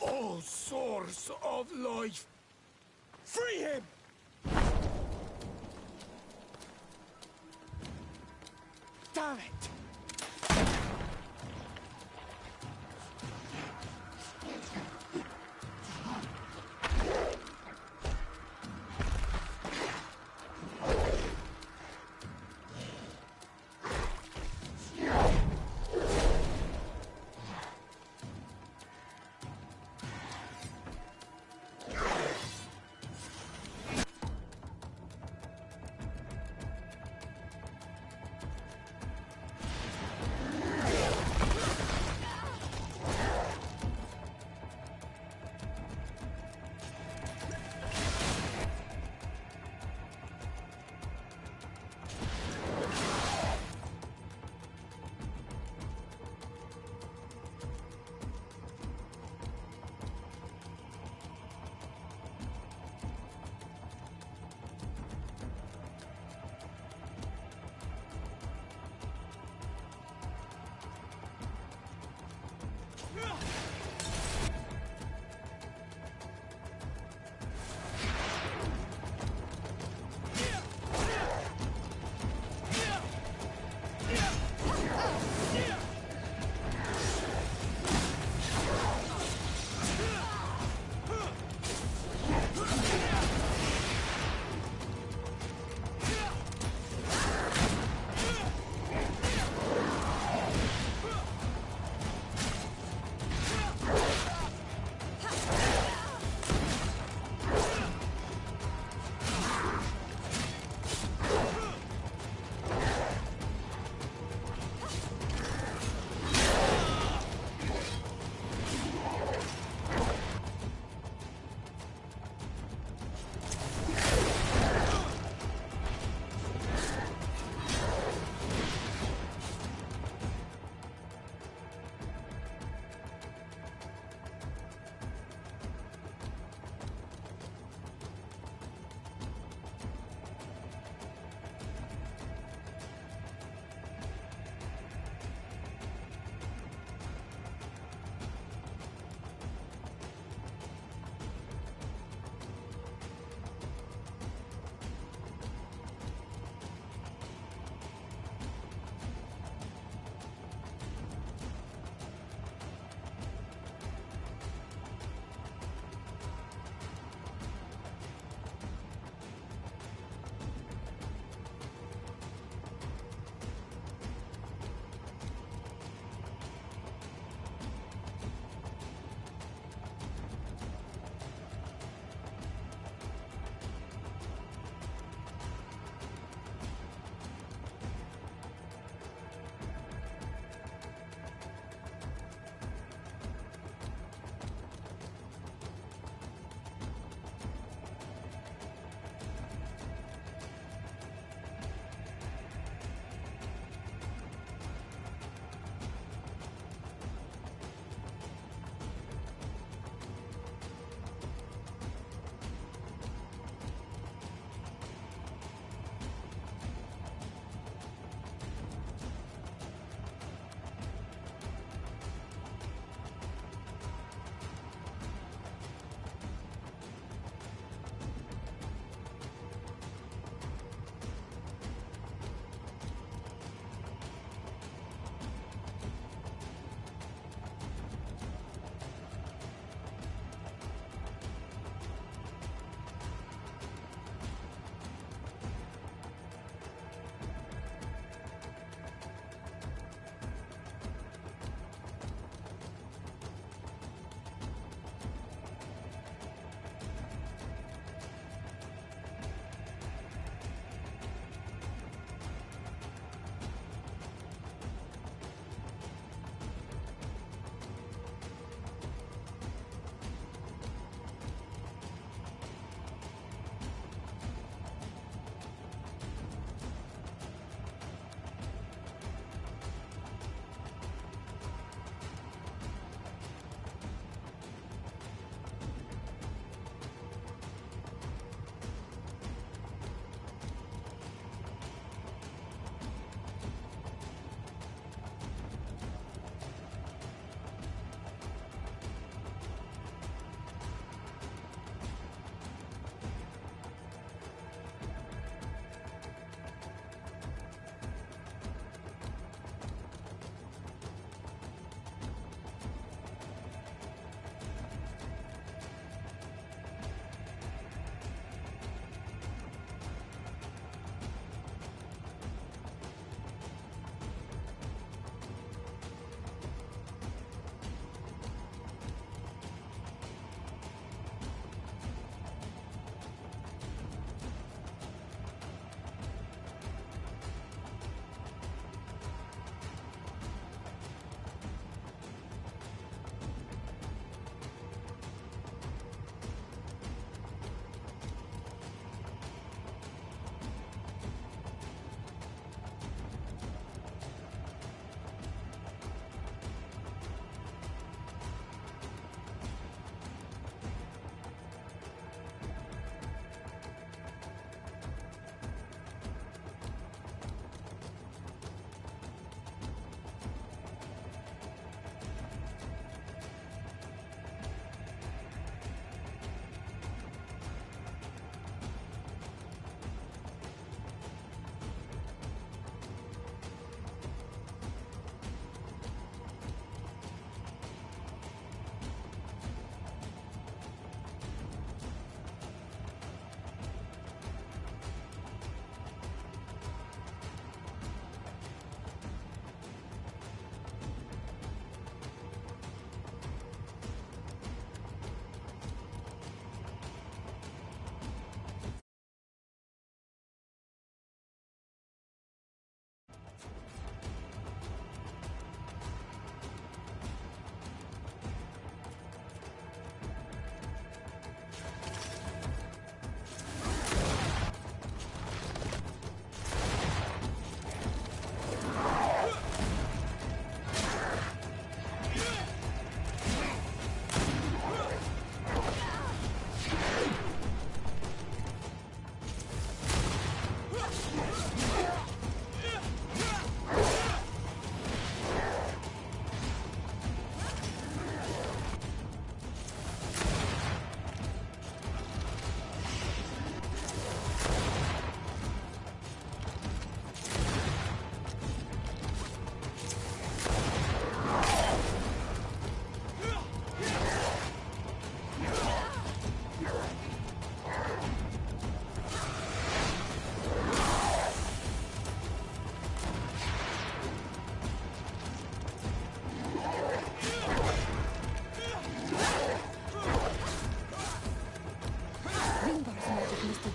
O source of life! Free him! Damn it!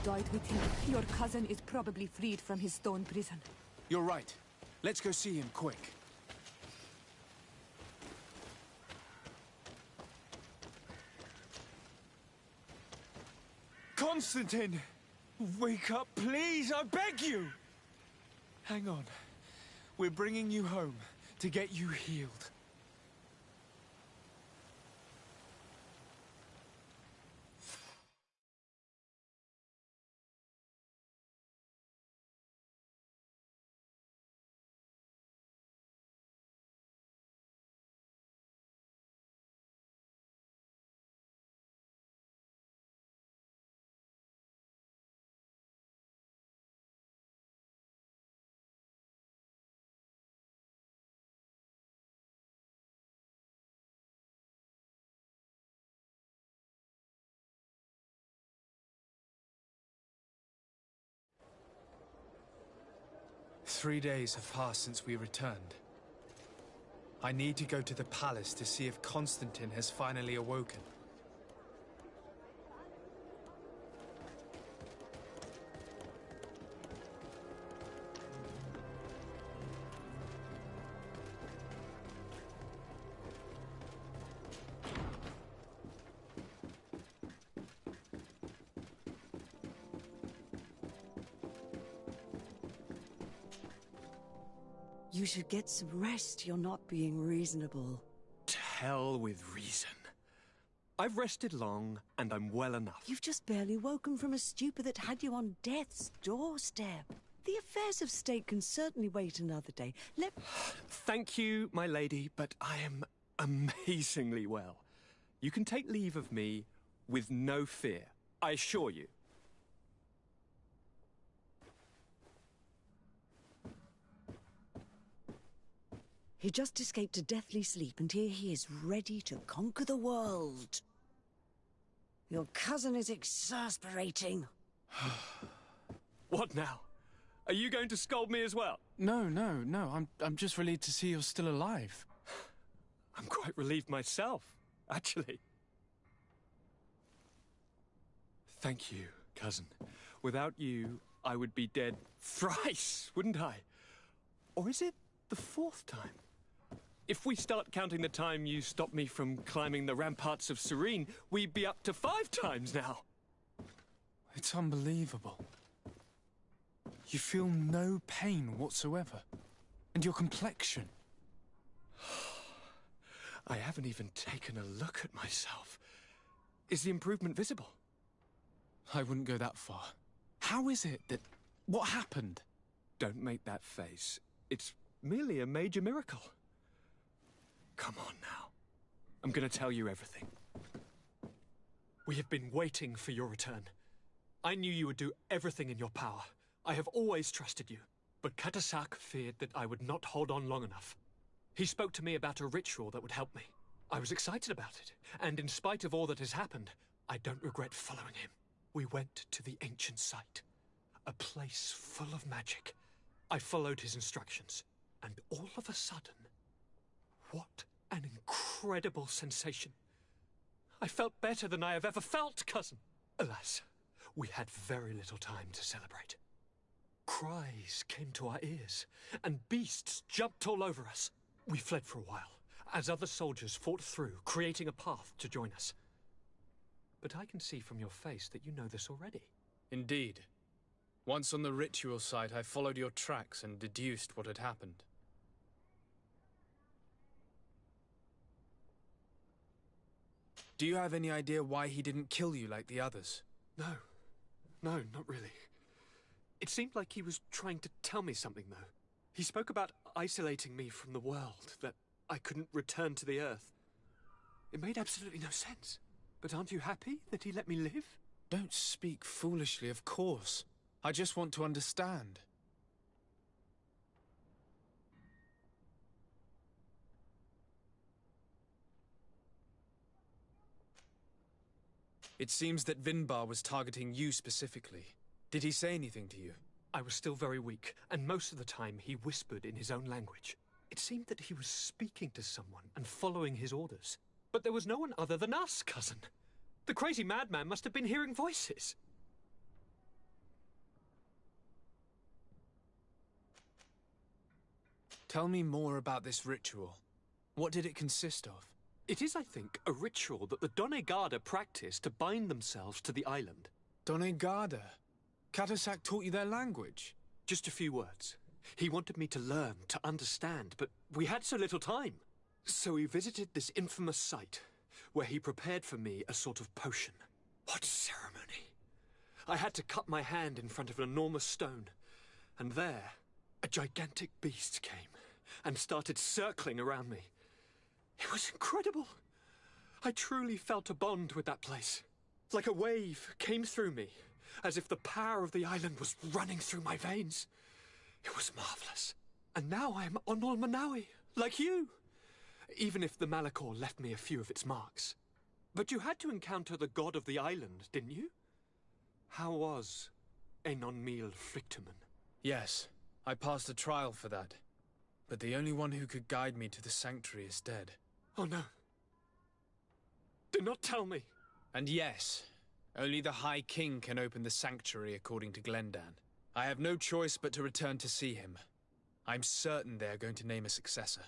died with him. Your cousin is probably freed from his stone prison. You're right. Let's go see him quick. Constantine! Wake up, please! I beg you! Hang on. We're bringing you home to get you healed. Three days have passed since we returned. I need to go to the palace to see if Constantine has finally awoken. You should get some rest. You're not being reasonable. To hell with reason. I've rested long, and I'm well enough. You've just barely woken from a stupor that had you on death's doorstep. The affairs of state can certainly wait another day. Thank you, my lady, but I am amazingly well. You can take leave of me with no fear, I assure you. He just escaped a deathly sleep, and here he is, ready to conquer the world. Your cousin is exasperating. What now? Are you going to scold me as well? No. I'm just relieved to see you're still alive. I'm quite relieved myself, actually. Thank you, cousin. Without you, I would be dead thrice, wouldn't I? Or is it the fourth time? If we start counting the time you stopped me from climbing the ramparts of Serene, we'd be up to 5 times now. It's unbelievable. You feel no pain whatsoever. And your complexion. I haven't even taken a look at myself. Is the improvement visible? I wouldn't go that far. How is it that... What happened? Don't make that face. It's merely a major miracle. Come on now. I'm going to tell you everything. We have been waiting for your return. I knew you would do everything in your power. I have always trusted you. But Katasak feared that I would not hold on long enough. He spoke to me about a ritual that would help me. I was excited about it. And in spite of all that has happened, I don't regret following him. We went to the ancient site. A place full of magic. I followed his instructions. And all of a sudden... What an incredible sensation. I felt better than I have ever felt, cousin. Alas, we had very little time to celebrate. Cries came to our ears, and beasts jumped all over us. We fled for a while, as other soldiers fought through, creating a path to join us. But I can see from your face that you know this already. Indeed. Once on the ritual site, I followed your tracks and deduced what had happened. Do you have any idea why he didn't kill you like the others? No, not really. It seemed like he was trying to tell me something, though. He spoke about isolating me from the world, that I couldn't return to the Earth. It made absolutely no sense. But aren't you happy that he let me live? Don't speak foolishly, of course. I just want to understand. It seems that Vinbar was targeting you specifically. Did he say anything to you? I was still very weak, and most of the time he whispered in his own language. It seemed that he was speaking to someone and following his orders. But there was no one other than us, cousin. The crazy madman must have been hearing voices. Tell me more about this ritual. What did it consist of? It is, I think, a ritual that the Donegada practice to bind themselves to the island. Donegada? Katasak taught you their language? Just a few words. He wanted me to learn, to understand, but we had so little time. So we visited this infamous site, where he prepared for me a sort of potion. What ceremony! I had to cut my hand in front of an enormous stone, and there, a gigantic beast came and started circling around me. It was incredible. I truly felt a bond with that place. Like a wave came through me, as if the power of the island was running through my veins. It was marvelous. And now I am Onol Manawi, like you. Even if the Malachor left me a few of its marks. But you had to encounter the god of the island, didn't you? How was Enon Mil Frictamen? Yes, I passed a trial for that. But the only one who could guide me to the sanctuary is dead. Oh no. Do not tell me. And yes, only the High King can open the sanctuary according to Glendan. I have no choice but to return to see him. I'm certain they are going to name a successor.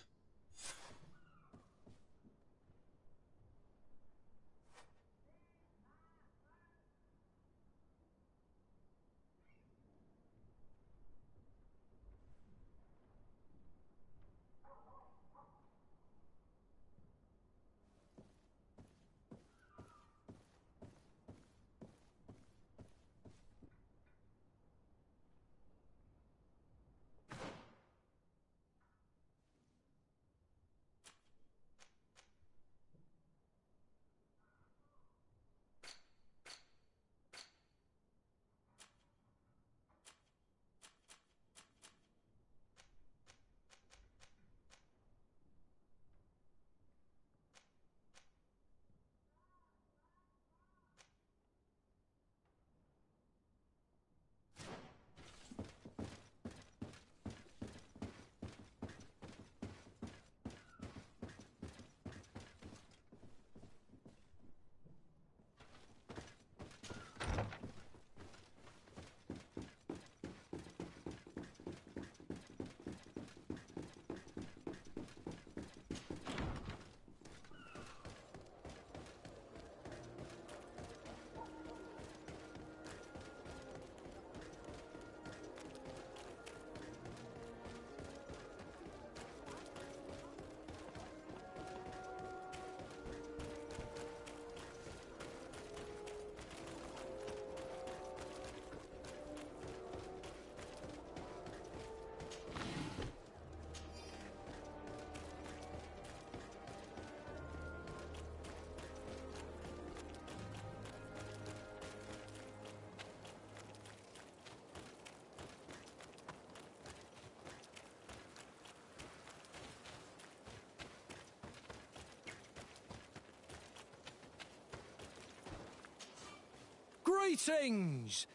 Greetings!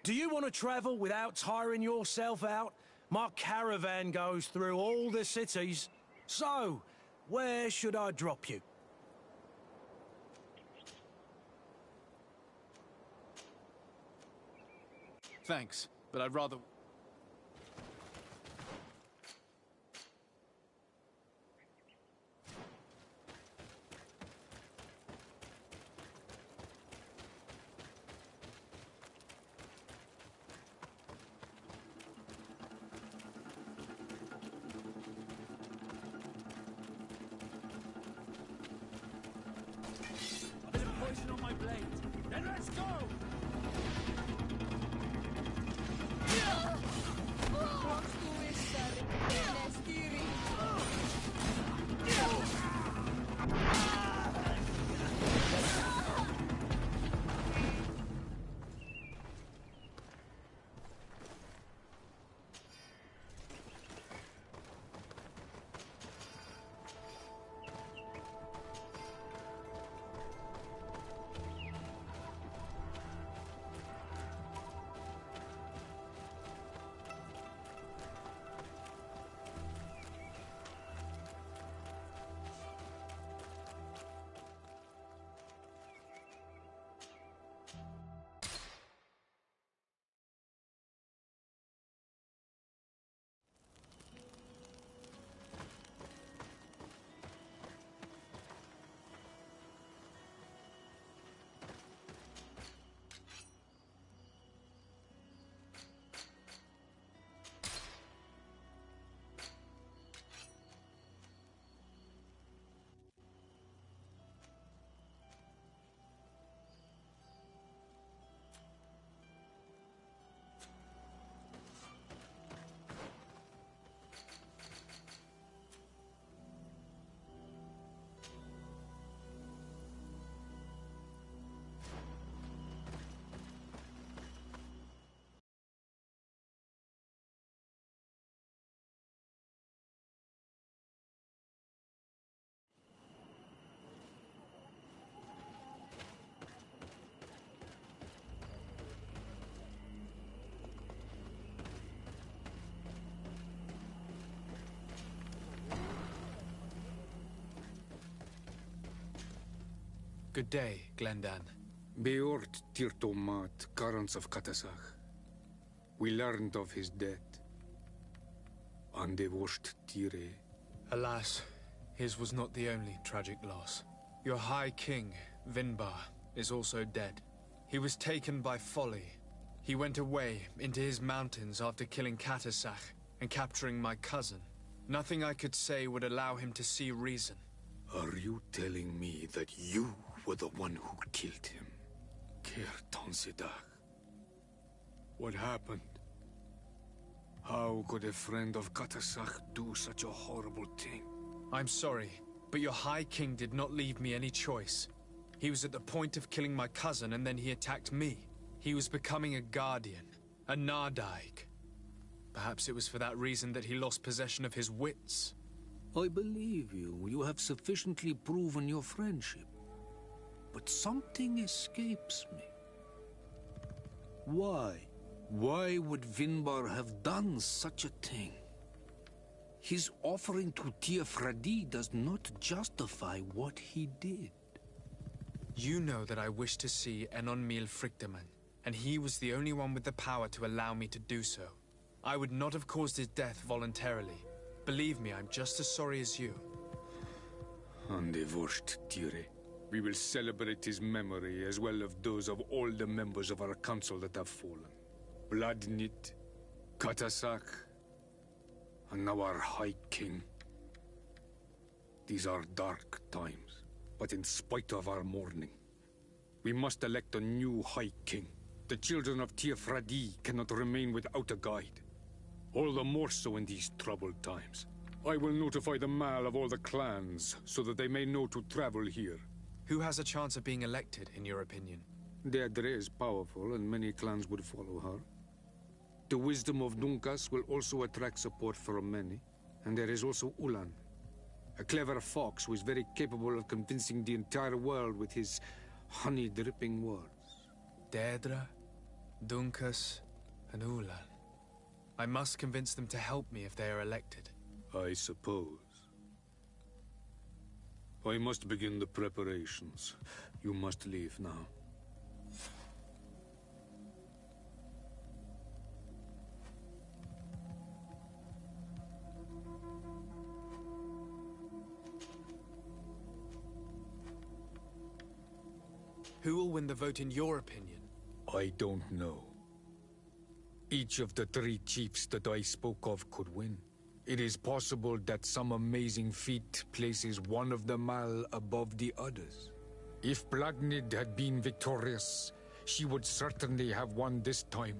Do you want to travel without tiring yourself out? My caravan goes through all the cities. So, where should I drop you? Thanks, but I'd rather... A bit of poison on my blade. Then let's go! Good day, Glendan. Beort Tirtomat, Garants of Katasach. We learned of his death. Andevosht Tire. Alas, his was not the only tragic loss. Your High King, Vinbar, is also dead. He was taken by folly. He went away into his mountains after killing Katasach and capturing my cousin. Nothing I could say would allow him to see reason. Are you telling me that you were the one who killed him? Kirtan Siddach. What happened? How could a friend of Katasach do such a horrible thing? I'm sorry, but your High King did not leave me any choice. He was at the point of killing my cousin and then he attacked me. He was becoming a guardian, a Nardaig. Perhaps it was for that reason that he lost possession of his wits. I believe you. You have sufficiently proven your friendship. But something escapes me. Why? Why would Vinbar have done such a thing? His offering to Tiafradi does not justify what he did. You know that I wish to see Enonmil Frichtemann, and he was the only one with the power to allow me to do so. I would not have caused his death voluntarily. Believe me, I'm just as sorry as you. Andevosht Tire. We will celebrate his memory as well as those of all the members of our council that have fallen. Bladnit, Katasach, and now our High King. These are dark times, but in spite of our mourning, we must elect a new High King. The children of Tiafradi cannot remain without a guide. All the more so in these troubled times. I will notify the Mal of all the clans, so that they may know to travel here. Who has a chance of being elected, in your opinion? Deirdre is powerful, and many clans would follow her. The wisdom of Dunkas will also attract support from many. And there is also Ulan, a clever fox who is very capable of convincing the entire world with his honey-dripping words. Deirdre, Dunkas, and Ulan. I must convince them to help me if they are elected. I suppose. I must begin the preparations. You must leave now. Who will win the vote in your opinion? I don't know. Each of the three chiefs that I spoke of could win. It is possible that some amazing feat places one of the Mal above the others. If Blagnid had been victorious, she would certainly have won this time.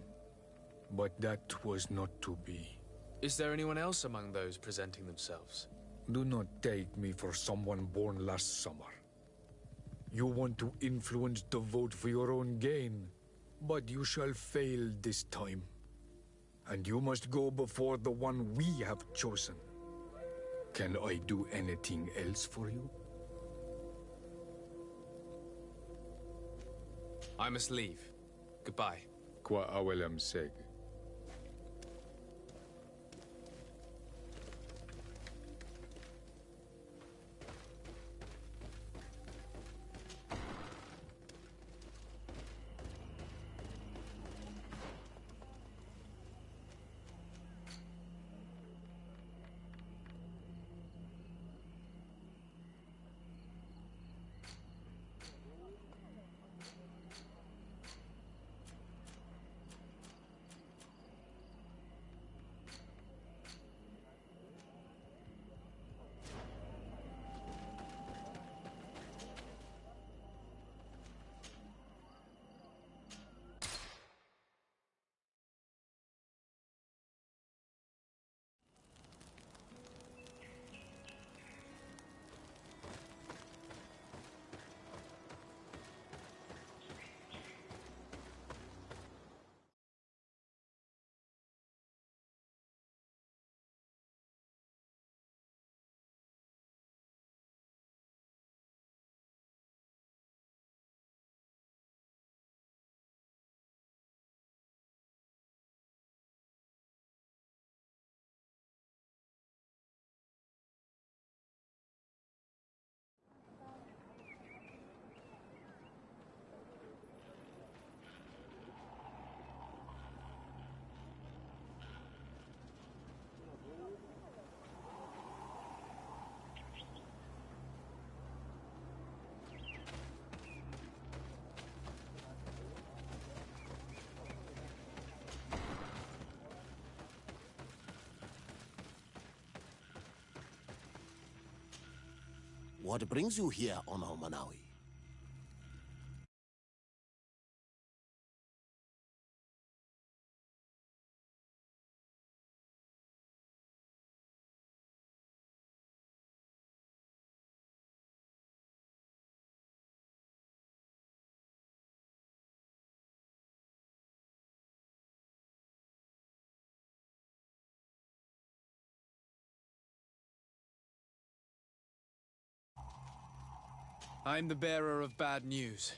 But that was not to be. Is there anyone else among those presenting themselves? Do not take me for someone born last summer. You want to influence the vote for your own gain, but you shall fail this time. And you must go before the one we have chosen. Can I do anything else for you? I must leave. Goodbye. Qua awelem seg. What brings you here on Almanawi? I'm the bearer of bad news.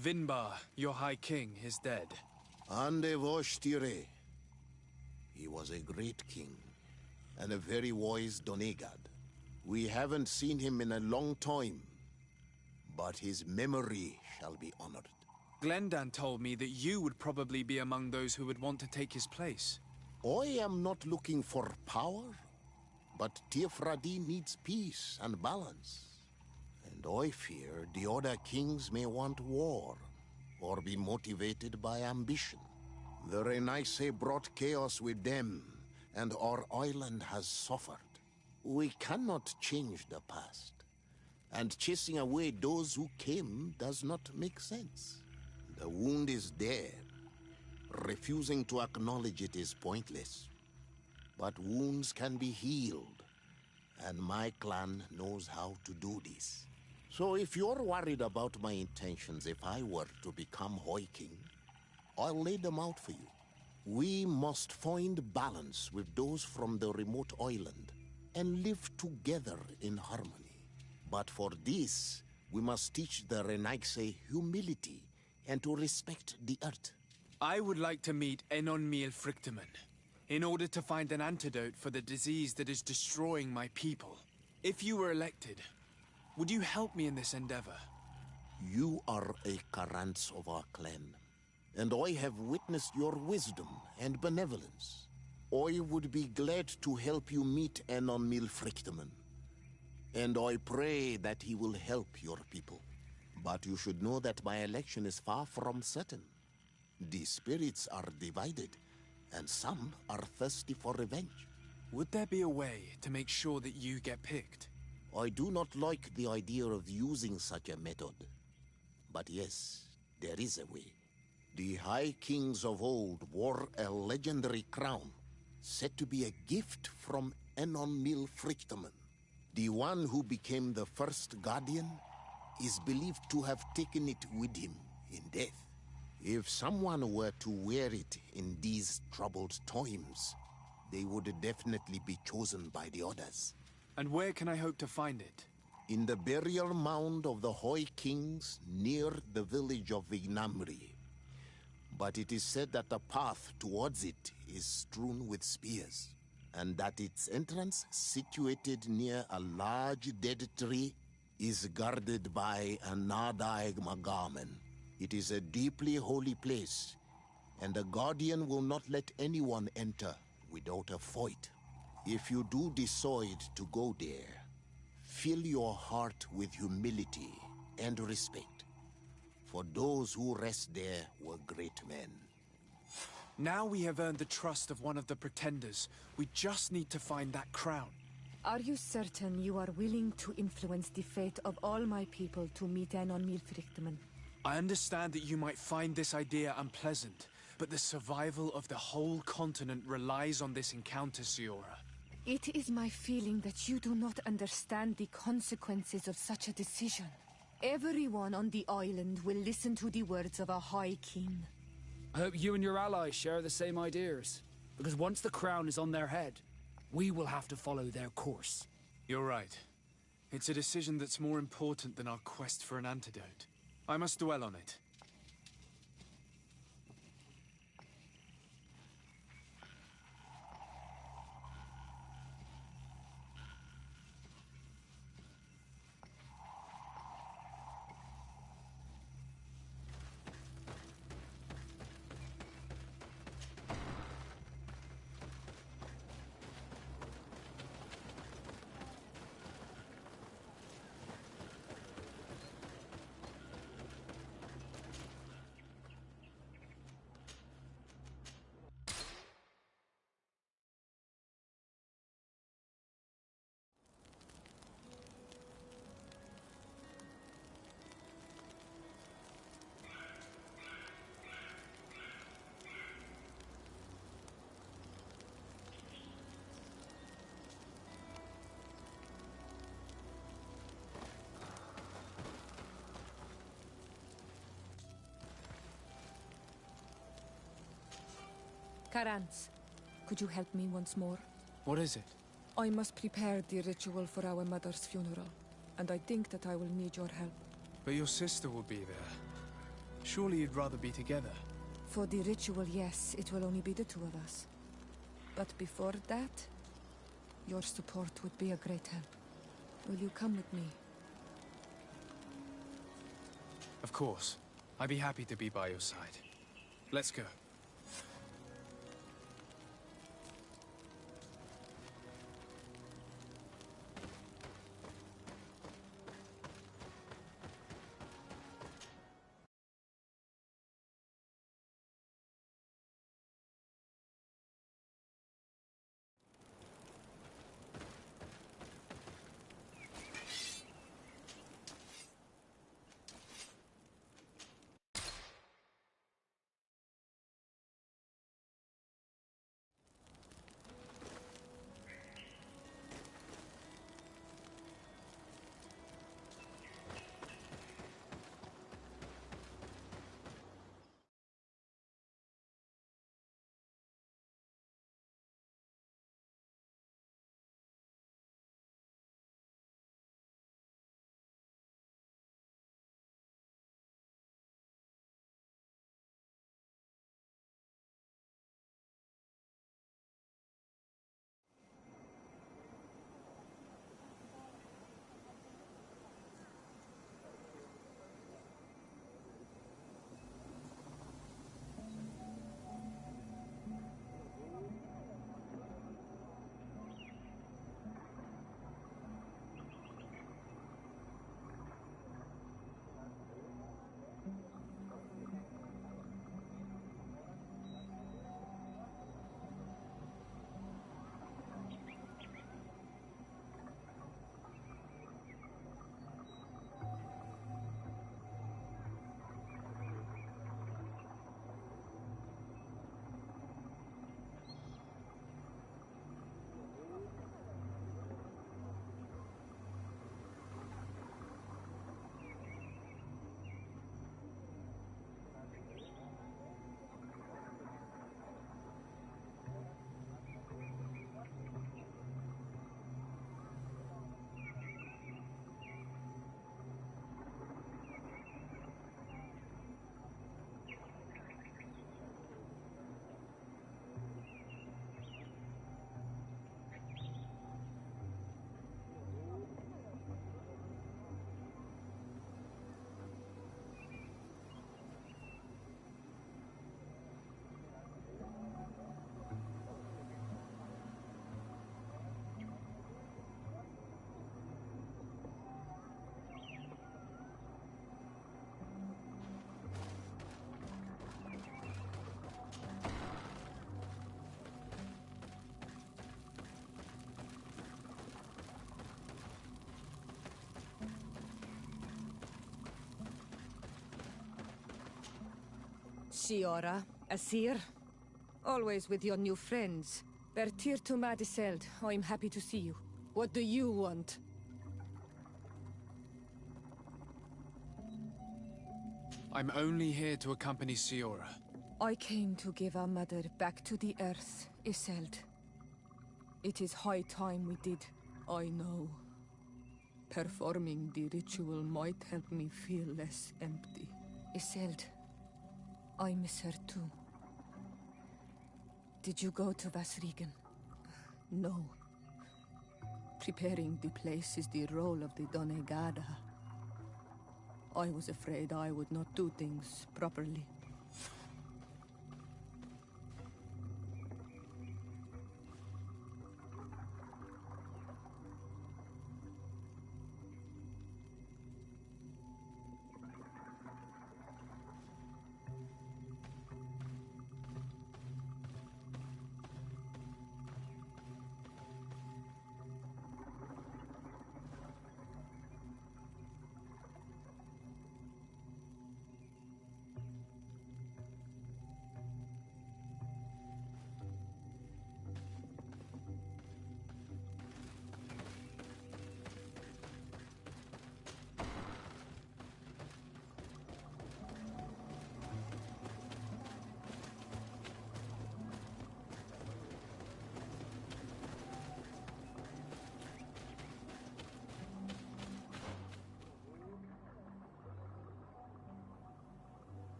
Vinbar, your High King, is dead. Ande Voshtire. He was a great king, and a very wise Donegad. We haven't seen him in a long time, but his memory shall be honored. Glendan told me that you would probably be among those who would want to take his place. I am not looking for power, but Tifradi needs peace and balance. And I fear the other kings may want war, or be motivated by ambition. The Renaise brought chaos with them, and our island has suffered. We cannot change the past, and chasing away those who came does not make sense. The wound is there. Refusing to acknowledge it is pointless. But wounds can be healed, and my clan knows how to do this. So if you're worried about my intentions if I were to become High King, I'll lay them out for you. We must find balance with those from the remote island and live together in harmony. But for this, we must teach the Renaise humility and to respect the earth. I would like to meet Enon Miel Frichtemann in order to find an antidote for the disease that is destroying my people. If you were elected, would you help me in this endeavor? You are a Karants of our clan, and I have witnessed your wisdom and benevolence. I would be glad to help you meet Enon Miel Frichtemann, and I pray that he will help your people. But you should know that my election is far from certain. The spirits are divided, and some are thirsty for revenge. Would there be a way to make sure that you get picked? I do not like the idea of using such a method. But yes, there is a way. The High Kings of old wore a legendary crown, said to be a gift from Enon Miel Frichtemann. The one who became the first Guardian is believed to have taken it with him in death. If someone were to wear it in these troubled times, they would definitely be chosen by the others. And where can I hope to find it? In the burial mound of the High Kings near the village of Vignamri. But it is said that the path towards it is strewn with spears, and that its entrance, situated near a large dead tree, is guarded by a Nadaig Magamen. It is a deeply holy place, and the Guardian will not let anyone enter without a fight. If you do decide to go there, fill your heart with humility and respect, for those who rest there were great men. Now we have earned the trust of one of the pretenders. We just need to find that crown. Are you certain you are willing to influence the fate of all my people to meet Enon Miel Frichtemann? I understand that you might find this idea unpleasant, but the survival of the whole continent relies on this encounter, Siora. It is my feeling that you do not understand the consequences of such a decision. Everyone on the island will listen to the words of a High King. I hope you and your allies share the same ideas, because once the crown is on their head, we will have to follow their course. You're right. It's a decision that's more important than our quest for an antidote. I must dwell on it. Karantz, could you help me once more? What is it? I must prepare the ritual for our mother's funeral, and I think that I will need your help. But your sister will be there. Surely you'd rather be together. For the ritual, yes, it will only be the two of us. But before that, your support would be a great help. Will you come with me? Of course. I'd be happy to be by your side. Let's go. Siora, Asir. Always with your new friends. Bertir to Madiseld. I'm happy to see you. What do you want? I'm only here to accompany Siora. I came to give our mother back to the earth, Iseld. It is high time we did, I know. Performing the ritual might help me feel less empty. Iseld, I miss her too. Did you go to Vasrigan? No. Preparing the place is the role of the Donegada. I was afraid I would not do things properly.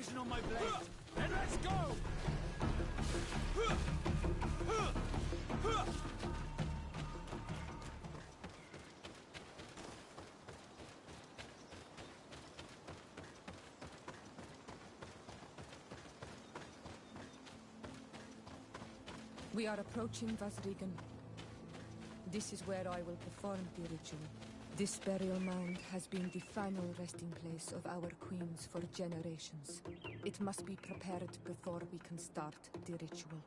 poison on my blade. Then let's go! We are approaching Vasrigan. This is where I will perform the ritual. This burial mound has been the final resting place of our queens for generations. It must be prepared before we can start the ritual.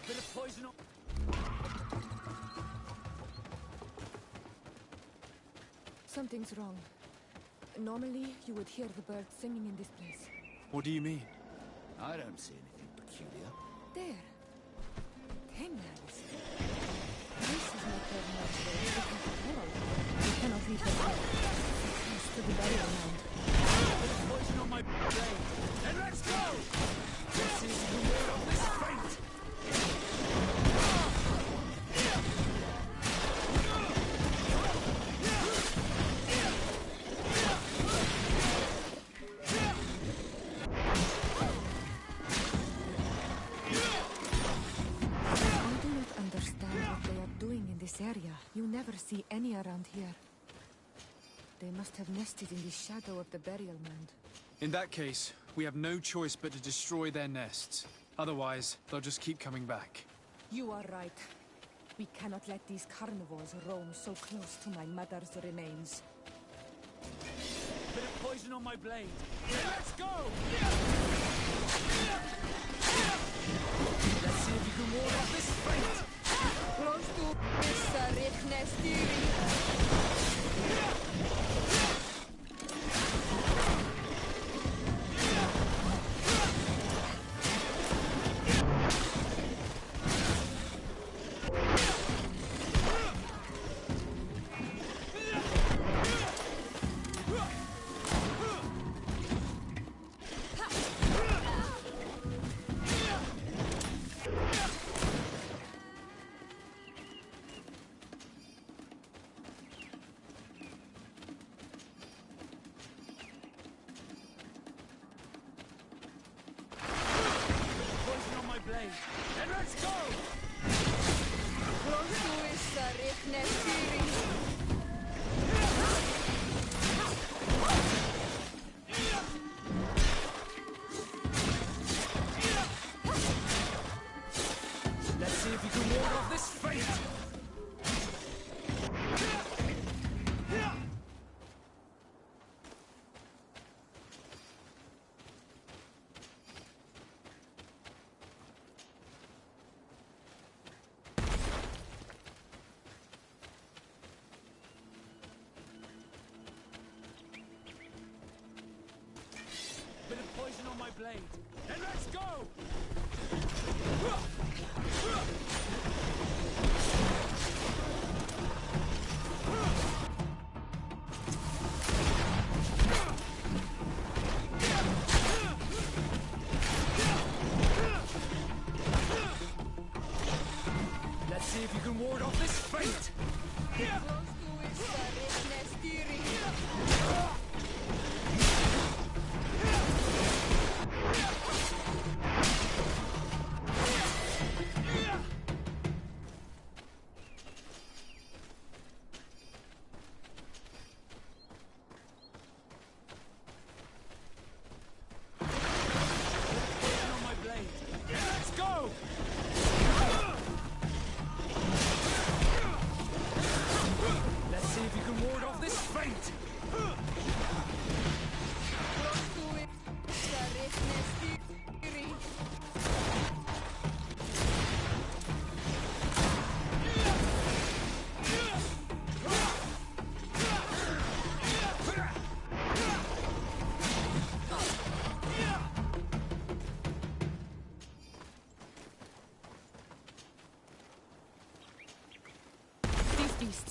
Bit of poison on... Something's wrong. Normally, you would hear the birds singing in this place. What do you mean? I don't see anything peculiar. There. Hangnails. This is not their natural. We cannot leave them here. Close to the burial mound. Bit of poison on my blade. Then let's go! This is the word of this fate! Area. You never see any around here. They must have nested in the shadow of the burial mound. In that case, we have no choice but to destroy their nests. Otherwise, they'll just keep coming back. You are right. We cannot let these carnivores roam so close to my mother's remains. Bit of poison on my blade. Let's go! Let's see if you can ward off this fate! Close to Mr. Nestiri. And let's go! Let's see if you can ward off this fate! Bit of poison on my blade. And let's go! Let's see if you can ward off this fate!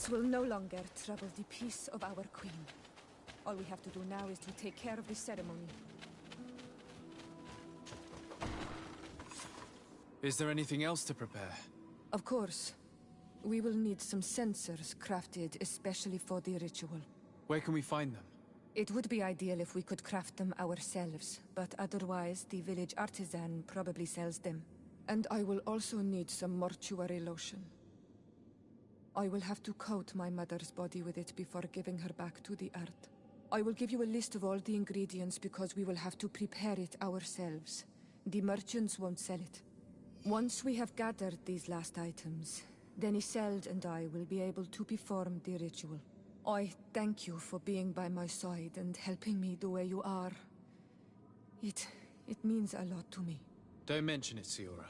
This will no longer trouble the peace of our queen. All we have to do now is to take care of the ceremony. Is there anything else to prepare? Of course. We will need some sensors crafted especially for the ritual. Where can we find them? It would be ideal if we could craft them ourselves, but otherwise the village artisan probably sells them. And I will also need some mortuary lotion. I will have to coat my mother's body with it before giving her back to the earth. I will give you a list of all the ingredients because we will have to prepare it ourselves. The merchants won't sell it. Once we have gathered these last items, then Isolde and I will be able to perform the ritual. I thank you for being by my side and helping me the way you are. It means a lot to me. Don't mention it, Siora.